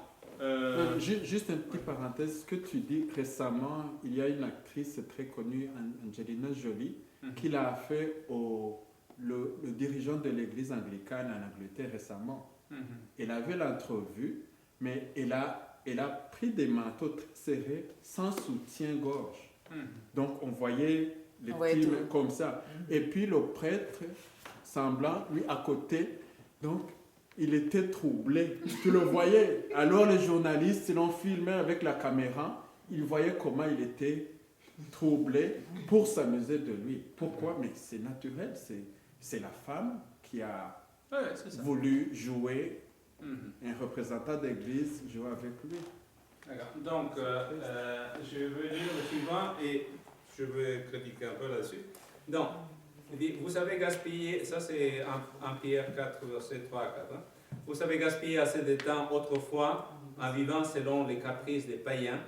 Speaker 4: Juste une petite parenthèse, ce que tu dis récemment, il y a une actrice très connue, Angelina Jolie, qui l'a fait le dirigeant de l'église anglicane en Angleterre récemment. Elle avait l'entrevue, mais elle a elle a pris des manteaux très serrés, sans soutien-gorge.
Speaker 1: Mhm.
Speaker 4: Donc, on voyait les
Speaker 5: Ouais,
Speaker 4: petits
Speaker 5: tout.
Speaker 4: mains comme ça. Et puis, le prêtre semblant, lui, à côté, donc, il était troublé. Tu le voyais. Alors, les journalistes l'ont filmé avec la caméra. Ils voyaient comment il était troublé pour s'amuser de lui. Pourquoi? Mais c'est naturel. C'est la femme qui a
Speaker 1: Ouais, c'est ça.
Speaker 4: voulu jouer,
Speaker 1: Mhm.
Speaker 4: un représentant d'église jouer avec lui.
Speaker 1: D'accord. Donc, je vais lire le suivant et je vais critiquer un peu là-dessus. Donc, il dit, vous avez gaspillé, ça c'est 1 Pierre 4, verset 3 à 4. Hein. Vous avez gaspillé assez de temps autrefois en vivant selon les caprices des païens,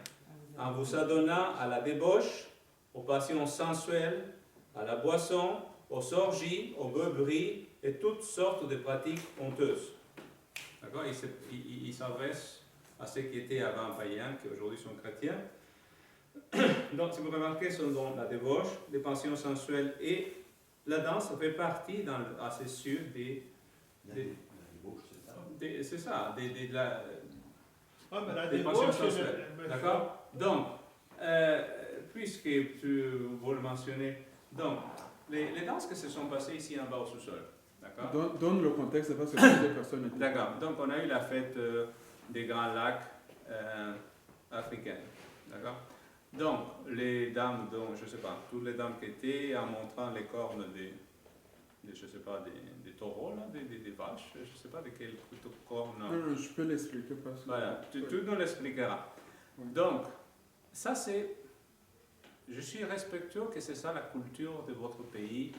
Speaker 1: en vous adonnant à la débauche, aux passions sensuelles, à la boisson, aux orgies, aux beuveries et toutes sortes de pratiques honteuses. D'accord? Il s'adresse à ceux qui étaient avant païens, qui aujourd'hui sont chrétiens. Donc, si vous remarquez, ce sont donc la débauche, les passions sensuelles et la danse fait partie, à ses cieux,
Speaker 3: La débauche, c'est ça.
Speaker 1: c'est ça, de la,
Speaker 6: Ah, mais la
Speaker 1: des
Speaker 6: débauche,
Speaker 1: passions sensuelles. D'accord? Donc, puisque vous le mentionnez, donc, les danses qui se sont passées ici en bas au sous-sol, d'accord?
Speaker 4: Donne le contexte parce que plusieurs personnes étaient.
Speaker 1: D'accord. Donc, on a eu la fête des Grands Lacs africains. D'accord? Donc, les dames, dont, je ne sais pas, toutes les dames qui étaient en montrant les cornes je sais pas, des taureaux, là, des vaches, je ne sais pas de quelles cornes.
Speaker 4: Non, je peux l'expliquer parce que.
Speaker 1: Voilà, tu nous l'expliqueras.
Speaker 4: Oui.
Speaker 1: Donc, ça c'est. Je suis respectueux que c'est ça la culture de votre pays,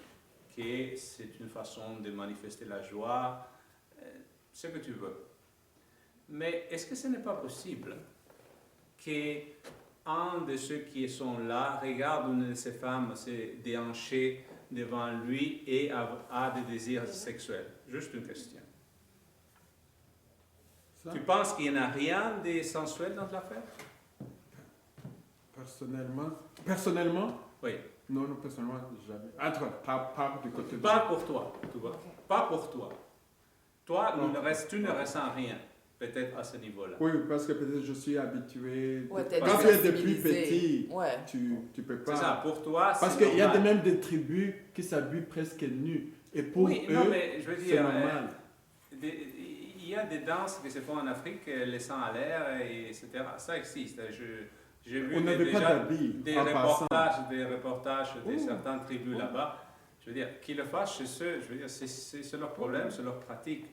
Speaker 1: que c'est une façon de manifester la joie, ce que tu veux. Mais est-ce que ce n'est pas possible qu'un de ceux qui sont là regarde une de ces femmes se déhancher devant lui et a des désirs sexuels? Juste une question.
Speaker 4: Ça,
Speaker 1: Tu penses qu'il n'y en a rien de sensuel dans l'affaire?
Speaker 4: personnellement,
Speaker 1: Oui.
Speaker 4: non, personnellement, jamais. Entre, pas du côté de.
Speaker 1: Pas pour toi, tu vois. Pas pour toi. Toi, tu ne ressens rien, peut-être à ce niveau-là.
Speaker 4: Oui, parce que peut-être je suis habitué.
Speaker 5: Ouais, t'es
Speaker 4: Quand tu es depuis
Speaker 5: désensibilisé.
Speaker 4: petit,
Speaker 5: Ouais.
Speaker 4: tu peux pas.
Speaker 1: C'est ça, pour toi, c'est
Speaker 4: Parce qu'il y a
Speaker 1: normal.
Speaker 4: même des tribus qui s'habillent presque nus. Et pour
Speaker 1: Oui,
Speaker 4: eux,
Speaker 1: non, mais je veux
Speaker 4: c'est
Speaker 1: dire,
Speaker 4: normal.
Speaker 1: il y a des danses qui se font en Afrique, les sangs à l'air, etc. Ça existe. J'ai vu
Speaker 4: On n'avait pas
Speaker 1: déjà
Speaker 4: d'habits
Speaker 1: des
Speaker 4: en passant.
Speaker 1: reportages de
Speaker 4: Oh.
Speaker 1: certaines tribus
Speaker 4: Oh.
Speaker 1: là-bas. Je veux dire, qu'ils le fassent chez eux, je veux dire, c'est leur problème, c'est leur pratique.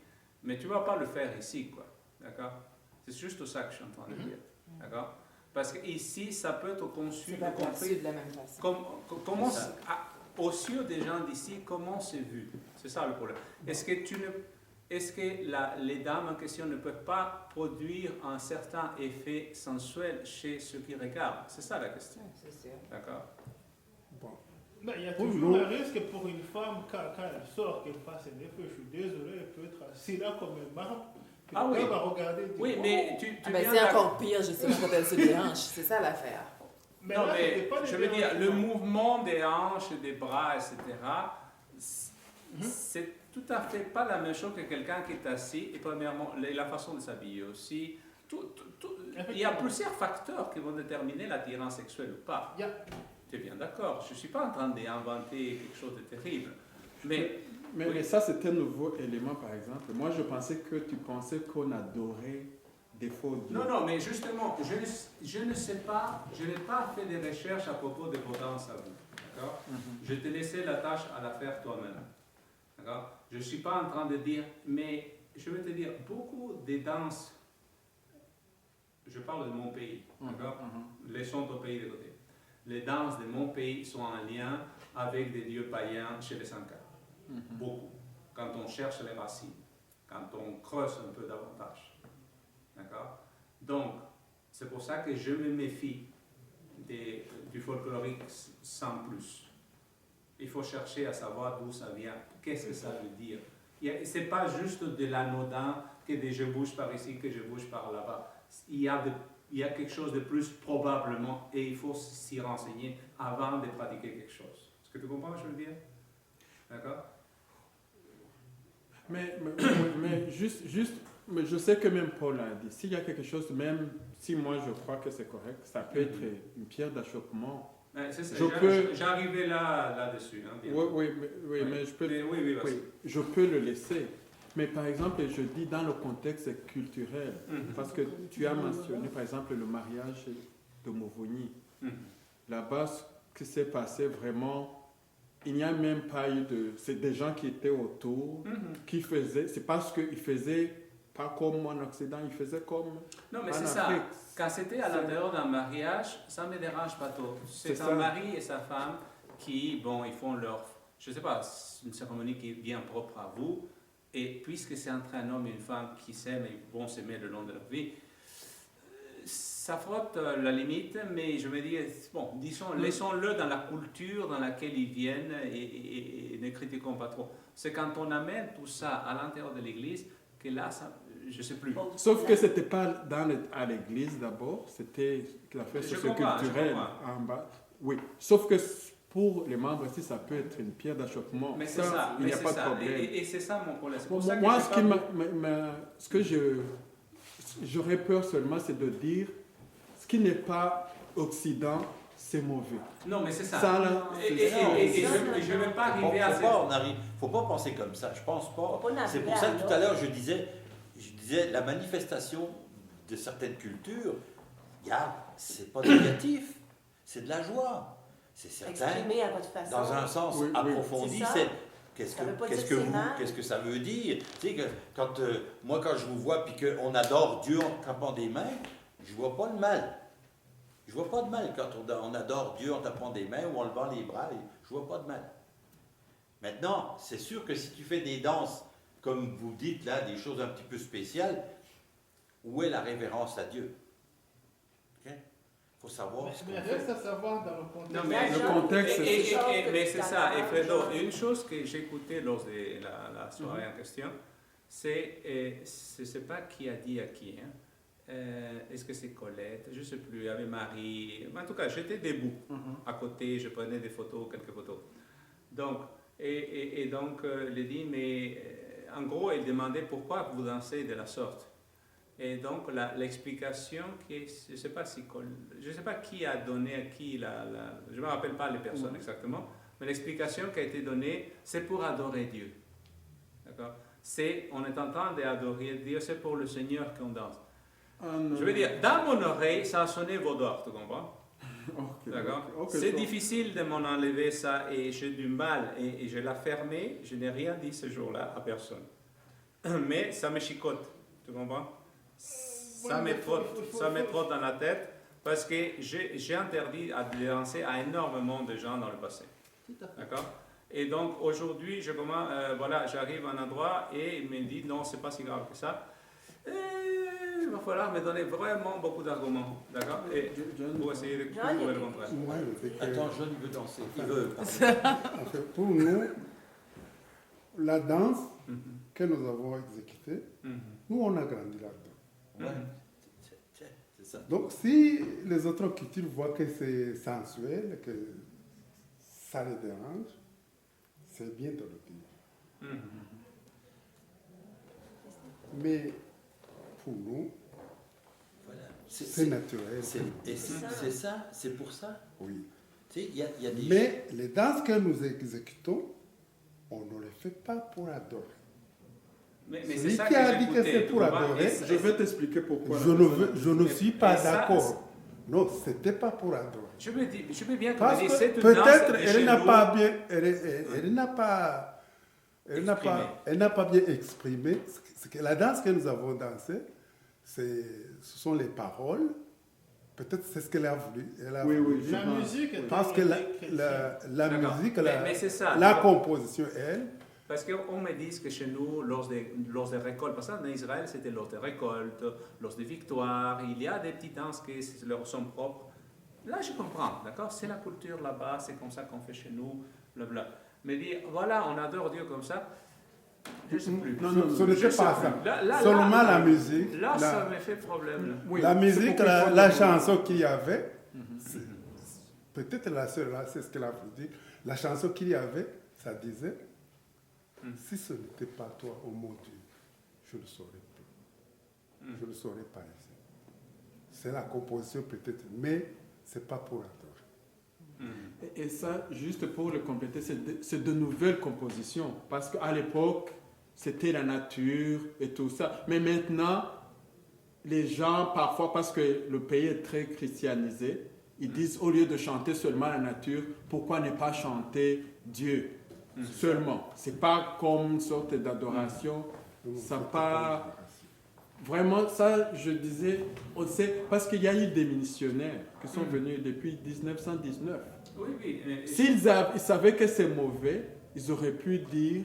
Speaker 1: Mais tu ne vas pas le faire ici, quoi. D'accord? C'est juste ça que je suis en train de dire. D'accord? Parce qu'ici, ça peut être conçu,
Speaker 5: C'est pas
Speaker 1: compris
Speaker 5: perçu de la même façon.
Speaker 1: comment,
Speaker 3: C'est ça.
Speaker 1: aux yeux des gens d'ici, comment c'est vu? C'est ça le problème. Est-ce que les dames en question ne peuvent pas produire un certain effet sensuel chez ceux qui regardent? C'est ça la question.
Speaker 5: Ouais, c'est sûr.
Speaker 1: D'accord?
Speaker 6: Ben, il y a
Speaker 4: Pour
Speaker 6: toujours
Speaker 4: nous-
Speaker 6: le risque pour une femme, quand elle sort, qu'elle fasse un effet. Je suis désolé, elle peut être assise là comme un marbre. Puis
Speaker 1: Ah oui.
Speaker 6: elle va regarder. dire,
Speaker 1: Oui,
Speaker 6: oh.
Speaker 1: mais tu
Speaker 5: Ah ben,
Speaker 1: viens
Speaker 5: c'est
Speaker 1: d'ac-
Speaker 5: encore pire, justement, quand elle se déhanche. C'est ça l'affaire.
Speaker 6: Mais
Speaker 1: non,
Speaker 6: là, c'était
Speaker 1: mais
Speaker 6: pas des
Speaker 1: je veux dire, le
Speaker 6: dérangements.
Speaker 1: mouvement des hanches, des bras, etc., c'est tout à fait pas la même chose que quelqu'un qui est assis. Et premièrement, la façon de s'habiller aussi. Il y a plusieurs facteurs qui vont déterminer l'attirance sexuelle ou pas.
Speaker 6: Yeah.
Speaker 1: Tu es bien d'accord. Je ne suis pas en train d'inventer quelque chose de terrible. Mais
Speaker 4: Mais,
Speaker 1: oui.
Speaker 4: mais ça, c'est un nouveau élément, par exemple. Moi, je pensais que tu pensais qu'on adorait des faux dieux.
Speaker 1: non, mais justement, je ne sais pas, je n'ai pas fait des recherches à propos de vos danses à vous. D'accord? Je te laissais la tâche à la faire toi-même. D'accord? Je ne suis pas en train de dire, mais je vais te dire, beaucoup des danses, je parle de mon pays, d'accord? Laissons ton pays de côté. Les danses de mon pays sont en lien avec des dieux païens chez les Sankara. Beaucoup. Quand on cherche les racines, quand on creuse un peu davantage. D'accord? Donc, c'est pour ça que je me méfie du folklorique sans plus. Il faut chercher à savoir d'où ça vient, qu'est-ce que ça veut dire. Ce n'est pas juste de l'anodin que je bouge par ici, que je bouge par là-bas. Il y a quelque chose de plus probablement et il faut s'y renseigner avant de pratiquer quelque chose. Est-ce que tu comprends ce que je veux dire? D'accord?
Speaker 4: Mais juste Mais je sais que même Paul a dit, s'il y a quelque chose, même si moi je crois que c'est correct, ça peut être une pierre d'achoppement.
Speaker 1: C'est ça,
Speaker 4: Je peux-
Speaker 1: j'arrivais là-dessus. Hein, bien.
Speaker 4: Oui, mais je peux,
Speaker 1: Oui, vas-y.
Speaker 4: je peux le laisser. Mais par exemple, je dis dans le contexte culturel, parce que tu as mentionné par exemple le mariage de Mouvoni. Là-bas, ce qui s'est passé vraiment, il n'y a même pas eu de... C'est des gens qui étaient autour, qui faisaient... C'est parce qu'ils faisaient pas comme en Occident, ils faisaient comme
Speaker 1: Non, mais
Speaker 4: en
Speaker 1: c'est ça.
Speaker 4: Afrique.
Speaker 1: Quand c'était à l'intérieur d'un mariage, ça ne me dérange pas trop. C'est
Speaker 4: C'est
Speaker 1: un
Speaker 4: ça.
Speaker 1: mari et sa femme qui, bon, ils font leur... Je ne sais pas, c'est une cérémonie qui est bien propre à vous. Et puisque c'est entre un homme et une femme qui s'aiment et vont s'aimer le long de leur vie, ça frotte la limite, mais je me dis, bon, disons, laissons-le dans la culture dans laquelle ils viennent et ne critiquons pas trop. C'est quand on amène tout ça à l'intérieur de l'Église que là, ça, je ne sais plus.
Speaker 4: Sauf que ce n'était pas à l'église d'abord, c'était l'affaire
Speaker 1: Je
Speaker 4: socioculturelle
Speaker 1: comprends.
Speaker 4: en bas. Oui, sauf que pour les membres ici, ça peut être une pierre d'achoppement.
Speaker 1: Mais c'est ça,
Speaker 4: il n'y a pas de problème.
Speaker 1: Et c'est ça mon problème. C'est
Speaker 4: Bon,
Speaker 1: pour ça que
Speaker 4: moi,
Speaker 1: j'ai
Speaker 4: ce que j'aurais peur seulement, c'est de dire ce qui n'est pas Occident, c'est mauvais.
Speaker 1: Non, mais c'est ça.
Speaker 4: Ça, là,
Speaker 1: Et
Speaker 4: c'est ça.
Speaker 1: je ne vais pas arriver à cette...
Speaker 3: Faut pas penser comme ça, je pense pas.
Speaker 7: Faut pas
Speaker 3: C'est pour ça que tout à l'heure je disais la manifestation de certaines cultures, regarde, c'est pas négatif, c'est de la joie. C'est certain.
Speaker 7: Exprimer à votre façon.
Speaker 3: Dans un sens
Speaker 4: Oui, oui.
Speaker 3: approfondi,
Speaker 7: C'est ça.
Speaker 3: c'est qu'est-ce
Speaker 7: Ça veut pas
Speaker 3: que, qu'est-ce
Speaker 7: dire
Speaker 3: que
Speaker 7: que c'est
Speaker 3: vous,
Speaker 7: mal.
Speaker 3: qu'est-ce que ça veut dire? Tu sais que quand moi quand je vous vois puis qu'on adore Dieu en tapant des mains, je vois pas le mal. Je vois pas de mal quand on adore Dieu en tapant des mains ou en levant les bras. Je vois pas de mal. Maintenant, c'est sûr que si tu fais des danses, comme vous dites là, des choses un petit peu spéciales, où est la révérence à Dieu? Il faut savoir ce qu'on
Speaker 6: Mais
Speaker 3: fait.
Speaker 6: reste à savoir dans le contexte.
Speaker 1: Non, mais
Speaker 4: Le contexte,
Speaker 1: mais c'est ça. Et Fredo, une chose que j'ai écoutée lors de la soirée en question, c'est, je ne sais pas qui a dit à qui, hein. Est-ce que c'est Colette? Je ne sais plus, il y avait Marie. En tout cas, j'étais debout à côté, je prenais des photos, quelques photos. Donc, donc, il dit, mais en gros, il demandait pourquoi vous dansez de la sorte. Et donc, l'explication, je ne sais pas qui a donné à qui, je ne me rappelle pas les personnes exactement, mais l'explication qui a été donnée, c'est pour adorer Dieu. D'accord? On est en train d'adorer Dieu, c'est pour le Seigneur qu'on danse. Je veux dire, dans mon oreille, ça a sonné Vaudor, tu comprends?
Speaker 4: Okay,
Speaker 1: D'accord?
Speaker 4: okay,
Speaker 1: C'est
Speaker 4: so-
Speaker 1: difficile de m'en enlever ça et j'ai du mal et je l'ai fermé, je n'ai rien dit ce jour-là à personne. Mais ça me chicote, tu comprends? Ça me trotte dans la tête parce que j'ai interdit de danser à énormément de gens dans le passé. D'accord? Et donc aujourd'hui, j'arrive à un endroit et il me dit non, c'est pas si grave que ça. Il va falloir me donner vraiment beaucoup d'arguments, d'accord? Et pour essayer de prouver le contraire.
Speaker 8: Moi, je sais que,
Speaker 3: Attends, John, il veut danser. Il veut.
Speaker 8: en fait, pour nous, la danse que nous avons exécutée, nous, on a grandi là-dedans.
Speaker 3: Ouais. C'est ça.
Speaker 8: Donc, si les autres cultures voient que c'est sensuel, que ça les dérange, c'est bien de le dire. Mais pour nous,
Speaker 3: Voilà.
Speaker 8: c'est naturel.
Speaker 3: C'est ça, c'est pour ça.
Speaker 8: Oui.
Speaker 3: Tu sais, il y a des...
Speaker 8: Mais les danses que nous exécutons, on ne les fait pas pour adorer.
Speaker 1: Mais c'est
Speaker 8: Celui
Speaker 1: ça
Speaker 8: qui
Speaker 1: que
Speaker 8: a dit que
Speaker 1: j'écoutais,
Speaker 8: c'est pour
Speaker 1: tu comprends?
Speaker 8: adorer,
Speaker 4: Je vais t'expliquer pourquoi.
Speaker 8: je ne suis pas
Speaker 1: Et ça,
Speaker 8: d'accord. Non, ce n'était pas pour adorer.
Speaker 1: Je veux bien que
Speaker 8: Parce
Speaker 1: vous
Speaker 8: que
Speaker 1: disiez, c'est une
Speaker 8: peut-être
Speaker 1: danse de
Speaker 8: elle
Speaker 1: chez
Speaker 8: n'a
Speaker 1: nous.
Speaker 8: pas bien, elle n'a pas bien exprimé ce que la danse que nous avons dansée. Ce sont les paroles. Peut-être c'est ce qu'elle a voulu.
Speaker 4: Oui, oui.
Speaker 6: La musique est
Speaker 8: Parce que la
Speaker 1: D'accord.
Speaker 8: musique,
Speaker 1: Mais c'est ça.
Speaker 8: la composition, elle.
Speaker 1: Parce qu'on me dit que chez nous, lors des récoltes, parce qu'en Israël, c'était lors des récoltes, lors des victoires, il y a des petites danses qui leur sont propres. Là, je comprends, d'accord? C'est la culture là-bas, c'est comme ça qu'on fait chez nous, blablabla. Mais dire, voilà, on adore Dieu comme ça, je ne sais plus.
Speaker 4: Non,
Speaker 8: Ce n'était
Speaker 1: Je sais
Speaker 8: pas
Speaker 1: plus.
Speaker 8: ça.
Speaker 1: Là,
Speaker 8: Seulement la musique.
Speaker 1: Là, ça me fait problème. Là.
Speaker 4: Oui,
Speaker 8: La
Speaker 4: c'est
Speaker 8: musique,
Speaker 4: pourquoi il faut
Speaker 8: la
Speaker 4: le-
Speaker 8: chanson qu'il y avait, peut-être la seule là, c'est ce qu'elle a voulu dire. La chanson qu'il y avait, ça disait, si ce n'était pas toi, oh mon Dieu, je ne saurais plus. je ne saurais pas ici. C'est la composition peut-être, mais ce n'est pas pour adorer.
Speaker 4: Et ça, juste pour le compléter, c'est de nouvelles compositions. Parce qu'à l'époque, c'était la nature et tout ça. Mais maintenant, les gens, parfois, parce que le pays est très christianisé, ils disent, au lieu de chanter seulement la nature, pourquoi ne pas chanter Dieu seulement? C'est pas comme une sorte d'adoration. Ça pas... Vraiment, ça, je disais, on sait, parce qu'il y a eu des missionnaires qui sont venus depuis 1919.
Speaker 1: Oui, oui.
Speaker 4: S'ils savaient que c'est mauvais, ils auraient pu dire,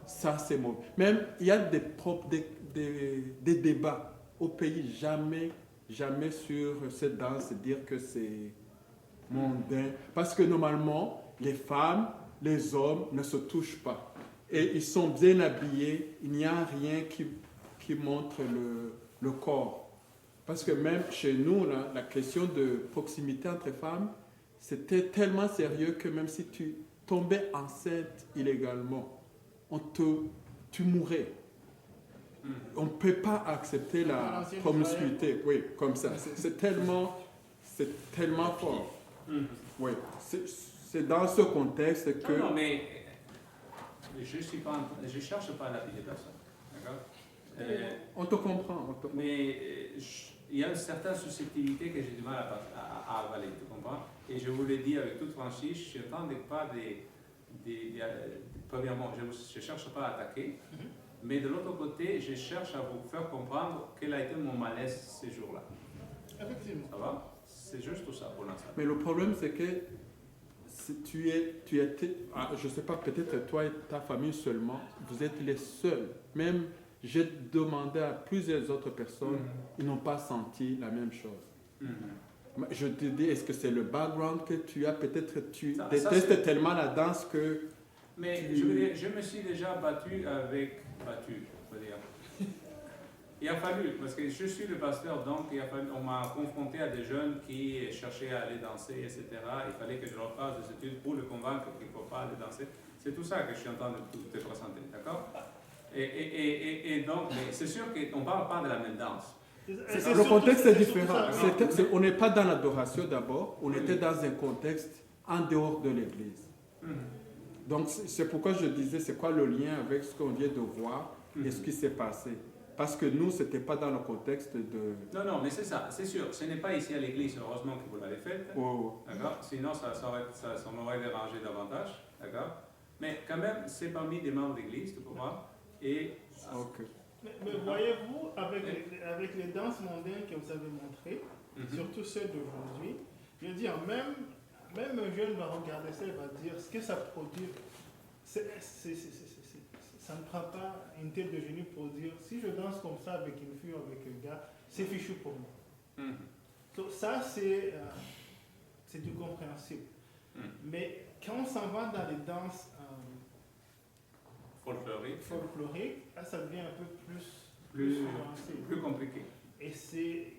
Speaker 4: ça c'est mauvais. Même, il y a des débats au pays, jamais sur cette danse, dire que c'est mondain. Parce que normalement, les femmes, les hommes ne se touchent pas. Et ils sont bien habillés, il n'y a rien qui montre le corps. Parce que même chez nous, là, la question de proximité entre femmes, c'était tellement sérieux que même si tu tombais enceinte illégalement, tu mourrais. On ne peut pas accepter la promiscuité, oui, comme ça. C'est tellement fort. Oui, c'est dans ce contexte que...
Speaker 1: Non, mais je ne cherche pas à lapider personne. D'accord?
Speaker 4: On te comprend.
Speaker 1: Mais il y a une certaine susceptibilité que j'ai du mal à avaler, tu comprends? Et je vous le dis avec toute franchise, je n'attendais pas premièrement, je ne cherche pas à attaquer, mais de l'autre côté, je cherche à vous faire comprendre quel a été mon malaise ces jours-là.
Speaker 6: Effectivement.
Speaker 1: Ça va? C'est juste tout ça pour l'instant.
Speaker 4: Mais le problème, c'est que si tu étais, je ne sais pas, peut-être toi et ta famille seulement, vous êtes les seuls. Même, j'ai demandé à plusieurs autres personnes, ils n'ont pas senti la même chose. Je te dis, est-ce que c'est le background que tu as? Peut-être tu détestes tellement la danse que...
Speaker 1: Mais je veux dire, je me suis déjà battu, je veux dire. Il a fallu, parce que je suis le pasteur, donc on m'a confronté à des jeunes qui cherchaient à aller danser, etc. Il fallait que je leur fasse des études pour le convaincre qu'il ne faut pas aller danser. C'est tout ça que je suis en train de te présenter, d'accord? Et donc, c'est sûr qu'on ne parle pas de la même danse.
Speaker 4: Le contexte est différent. On n'est pas dans l'adoration d'abord, on était dans un contexte en dehors de l'église. Donc, c'est pourquoi je disais, c'est quoi le lien avec ce qu'on vient de voir et ce qui s'est passé? Parce que nous, ce n'était pas dans le contexte de...
Speaker 1: Non, mais c'est ça, c'est sûr. Ce n'est pas ici à l'église, heureusement que vous l'avez fait. D'accord? Sinon, ça m'aurait dérangé davantage. D'accord? Mais quand même, c'est parmi des membres d'église, tu comprends? Et...
Speaker 6: Mais voyez-vous, avec les danses mondaines que vous avez montrées, surtout celles d'aujourd'hui, je veux dire, même un jeune va regarder ça et va dire ce que ça produit. Ça ne prend pas une tête de génie pour dire si je danse comme ça avec une fille ou avec un gars, c'est fichu pour moi. Donc ça, c'est du compréhensible. Mais quand on s'en va dans les danses folkloriques, là, ça devient un peu
Speaker 1: plus compliqué.
Speaker 6: Et c'est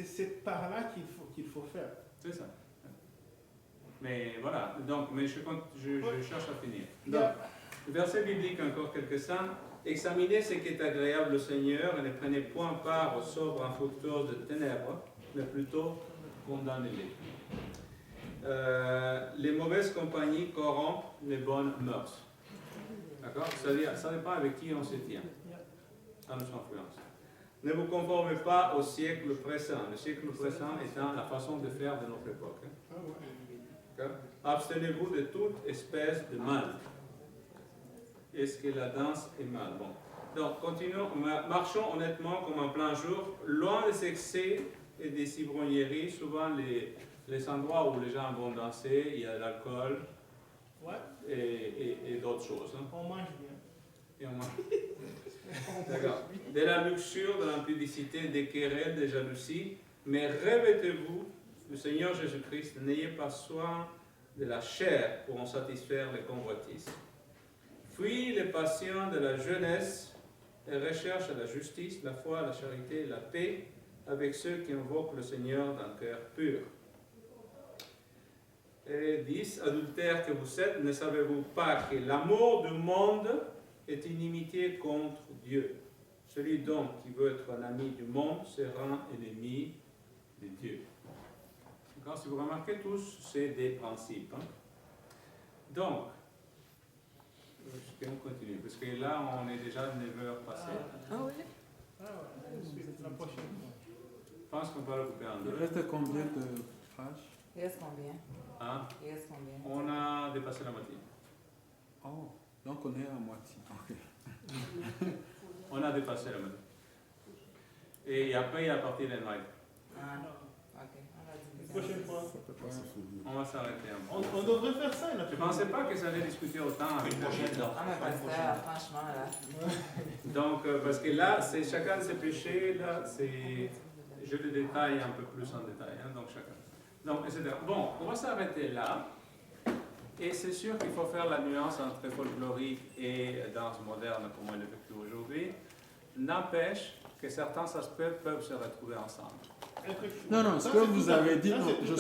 Speaker 6: cette part-là qu'il faut faire.
Speaker 1: C'est ça. Mais voilà, donc, mais je cherche à finir. Donc, verset biblique encore quelques-uns. Examinez ce qui est agréable au Seigneur et ne prenez point part aux sobres infructueuses de ténèbres, mais plutôt condamnez-les. Les mauvaises compagnies corrompent les bonnes mœurs. D'accord? C'est-à-dire, ça dépend avec qui on se tient, à notre influence. Ne vous conformez pas au siècle présent. Le siècle présent étant la façon de faire de notre époque. Abstenez-vous de toute espèce de mal. Est-ce que la danse est mal? Bon. Donc, continuons. Marchons honnêtement comme en plein jour, loin des excès et des ivrogneries. Souvent, les endroits où les gens vont danser, il y a de l'alcool et d'autres choses. Hein.
Speaker 6: On mange bien.
Speaker 1: Et on mange. D'accord. De la luxure, de l'impudicité, des querelles, des jalousies. Mais revêtez-vous du Seigneur Jésus-Christ. N'ayez pas soin de la chair pour en satisfaire les convoitises. Fuyez les passions de la jeunesse et recherche la justice, la foi, la charité et la paix avec ceux qui invoquent le Seigneur d'un cœur pur. Et 10. Adultères que vous êtes, ne savez-vous pas que l'amour du monde est inimitié contre Dieu? Celui donc qui veut être un ami du monde sera ennemi de Dieu. Quand si vous remarquez tous, c'est des principes. Hein. Donc, je vais continuer, parce que là, on est déjà 9h passées.
Speaker 5: Ah oui?
Speaker 6: La prochaine fois.
Speaker 1: Je pense qu'on va le couper en
Speaker 4: Il
Speaker 1: deux.
Speaker 4: reste combien de pages?
Speaker 5: Il reste combien?
Speaker 1: Hein?
Speaker 5: Il reste combien?
Speaker 1: On a dépassé la moitié.
Speaker 4: Oh, donc on est à moitié. Ok.
Speaker 1: On a dépassé la moitié. Et après, il y a la partie des noyaux.
Speaker 5: Ah, ok. On va dire
Speaker 6: La prochaine fois.
Speaker 1: On va s'arrêter un peu.
Speaker 6: On devrait faire ça.
Speaker 1: Je ne pensais pas que ça allait discuter autant avec
Speaker 3: Une prochaine dans.
Speaker 5: Ah, mais pasteur, franchement, là.
Speaker 1: Donc, parce que là, c'est chacun de ses péchés, là, c'est. Je le détaille un peu plus en détail, hein, donc chacun. Donc, etc. Bon, on va s'arrêter là. Et c'est sûr qu'il faut faire la nuance entre folklorique et danse moderne, comme on l'effectue aujourd'hui. N'empêche que certains aspects peuvent se retrouver ensemble.
Speaker 4: Non, ce que vous avez dit, non,
Speaker 6: je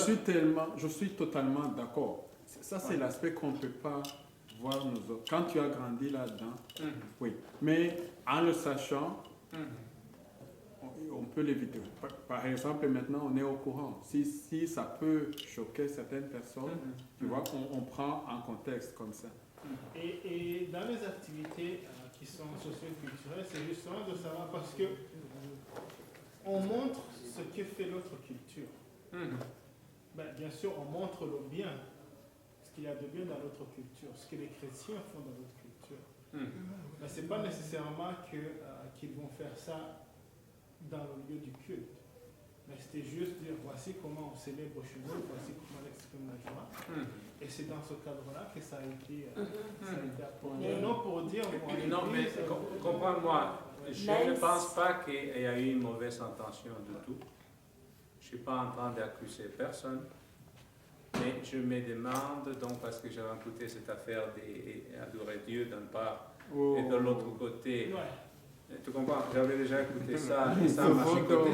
Speaker 4: je suis totalement d'accord. Ça, c'est l'aspect qu'on ne peut pas voir nous autres. Quand tu as grandi là-dedans, oui. Mais en le sachant, on peut l'éviter. Par exemple, maintenant, on est au courant. Si ça peut choquer certaines personnes, tu vois, on prend en contexte comme ça.
Speaker 6: Et dans les activités qui sont socio-culturelles, c'est justement de savoir parce que on montre ce que fait l'autre culture. Ben, bien sûr, on montre le bien, ce qu'il y a de bien dans l'autre culture, ce que les chrétiens font dans notre culture. Mais ce n'est pas nécessairement qu'ils vont faire ça dans le lieu du culte. Mais c'était juste dire, voici comment on célèbre chez nous, voici comment on exprime la joie. Et c'est dans ce cadre-là que ça a été apporté. Non pour dire...
Speaker 1: Non, mais comprends-moi, je ne pense pas qu'il y a eu une mauvaise intention du tout. Je ne suis pas en train d'accuser personne. Mais je me demande, donc, parce que j'avais écouté cette affaire d'adorer Dieu d'une part, et de l'autre côté... Tu comprends, j'avais déjà écouté ça et ça m'a chicoté.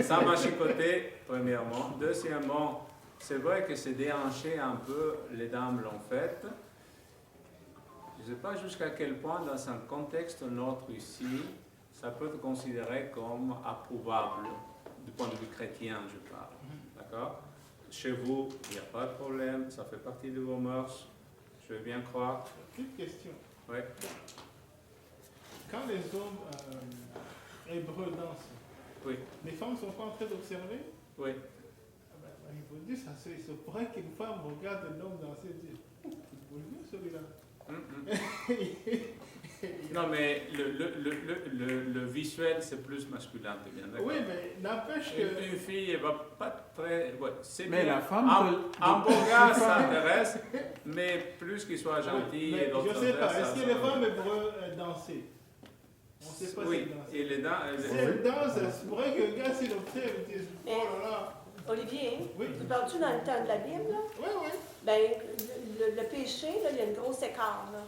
Speaker 1: Ça m'a chicoté, premièrement. Deuxièmement, c'est vrai que c'est déhanché un peu, les dames l'ont fait. Je ne sais pas jusqu'à quel point, dans un contexte neutre ici, ça peut être considéré comme approuvable, du point de vue chrétien, je parle. D'accord? Chez vous, il n'y a pas de problème, ça fait partie de vos mœurs, je veux bien croire.
Speaker 6: Une question.
Speaker 1: Oui.
Speaker 6: Quand les hommes hébreux dansent,
Speaker 1: Oui.
Speaker 6: les femmes ne sont pas en train d'observer?
Speaker 1: Oui.
Speaker 6: Il faut dire, il se pourrait qu'une femme regarde un homme danser et dise, oh, c'est beau celui-là.
Speaker 1: Non, mais le visuel, c'est plus masculin, tu es bien d'accord?
Speaker 6: Oui, mais n'empêche que...
Speaker 1: Une fille, elle va pas très... Ouais, c'est
Speaker 4: Mais
Speaker 1: bien.
Speaker 4: la femme...
Speaker 1: Un beau gars, ça intéresse, mais plus qu'il soit gentil
Speaker 6: mais
Speaker 1: et d'autres...
Speaker 6: je ne sais pas, est-ce que les femmes hébreux dansaient? On ne sait pas
Speaker 1: oui,
Speaker 6: s'ils dansent.
Speaker 1: et les dents...
Speaker 6: Si elles dansent, c'est vrai que le gars, s'il observe, il dit, oh là là.
Speaker 7: Olivier,
Speaker 6: Oui.
Speaker 7: tu parles-tu dans le temps de la Bible, là?
Speaker 6: Oui, oui.
Speaker 7: Ben, le péché, là, il y a une grosse écart, là.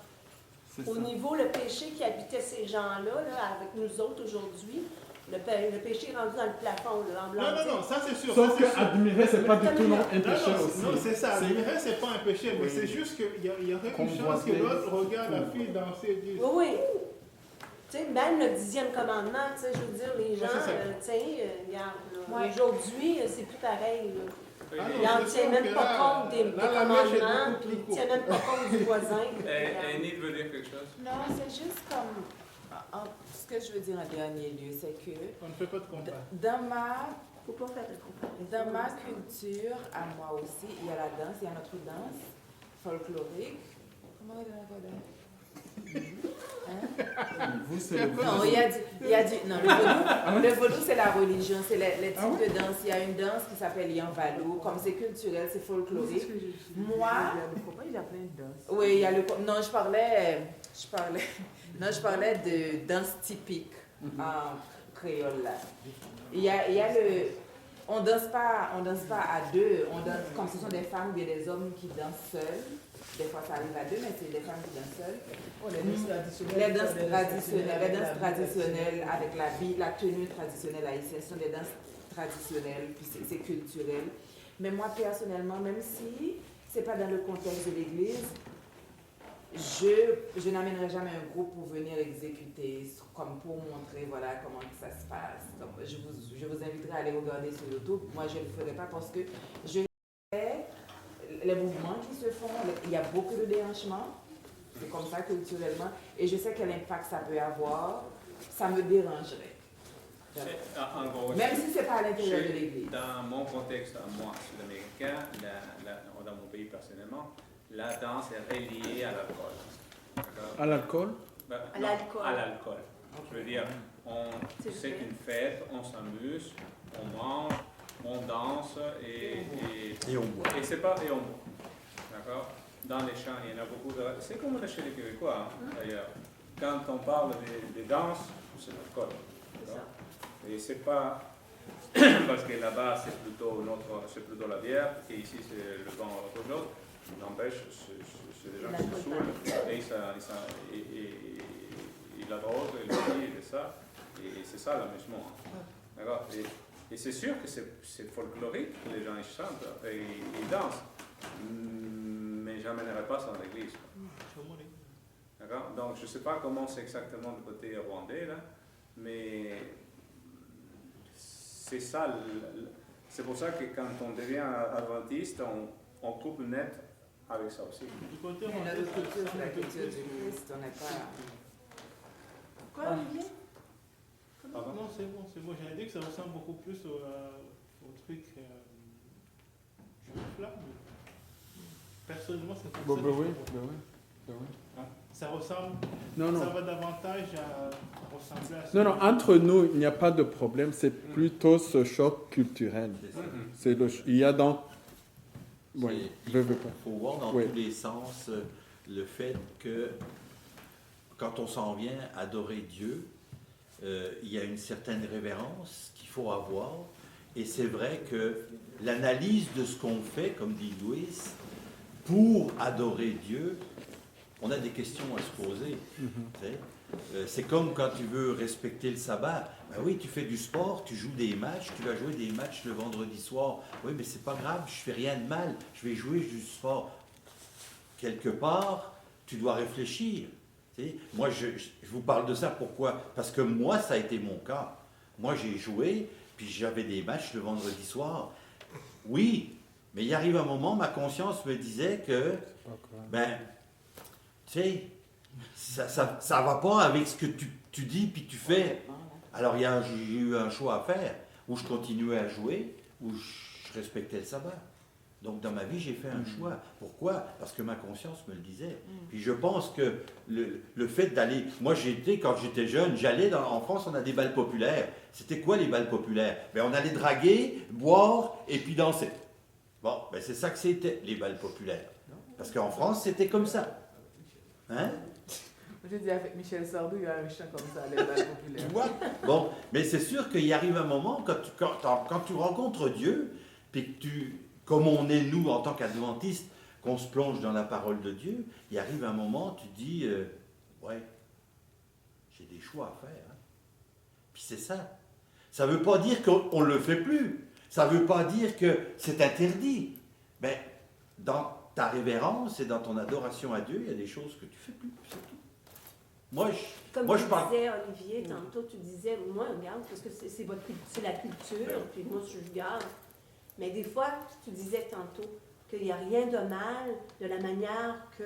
Speaker 4: C'est
Speaker 7: Au
Speaker 4: ça.
Speaker 7: niveau, le péché qui habitait ces gens-là, là, avec nous autres aujourd'hui, le péché est rendu dans le plafond, là,
Speaker 6: Non, ça c'est sûr.
Speaker 4: Sauf
Speaker 6: ça,
Speaker 4: que
Speaker 6: c'est sûr.
Speaker 4: admirer, c'est pas du tout non, un péché aussi.
Speaker 6: Non, c'est ça. Admirer, c'est pas un péché, mais
Speaker 4: Oui.
Speaker 6: c'est juste qu'il y aurait une chance
Speaker 4: Convoiter.
Speaker 6: que l'autre regarde la fille danser et dise.
Speaker 7: Oui, oui. Tu sais, même le 10e commandement, tu sais, je veux dire, les gens,
Speaker 6: c'est ça.
Speaker 7: tu sais, regarde, là,
Speaker 5: Ouais.
Speaker 7: aujourd'hui, c'est plus pareil, là.
Speaker 6: Ah non,
Speaker 7: Il n'en
Speaker 6: c'est
Speaker 7: tient
Speaker 6: sûr
Speaker 7: même
Speaker 6: que
Speaker 7: pas
Speaker 6: là,
Speaker 7: compte des
Speaker 6: là, la mèche est
Speaker 7: commandements,
Speaker 6: beaucoup
Speaker 7: puis
Speaker 6: plus
Speaker 7: il ne tient même pas compte du voisin.
Speaker 1: Et Nid veut dire quelque chose?
Speaker 5: Non, c'est juste comme... ce que je veux dire en dernier lieu, c'est que
Speaker 6: On ne fait pas de combat.
Speaker 5: dans ma
Speaker 7: Faut pas faire de comparaison.
Speaker 5: Dans ma culture, à moi aussi, il y a la danse, il y a notre danse folklorique. Comment on dit
Speaker 4: Vous, c'est le
Speaker 5: Non, il y a du non, le vaudou, c'est la religion, c'est les types de danse. Il y a une danse qui s'appelle Yanvalou, comme c'est culturel, c'est folklorique. Moi,
Speaker 2: Pourquoi il y a plein de danses?
Speaker 5: oui, il y a le non, je parlais de danse typique en créole là. Il y a le on danse pas à deux, on danse comme ce sont des femmes ou bien des hommes qui dansent seuls. Des fois ça arrive à deux, mais c'est des femmes qui dansent seules. Les danses traditionnelles avec la tenue traditionnelle haïtienne, ce sont des danses traditionnelles, puis c'est culturel. Mais moi personnellement, même si c'est pas dans le contexte de l'église, je n'amènerai jamais un groupe pour venir exécuter, comme pour montrer voilà comment que ça se passe. Donc, je vous inviterai à aller regarder sur YouTube. Moi, je ne le ferai pas parce que je sais les mouvements qui se font. Il y a beaucoup de déhanchements. C'est comme ça culturellement. Et je sais quel impact ça peut avoir. Ça me dérangerait.
Speaker 1: En gros,
Speaker 5: Même si ce n'est pas à l'intérieur de l'Église.
Speaker 1: dans mon contexte, à moi, sud-américain, dans mon pays personnellement, la danse est reliée à l'alcool. D'accord?
Speaker 4: À l'alcool?
Speaker 7: À
Speaker 1: Non,
Speaker 7: l'alcool.
Speaker 1: à l'alcool. Je veux dire, c'est une fête, on s'amuse, on mange, on danse et
Speaker 3: on boit.
Speaker 1: Et c'est pas et on boit. D'accord? Dans les chants, il y en a beaucoup de. C'est comme chez les Québécois, hein, d'ailleurs. Quand on parle de danse, c'est l'alcool.
Speaker 7: C'est ça.
Speaker 1: Et c'est pas parce que là-bas c'est plutôt la bière et ici c'est le vin ou l'autre. N'empêche, c'est des gens qui se saoulent et la drogue, et le vie et ça. Et c'est ça l'amusement. D'accord? Et c'est sûr que c'est folklorique que les gens ils chantent et ils dansent. Mais j'emmènerai pas ça dans l'église. D'accord? Donc je ne sais pas comment c'est exactement du côté rwandais là, mais c'est ça. C'est pour ça que quand on devient adventiste, on coupe net avec ça aussi.
Speaker 6: Du côté
Speaker 5: Mais
Speaker 6: rwandais,
Speaker 5: notre culture,
Speaker 6: ça
Speaker 5: c'est la
Speaker 6: ressemble
Speaker 5: culture
Speaker 6: un
Speaker 5: du
Speaker 6: peu plus
Speaker 5: Christ. On n'est pas.
Speaker 7: Quoi, Olivier?
Speaker 1: Pardon?
Speaker 6: Non, c'est bon. J'allais dire que ça ressemble beaucoup plus au truc juif là. Personnellement, c'est comme ça. que je
Speaker 4: Oui,
Speaker 6: vois.
Speaker 4: oui.
Speaker 6: Ça ressemble.
Speaker 4: Non.
Speaker 6: Ça va davantage à ressembler à ça.
Speaker 4: Non, entre nous, il n'y a pas de problème. C'est plutôt ce choc culturel.
Speaker 3: C'est ça.
Speaker 4: Il y a dans... Oui, je veux pas.
Speaker 3: Il faut voir dans
Speaker 4: Oui.
Speaker 3: tous les sens le fait que quand on s'en vient adorer Dieu, il y a une certaine révérence qu'il faut avoir. Et c'est vrai que l'analyse de ce qu'on fait, comme dit Louis, pour adorer Dieu, on a des questions à se poser. Tu sais. C'est comme quand tu veux respecter le sabbat. Ben oui, tu fais du sport, tu joues des matchs, tu vas jouer des matchs le vendredi soir. Oui, mais c'est pas grave, je fais rien de mal, je vais jouer du sport. Quelque part, tu dois réfléchir. Tu sais. Moi, je vous parle de ça, pourquoi? Parce que moi, ça a été mon cas. Moi, j'ai joué, puis j'avais des matchs le vendredi soir. Oui, mais il arrive un moment, ma conscience me disait que, ben, tu sais, ça va pas avec ce que tu dis puis tu fais. Alors j'ai eu un choix à faire, où je continuais à jouer, où je respectais le sabbat. Donc dans ma vie, j'ai fait un choix. Pourquoi? Parce que ma conscience me le disait. Puis je pense que le fait d'aller... Moi, quand j'étais jeune, en France, on a des bals populaires. C'était quoi les bals populaires? Ben, on allait draguer, boire et puis danser. Bon, ben, c'est ça que c'était, les bals populaires. Parce qu'en France, c'était comme ça. Hein?
Speaker 9: Je dis avec Michel Sardou, il y a un chant comme ça, les balles populaires.
Speaker 3: Tu vois? Bon, mais c'est sûr qu'il arrive un moment, quand tu rencontres Dieu, puis que comme on est nous en tant qu'adventistes, qu'on se plonge dans la parole de Dieu, il arrive un moment, tu dis, ouais, j'ai des choix à faire. Hein. Puis c'est ça. Ça ne veut pas dire qu'on ne le fait plus. Ça ne veut pas dire que c'est interdit. Mais dans ta révérence et dans ton adoration à Dieu, il y a des choses que tu ne fais plus. C'est tout. Moi,
Speaker 7: Comme
Speaker 3: je
Speaker 7: tu
Speaker 3: parle.
Speaker 7: disais, Olivier, tantôt, tu disais, moi, regarde, parce que c'est la culture, puis moi, je regarde. Mais des fois, tu disais tantôt qu'il n'y a rien de mal de la manière que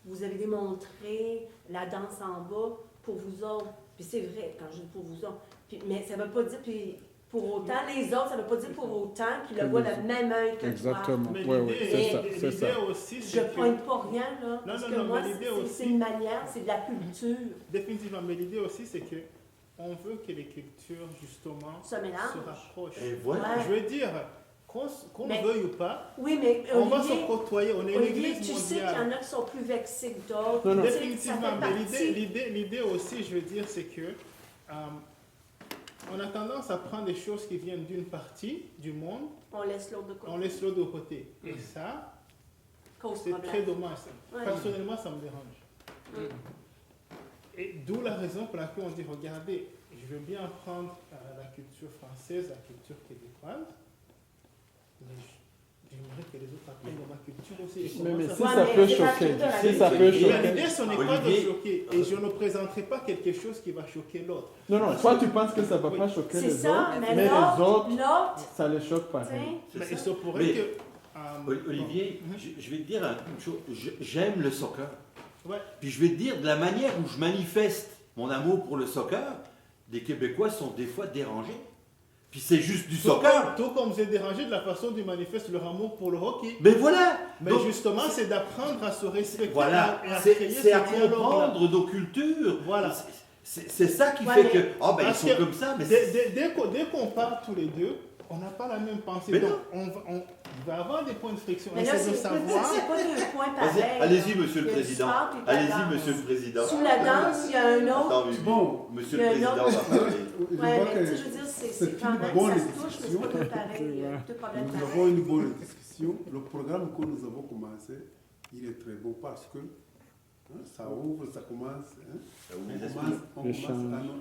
Speaker 7: vous avez démontré la danse en bas pour vous autres. Puis c'est vrai, quand je dis pour vous autres. Mais ça ne veut pas dire, puis pour autant, les autres, ça ne veut pas dire pour autant qu'ils le voient de la même œil que toi.
Speaker 4: Exactement.
Speaker 6: Mais
Speaker 4: Oui,
Speaker 6: l'idée,
Speaker 4: c'est ça.
Speaker 6: aussi,
Speaker 7: Je
Speaker 6: c'est
Speaker 7: ne pointe pas rien, là. Parce que moi,
Speaker 6: mais l'idée aussi-
Speaker 7: c'est une manière, c'est de la culture.
Speaker 6: Définitivement, mais l'idée aussi, c'est que on veut que les cultures, justement,
Speaker 7: Se mélangent.
Speaker 6: se rapprochent.
Speaker 3: Et voilà.
Speaker 7: Ouais.
Speaker 6: Je veux dire, qu'on
Speaker 7: Mais-
Speaker 6: le veuille ou pas,
Speaker 7: Oui, mais
Speaker 6: on va
Speaker 7: Olivier,
Speaker 6: se côtoyer. On est une
Speaker 7: Olivier,
Speaker 6: église
Speaker 7: tu sais qu'il y
Speaker 6: mondiale.
Speaker 7: en a qui sont plus vexés que d'autres.
Speaker 4: Non, non.
Speaker 7: Tu sais que ça
Speaker 6: Définitivement,
Speaker 7: fait
Speaker 6: mais
Speaker 7: partie.
Speaker 6: l'idée aussi, je veux dire, c'est que on a tendance à prendre des choses qui viennent d'une partie du monde,
Speaker 7: On laisse l'autre de côté.
Speaker 6: on laisse l'autre de côté. Et ça,
Speaker 7: Cause
Speaker 6: c'est
Speaker 7: problème.
Speaker 6: très dommage. Ça.
Speaker 7: Ouais.
Speaker 6: Personnellement, ça me dérange. Et d'où la raison pour laquelle on dit, regardez, je veux bien prendre la culture française, la culture québécoise, mais j'aimerais que les autres apprennent de ma culture aussi. Et
Speaker 4: Mais
Speaker 6: commencent à
Speaker 4: si
Speaker 7: Ouais,
Speaker 4: ça
Speaker 7: mais
Speaker 4: peut
Speaker 7: c'est pas
Speaker 4: choquer,
Speaker 7: tout dans la
Speaker 4: si
Speaker 7: vie.
Speaker 4: ça peut
Speaker 6: Mais
Speaker 4: choquer.
Speaker 6: l'idée, ce n'est pas de
Speaker 3: Olivier.
Speaker 6: choquer. Et je ne présenterai pas quelque chose qui va choquer l'autre.
Speaker 4: Non, non, toi tu penses que ça va
Speaker 6: Oui.
Speaker 4: pas choquer
Speaker 7: C'est
Speaker 4: les
Speaker 7: ça,
Speaker 4: autres,
Speaker 7: mais
Speaker 4: mais les autres,
Speaker 7: l'autre,
Speaker 4: ça les choque pareil.
Speaker 7: tiens,
Speaker 3: C'est
Speaker 6: Mais
Speaker 3: ça.
Speaker 6: il se pourrait
Speaker 3: Mais-
Speaker 6: que...
Speaker 3: Olivier,
Speaker 6: bon.
Speaker 3: je vais te dire une chose. J'aime le soccer.
Speaker 6: Ouais.
Speaker 3: Puis je vais te dire, de la manière où je manifeste mon amour pour le soccer, des Québécois sont des fois dérangés. Puis c'est juste du soccer.
Speaker 6: Tout comme vous êtes dérangé de la façon dont ils manifestent leur amour pour le hockey.
Speaker 3: Mais voilà.
Speaker 6: Mais
Speaker 3: Donc,
Speaker 6: justement, c'est d'apprendre à se respecter
Speaker 3: voilà.
Speaker 6: et à
Speaker 3: C'est
Speaker 6: créer
Speaker 3: c'est à
Speaker 6: ce dialogue-là.
Speaker 3: comprendre nos cultures.
Speaker 6: Voilà.
Speaker 3: C'est ça qui
Speaker 7: Ouais,
Speaker 3: fait
Speaker 7: mais-
Speaker 3: que, ah ben ils
Speaker 6: Parce
Speaker 3: sont
Speaker 6: que
Speaker 3: comme ça, mais
Speaker 6: Dès qu'on parle tous les deux, on n'a pas la même pensée.
Speaker 3: Mais
Speaker 6: Donc,
Speaker 3: non.
Speaker 6: on va avoir des points de friction.
Speaker 7: mais là,
Speaker 6: Essaie de
Speaker 7: c'est
Speaker 6: savoir.
Speaker 7: pas deux points
Speaker 3: Vas-y,
Speaker 7: pareils.
Speaker 3: allez-y,
Speaker 7: là.
Speaker 3: monsieur le
Speaker 7: Il y a du
Speaker 3: président.
Speaker 7: sport puis pas de
Speaker 3: Allez-y,
Speaker 7: danse.
Speaker 3: monsieur le président.
Speaker 7: Sous la danse, il y a un autre.
Speaker 3: Attends, mais-
Speaker 8: Bon,
Speaker 3: monsieur
Speaker 7: Il y
Speaker 3: le
Speaker 7: a un
Speaker 3: président
Speaker 7: autre.
Speaker 3: va parler.
Speaker 8: je
Speaker 7: Ouais,
Speaker 8: vois
Speaker 7: mais tu
Speaker 8: que
Speaker 7: sais, je veux dire, c'est
Speaker 8: c'est
Speaker 7: quand
Speaker 8: une
Speaker 7: même,
Speaker 8: bonne
Speaker 7: ça se touche, mais c'est pas
Speaker 8: discussion.
Speaker 7: deux pareils, deux problèmes
Speaker 8: Nous avons
Speaker 7: pareils.
Speaker 8: une bonne discussion. Le programme que nous avons commencé, il est très beau parce que ça ouvre, ça commence.
Speaker 3: Ça ouvre les
Speaker 8: On
Speaker 3: esprits.
Speaker 8: commence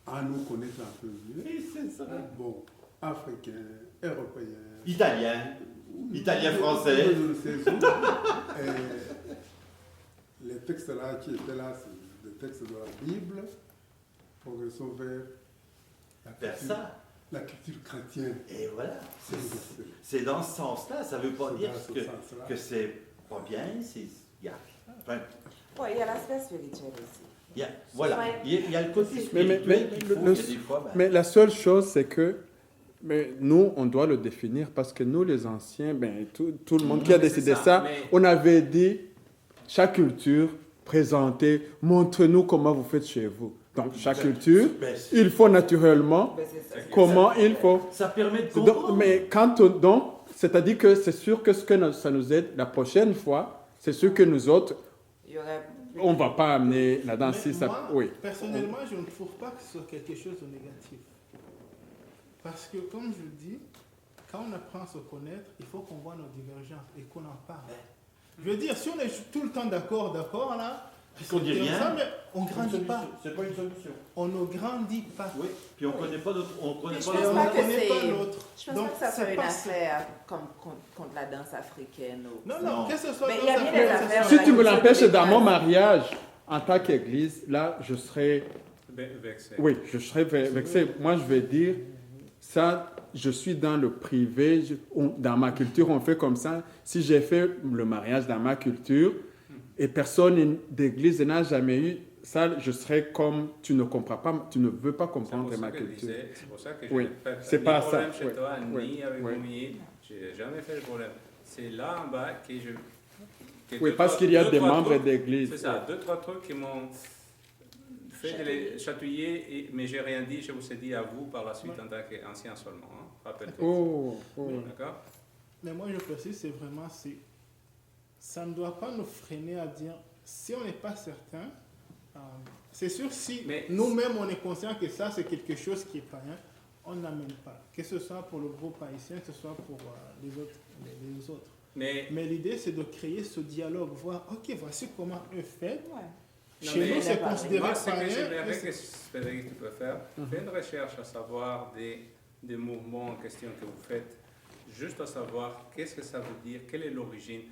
Speaker 8: à nous connaître un peu mieux.
Speaker 3: Oui, c'est ça.
Speaker 8: Bon, Africains, Européens.
Speaker 3: Italien, français.
Speaker 8: Je ne sais où. Et les textes là qui étaient là, c'est des textes de la Bible. Progressons vers
Speaker 3: Vers ça.
Speaker 8: la culture chrétienne.
Speaker 3: Et voilà.
Speaker 8: C'est-
Speaker 3: C'est dans ce sens-là. Ça ne veut pas
Speaker 8: c'est
Speaker 3: dire
Speaker 8: dans ce
Speaker 3: que,
Speaker 8: sens-là.
Speaker 3: que c'est pas bien. C'est, enfin,
Speaker 5: Ouais, il y a l'aspect spirituel aussi.
Speaker 3: voilà.
Speaker 7: Ouais.
Speaker 3: Il y a le côté
Speaker 4: Mais-
Speaker 3: spirituel
Speaker 4: mais
Speaker 3: qu'il faut,
Speaker 4: le-
Speaker 3: il y a des fois, ben,
Speaker 4: Mais la seule chose, c'est que nous, on doit le définir parce que nous, les anciens, tout le monde qui a
Speaker 1: Mais c'est
Speaker 4: décidé
Speaker 1: ça,
Speaker 4: ça,
Speaker 1: mais-
Speaker 4: on avait dit, chaque culture, présentez, montrez-nous comment vous faites chez vous. Donc, chaque culture,
Speaker 3: ben,
Speaker 4: il faut naturellement
Speaker 5: Ben, c'est ça.
Speaker 4: comment il faut.
Speaker 3: ça permet de
Speaker 4: Donc,
Speaker 3: comprendre.
Speaker 4: mais c'est-à-dire que c'est sûr que ça nous aide la prochaine fois, c'est sûr que nous autres,
Speaker 5: Il y aurait...
Speaker 4: on ne va pas amener la danse
Speaker 6: Mais
Speaker 4: si ça.
Speaker 6: moi,
Speaker 4: Oui.
Speaker 6: personnellement, je ne trouve pas que ce soit quelque chose de négatif. Parce que, comme je dis, quand on apprend à se connaître, il faut qu'on voit nos divergences et qu'on en parle. Je veux dire, si on est tout le temps d'accord, là,
Speaker 3: qu'on dit
Speaker 6: c'est
Speaker 3: rien,
Speaker 6: ça, mais on ne grandit pas.
Speaker 3: C'est pas une solution.
Speaker 6: On ne grandit pas.
Speaker 3: Oui. Puis on connaît pas d'autres. On connaît
Speaker 5: Mais
Speaker 3: pas
Speaker 5: je
Speaker 6: Et
Speaker 5: pense
Speaker 6: on
Speaker 3: d'autres-
Speaker 5: pas
Speaker 6: ne
Speaker 5: que
Speaker 6: connaît
Speaker 5: c'est-
Speaker 6: pas l'autre.
Speaker 5: Je pense
Speaker 6: Donc,
Speaker 5: pas que ça soit
Speaker 6: c'est
Speaker 5: une
Speaker 6: pas-
Speaker 5: affaire comme contre la danse africaine. Ou...
Speaker 6: Non,
Speaker 3: Non.
Speaker 6: non, que ce soit
Speaker 5: Mais
Speaker 6: dans
Speaker 5: il y a
Speaker 6: sa
Speaker 5: bien
Speaker 6: famille,
Speaker 5: des
Speaker 6: que ce
Speaker 5: affaires-
Speaker 6: soit-
Speaker 4: Si tu me
Speaker 5: la
Speaker 4: l'empêches
Speaker 5: culture
Speaker 4: dans mon
Speaker 5: québécoise.
Speaker 4: mariage, en tant qu'église, là, je serais.
Speaker 1: Vexé.
Speaker 4: Oui, je serais vexé. Moi, je vais dire, ça, je suis dans le privé. Dans ma culture, on fait comme ça. Si j'ai fait le mariage dans ma culture et personne d'église n'a jamais eu, ça, je serais comme, tu ne comprends pas, tu ne veux pas
Speaker 1: C'est pour
Speaker 4: comprendre
Speaker 1: ça
Speaker 4: ma
Speaker 1: que je
Speaker 4: culture.
Speaker 1: disais, c'est pour ça que je
Speaker 4: Oui,
Speaker 1: n'ai pas
Speaker 4: c'est
Speaker 1: ni
Speaker 4: pas
Speaker 1: problème
Speaker 4: ça,
Speaker 1: chez
Speaker 4: oui,
Speaker 1: toi,
Speaker 4: oui,
Speaker 1: ni avec
Speaker 4: oui.
Speaker 1: Moumi. Je n'ai jamais fait le problème. C'est là en bas que je... que
Speaker 4: Oui,
Speaker 1: deux,
Speaker 4: parce
Speaker 1: trois-
Speaker 4: qu'il y a
Speaker 1: deux,
Speaker 4: des
Speaker 1: trois
Speaker 4: membres
Speaker 1: trucs-
Speaker 4: d'église.
Speaker 1: C'est ça, deux, trois trucs qui m'ont fait de les chatouiller, mais j'ai rien dit, je vous ai dit à vous par la suite en tant qu'ancien seulement. Hein, rappelle-toi.
Speaker 4: Oh,
Speaker 1: D'accord.
Speaker 6: Mais moi, je précise, c'est vraiment, ça ne doit pas nous freiner à dire, si on n'est pas certain, c'est sûr, si
Speaker 1: Mais-
Speaker 6: nous-mêmes, on est conscient que ça, c'est quelque chose qui est païen, on n'amène pas. Que ce soit pour le groupe haïtien, que ce soit pour les autres.
Speaker 1: Mais
Speaker 6: Mais l'idée, c'est de créer ce dialogue, voir, ok, voici comment eux font.
Speaker 5: Ouais.
Speaker 1: Non,
Speaker 6: Chez
Speaker 1: mais
Speaker 6: nous, c'est
Speaker 5: moi,
Speaker 6: considéré
Speaker 1: moi, ce que
Speaker 6: païen.
Speaker 1: j'aimerais
Speaker 6: et c'est-
Speaker 1: que Frédéric, tu peux faire, fais une recherche à savoir des mouvements en question que vous faites, juste à savoir qu'est-ce que ça veut dire, quelle est l'origine.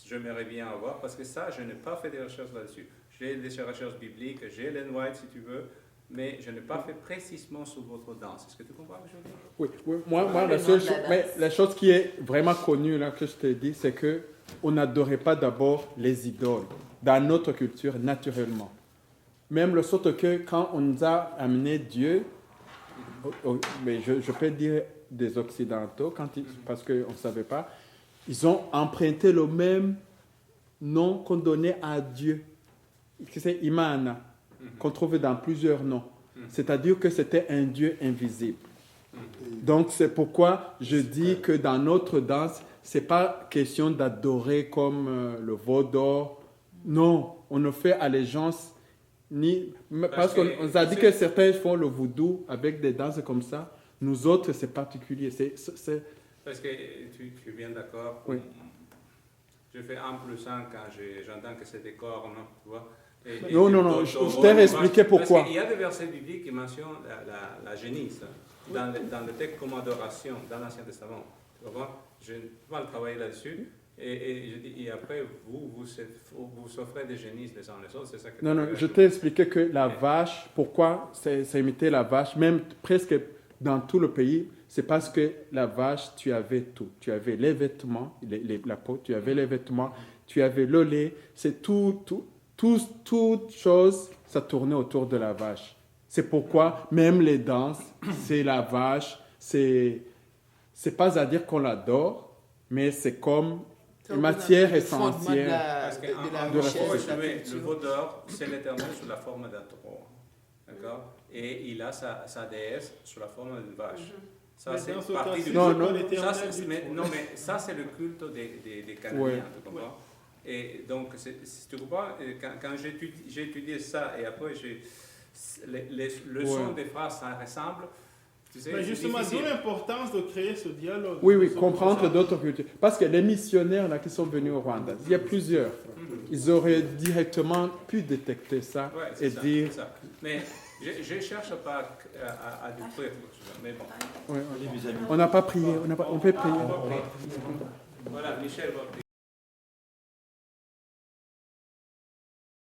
Speaker 1: J'aimerais bien avoir, parce que ça, je n'ai pas fait des recherches là-dessus. J'ai des recherches bibliques, j'ai Ellen White si tu veux, mais je n'ai pas fait précisément sur votre danse. Est-ce que tu comprends ce que je veux dire?
Speaker 4: Oui, oui. Moi,
Speaker 5: le
Speaker 4: la seule
Speaker 5: nom de la
Speaker 4: chose, mais
Speaker 5: danse.
Speaker 4: la chose qui est vraiment connue, là, que je te dis, c'est que on n'adorait pas d'abord les idoles dans notre culture naturellement. Même le sorte que quand on nous a amené Dieu, mais je peux dire des Occidentaux, parce qu'on ne savait pas, ils ont emprunté le même nom qu'on donnait à Dieu. C'est Imana, qu'on trouve dans plusieurs noms. C'est-à-dire que c'était un Dieu invisible. Donc c'est pourquoi je dis que dans notre danse, c'est pas question d'adorer comme le veau d'or. Non, on ne fait allégeance ni parce qu'on nous a dit que certains font le voodoo avec des danses comme ça. Nous autres, c'est particulier.
Speaker 1: Parce que tu es bien d'accord.
Speaker 4: Oui.
Speaker 1: Je fais 1 plus 1 quand j'entends que c'est des corps, non, tu vois.
Speaker 4: Non, je t'ai expliqué pourquoi.
Speaker 1: Parce qu'il y a des versets bibliques qui mentionnent la génisse dans le texte comme adoration dans l'Ancien Testament. Je vais pas le travailler là-dessus. Et après, vous offrez des génisses les uns les autres, c'est ça que...
Speaker 4: Non, je t'ai expliqué que la vache, pourquoi c'est imité la vache, même presque dans tout le pays, c'est parce que la vache, tu avais tout. Tu avais les vêtements, la peau, tu avais les vêtements, tu avais le lait, c'est toute chose, ça tournait autour de la vache. C'est pourquoi même les danses, c'est la vache, c'est pas à dire qu'on l'adore, mais c'est comme une matière essentielle.
Speaker 1: Parce qu'en le veau d'or, c'est l'Éternel sous la forme d'un taureau. D'accord? Et il a sa déesse sous la forme d'une vache. Ça, c'est partie du mais ça, c'est le culte des Cananéens, tu comprends? Et donc, tu comprends, quand j'ai étudié ça et après, le son des phrases, ça ressemble. Tu sais,
Speaker 6: mais justement, d'où l'importance de créer ce dialogue.
Speaker 4: Oui, comprendre d'autres cultures. Parce que les missionnaires là, qui sont venus au Rwanda, il y a plusieurs. Ils auraient directement pu détecter ça et dire...
Speaker 1: Ça. Mais je ne cherche pas à détruire, mais bon.
Speaker 4: On n'a pas prié, on peut prier.
Speaker 1: Voilà, Michel va prier.